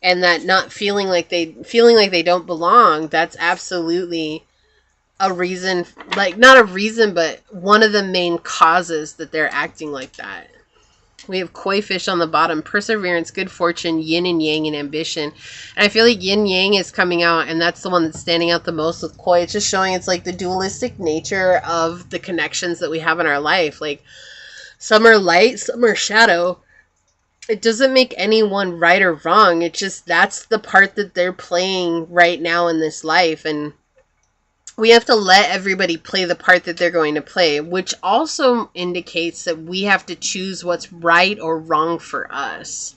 And that not feeling like they don't belong, that's absolutely a reason, like not a reason, but one of the main causes that they're acting like that. We have koi fish on the bottom, perseverance, good fortune, yin and yang, and ambition. And I feel like yin yang is coming out, and that's the one that's standing out the most with koi. It's just showing it's like the dualistic nature of the connections that we have in our life. Like, some are light, some are shadow. It doesn't make anyone right or wrong. It's just that's the part that they're playing right now in this life. And we have to let everybody play the part that they're going to play, which also indicates that we have to choose what's right or wrong for us.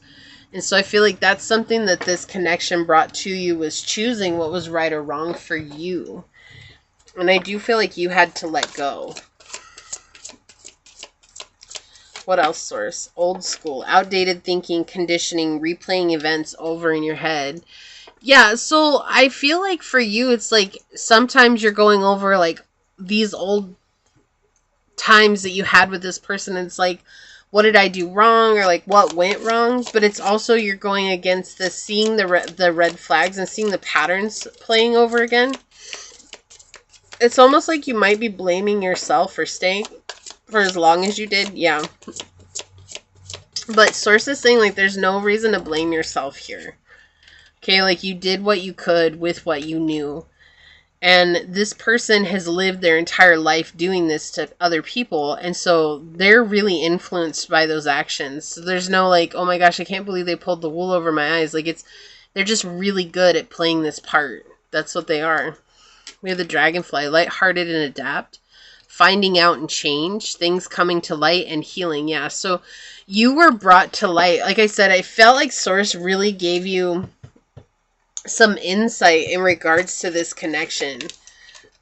And so I feel like that's something that this connection brought to you, was choosing what was right or wrong for you. And I do feel like you had to let go. What else, Source? Old school, outdated thinking, conditioning, replaying events over in your head. Yeah, so I feel like for you, it's like sometimes you're going over like these old times that you had with this person. And it's like, what did I do wrong, or like what went wrong? But it's also you're going against the seeing the red flags and seeing the patterns playing over again. It's almost like you might be blaming yourself for staying for as long as you did. Yeah. But Source is saying like there's no reason to blame yourself here. Okay, like you did what you could with what you knew. And this person has lived their entire life doing this to other people. And so they're really influenced by those actions. So there's no like, oh my gosh, I can't believe they pulled the wool over my eyes. Like they're just really good at playing this part. That's what they are. We have the dragonfly, lighthearted and adapt. Finding out and change. Things coming to light and healing. Yeah, so you were brought to light. Like I said, I felt like Source really gave you some insight in regards to this connection.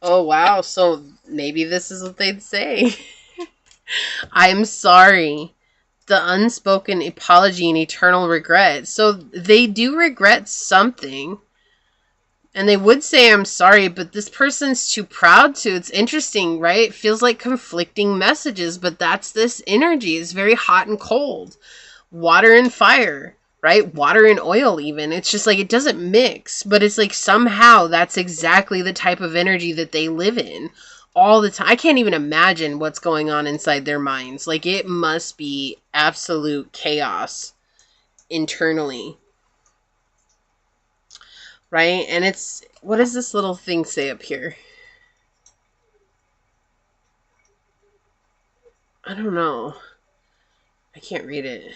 Oh, wow. So maybe this is what they'd say. I'm sorry. The unspoken apology and eternal regret. So they do regret something. And they would say, I'm sorry, but this person's too proud to. It's interesting, right? It feels like conflicting messages, but that's this energy. It's very hot and cold. Water and fire. Right? Water and oil even. It's just like it doesn't mix. But it's like somehow that's exactly the type of energy that they live in all the time. I can't even imagine what's going on inside their minds. Like it must be absolute chaos internally. Right? And it's... What does this little thing say up here? I don't know. I can't read it.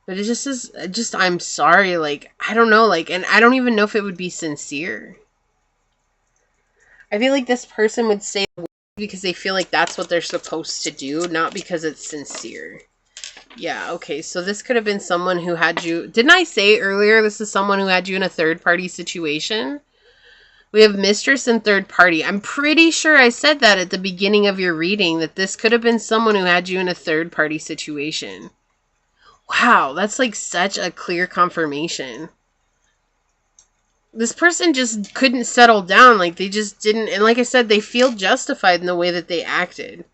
But it just is, I'm sorry, like, I don't know, like, and I don't even know if it would be sincere. I feel like this person would say because they feel like that's what they're supposed to do, not because it's sincere. Yeah, okay, so this could have been someone who had you, didn't I say earlier this is someone who had you in a third-party situation? We have mistress and third party. I'm pretty sure I said that at the beginning of your reading, that this could have been someone who had you in a third-party situation. Wow, that's like such a clear confirmation. This person just couldn't settle down. Like they just didn't. And like I said, they feel justified in the way that they acted.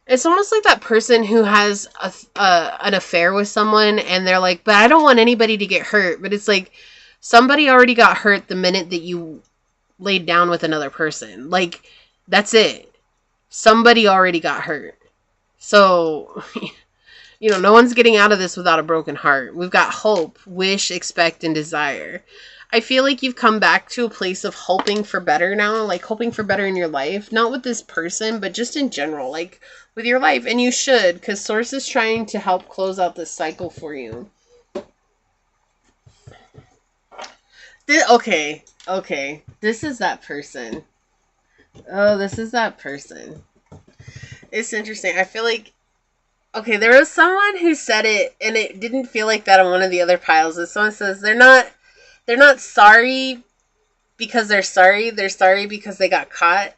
It's almost like that person who has an affair with someone and they're like, but I don't want anybody to get hurt. But it's like somebody already got hurt the minute that you laid down with another person. Like that's it. Somebody already got hurt. So... You know, no one's getting out of this without a broken heart. We've got hope, wish, expect, and desire. I feel like you've come back to a place of hoping for better now, like hoping for better in your life. Not with this person, but just in general, like with your life. And you should, because Source is trying to help close out this cycle for you. Okay. This is that person. Oh, this is that person. It's interesting. I feel like... Okay, there was someone who said it, and it didn't feel like that on one of the other piles. This one says they're not sorry because they're sorry because they got caught.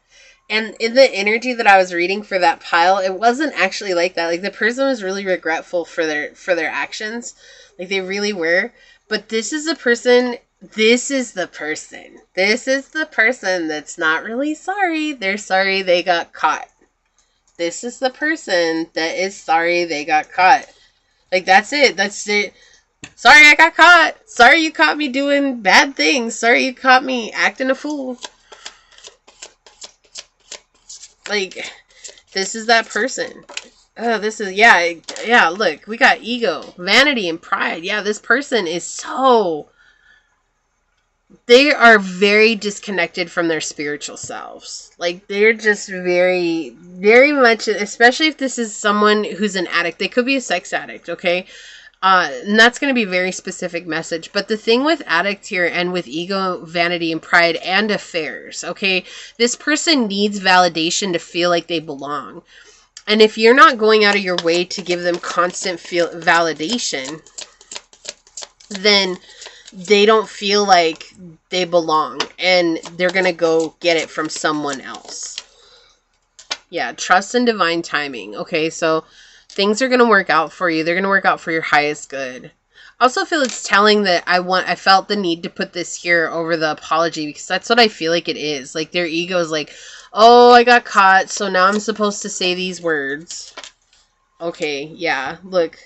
And in the energy that I was reading for that pile, it wasn't actually like that. Like the person was really regretful for their actions. Like they really were. But this is the person that's not really sorry. They're sorry they got caught. This is the person that is sorry they got caught. Like, that's it. That's it. Sorry I got caught. Sorry you caught me doing bad things. Sorry you caught me acting a fool. Like, this is that person. This is, yeah, look, we got ego, vanity, and pride. Yeah, this person is they are very disconnected from their spiritual selves. Like, they're just very, very much, especially if this is someone who's an addict. They could be a sex addict, okay? And that's going to be a very specific message. But the thing with addict here and with ego, vanity, and pride and affairs, okay? This person needs validation to feel like they belong. And if you're not going out of your way to give them constant validation, then they don't feel like they belong. And they're going to go get it from someone else. Yeah, trust and divine timing. Okay, so things are going to work out for you. They're going to work out for your highest good. I also feel it's telling that I felt the need to put this here over the apology, because that's what I feel like it is. Like, their ego is like, oh, I got caught, so now I'm supposed to say these words. Okay, yeah, look,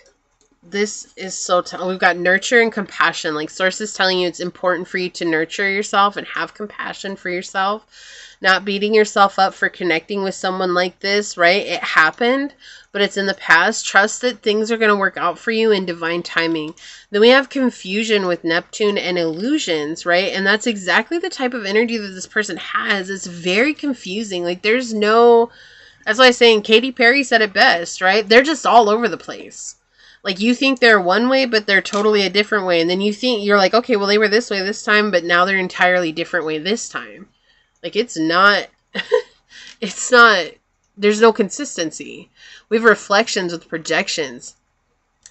this is so we've got nurture and compassion. Like, Source is telling you it's important for you to nurture yourself and have compassion for yourself. Not beating yourself up for connecting with someone like this, right? It happened, but it's in the past. Trust that things are going to work out for you in divine timing. Then we have confusion with Neptune and illusions, right? And that's exactly the type of energy that this person has. It's very confusing. Like, there's no... That's why I'm saying Katy Perry said it best, right? They're just all over the place. Like, you think they're one way, but they're totally a different way. And then you're like, okay, well, they were this way this time, but now they're entirely different way this time. Like, it's not, there's no consistency. We have reflections with projections.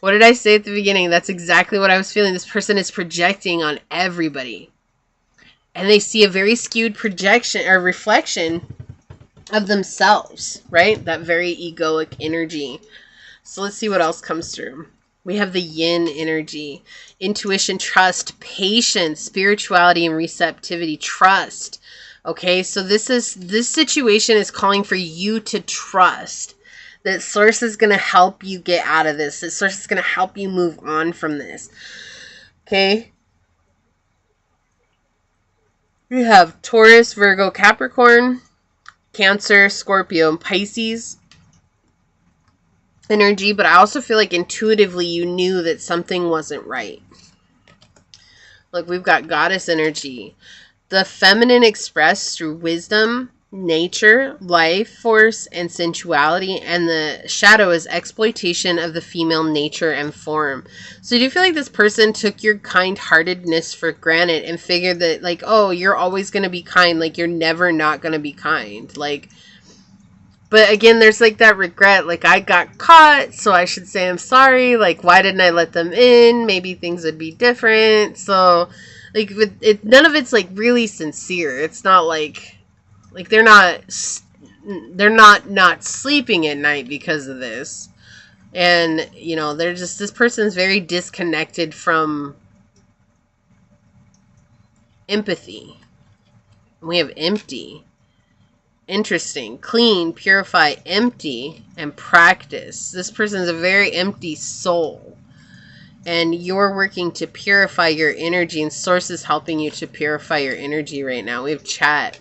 What did I say at the beginning? That's exactly what I was feeling. This person is projecting on everybody. And they see a very skewed projection or reflection of themselves, right? That very egoic energy. So let's see what else comes through. We have the yin energy, intuition, trust, patience, spirituality, and receptivity, trust. Okay, so this situation is calling for you to trust that Source is going to help you get out of this. That Source is going to help you move on from this. Okay. We have Taurus, Virgo, Capricorn, Cancer, Scorpio, and Pisces energy. But I also feel like intuitively you knew that something wasn't right. Look, we've got Goddess energy. The feminine expressed through wisdom, nature, life force, and sensuality, and the shadow is exploitation of the female nature and form. So do you feel like this person took your kind-heartedness for granted and figured that, like, oh, you're always going to be kind, like, you're never not going to be kind, like, but again, there's like that regret, like, I got caught, so I should say I'm sorry, like, why didn't I let them in? Maybe things would be different. So like, none of it's like really sincere. It's not like they're not sleeping at night because of this. And, you know, they're just, this person's very disconnected from empathy. We have empty. Interesting. Clean, purify, empty, and practice. This person's a very empty soul. And you're working to purify your energy, and Source is helping you to purify your energy right now. We have chat.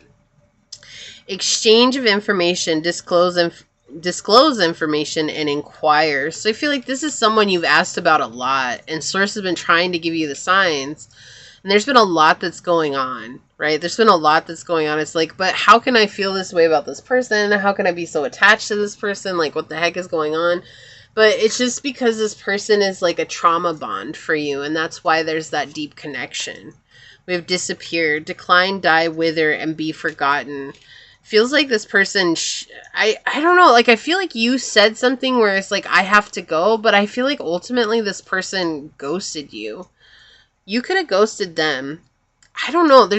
Exchange of information, disclose information, and inquire. So I feel like this is someone you've asked about a lot, and Source has been trying to give you the signs. And there's been a lot that's going on, right? There's been a lot that's going on. It's like, but how can I feel this way about this person? How can I be so attached to this person? Like, what the heck is going on? But it's just because this person is like a trauma bond for you. And that's why there's that deep connection. We have disappeared, decline, die, wither, and be forgotten. Feels like this person, I don't know. Like, I feel like you said something where it's like, I have to go. But I feel like ultimately this person ghosted you. You could have ghosted them. I don't know.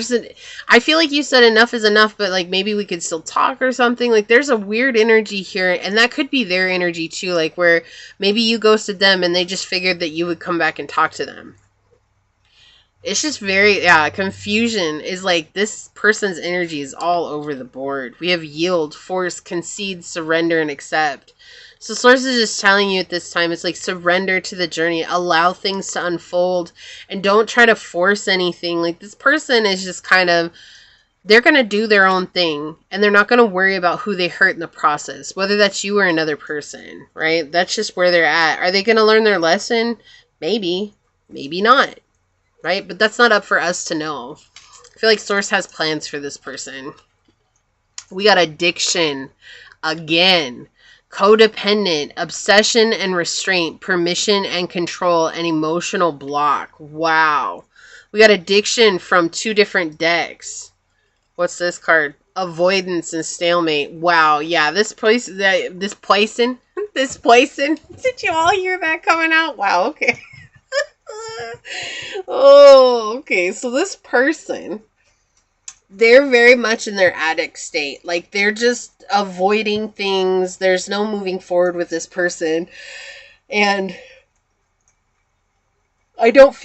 I feel like you said enough is enough, but like maybe we could still talk or something. Like, there's a weird energy here, and that could be their energy too. Like, where maybe you ghosted them and they just figured that you would come back and talk to them. It's just very, confusion is like this person's energy is all over the board. We have yield, force, concede, surrender, and accept. So Source is just telling you at this time, it's like surrender to the journey, allow things to unfold, and don't try to force anything. Like, this person is just kind of, they're going to do their own thing, and they're not going to worry about who they hurt in the process, whether that's you or another person, right? That's just where they're at. Are they going to learn their lesson? Maybe, maybe not, right? But that's not up for us to know. I feel like Source has plans for this person. We got addiction again. Codependent, obsession and restraint, permission and control, and emotional block. Wow. We got addiction from 2 different decks. What's this card? Avoidance and stalemate. Wow. Yeah, this poison. Did you all hear that coming out? Wow. Okay. Oh, okay. So this person, they're very much in their addict state. Like, they're just avoiding things. There's no moving forward with this person. And I just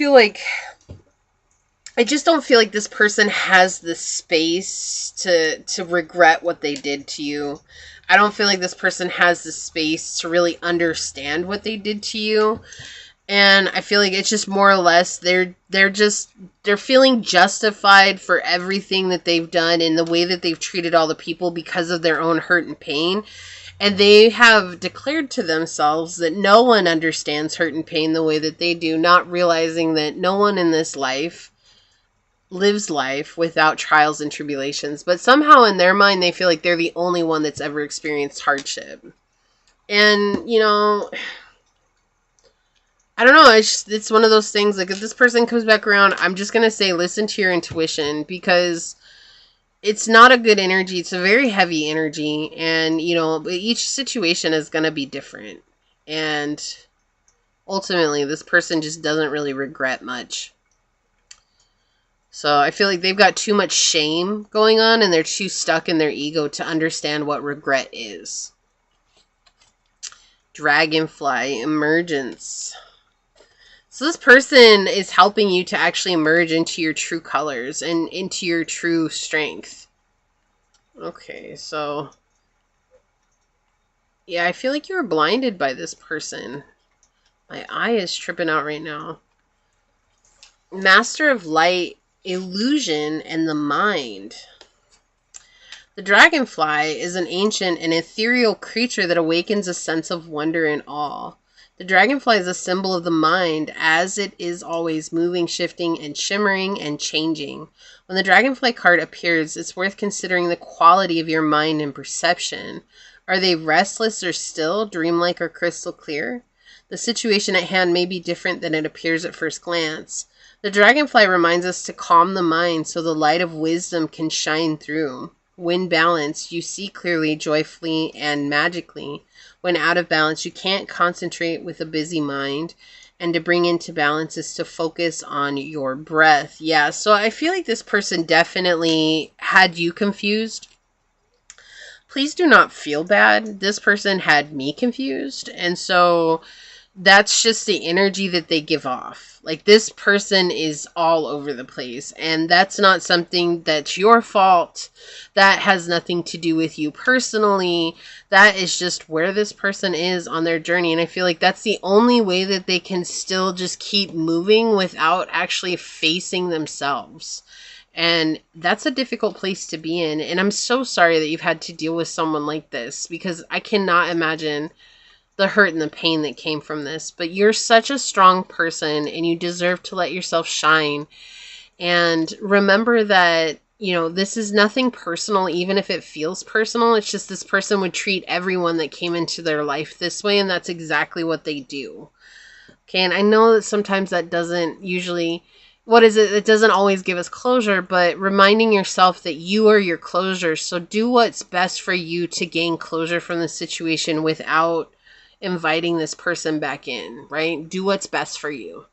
don't feel like this person has the space to regret what they did to you. I don't feel like this person has the space to really understand what they did to you. And I feel like it's just more or less they're feeling justified for everything that they've done and the way that they've treated all the people because of their own hurt and pain. And they have declared to themselves that no one understands hurt and pain the way that they do, not realizing that no one in this life lives life without trials and tribulations. But somehow in their mind, they feel like they're the only one that's ever experienced hardship. And, you know, I don't know. It's one of those things, like, if this person comes back around, I'm just going to say, listen to your intuition, because it's not a good energy. It's a very heavy energy. And, you know, each situation is going to be different. And ultimately, this person just doesn't really regret much. So I feel like they've got too much shame going on, and they're too stuck in their ego to understand what regret is. Dragonfly, emergence. So this person is helping you to actually emerge into your true colors and into your true strength. Okay, so yeah, I feel like you were blinded by this person. My eye is tripping out right now. Master of Light, illusion, and the mind. The dragonfly is an ancient and ethereal creature that awakens a sense of wonder and awe. The dragonfly is a symbol of the mind, as it is always moving, shifting, and shimmering and changing. When the dragonfly card appears, it's worth considering the quality of your mind and perception. Are they restless or still, dreamlike or crystal clear? The situation at hand may be different than it appears at first glance. The dragonfly reminds us to calm the mind so the light of wisdom can shine through. When balanced, you see clearly, joyfully, and magically. When out of balance, you can't concentrate with a busy mind. And to bring into balance is to focus on your breath. Yeah, so I feel like this person definitely had you confused. Please do not feel bad. This person had me confused. And so that's just the energy that they give off. Like, this person is all over the place, and that's not something that's your fault. That has nothing to do with you personally. That is just where this person is on their journey. And I feel like that's the only way that they can still just keep moving without actually facing themselves. And that's a difficult place to be in. And I'm so sorry that you've had to deal with someone like this, because I cannot imagine the hurt and the pain that came from this. But you're such a strong person, and you deserve to let yourself shine. And remember that, you know, this is nothing personal, even if it feels personal. It's just this person would treat everyone that came into their life this way, and that's exactly what they do. Okay, and I know that sometimes that doesn't usually, it doesn't always give us closure, but reminding yourself that you are your closure. So do what's best for you to gain closure from the situation without inviting this person back in, right? Do what's best for you.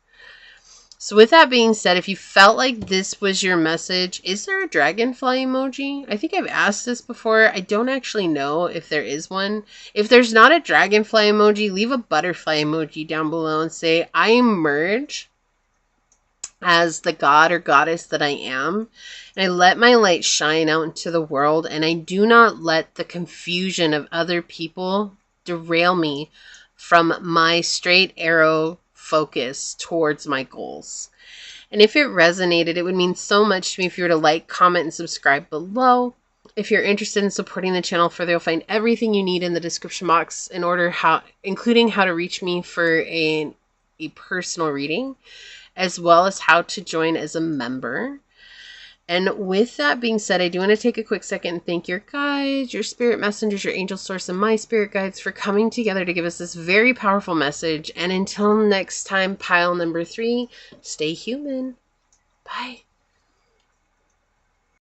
So with that being said, if you felt like this was your message, is there a dragonfly emoji? I think I've asked this before. I don't actually know if there is one. If there's not a dragonfly emoji, leave a butterfly emoji down below and say, I emerge as the god or goddess that I am, and I let my light shine out into the world, and I do not let the confusion of other people derail me from my straight arrow focus towards my goals. And if it resonated, it would mean so much to me if you were to like, comment, and subscribe below. If you're interested in supporting the channel further, you'll find everything you need in the description box including how to reach me for a personal reading, as well as how to join as a member. And with that being said, I do want to take a quick second and thank your guides, your spirit messengers, your angel source, and my spirit guides for coming together to give us this very powerful message. And until next time, pile number 3, stay human. Bye.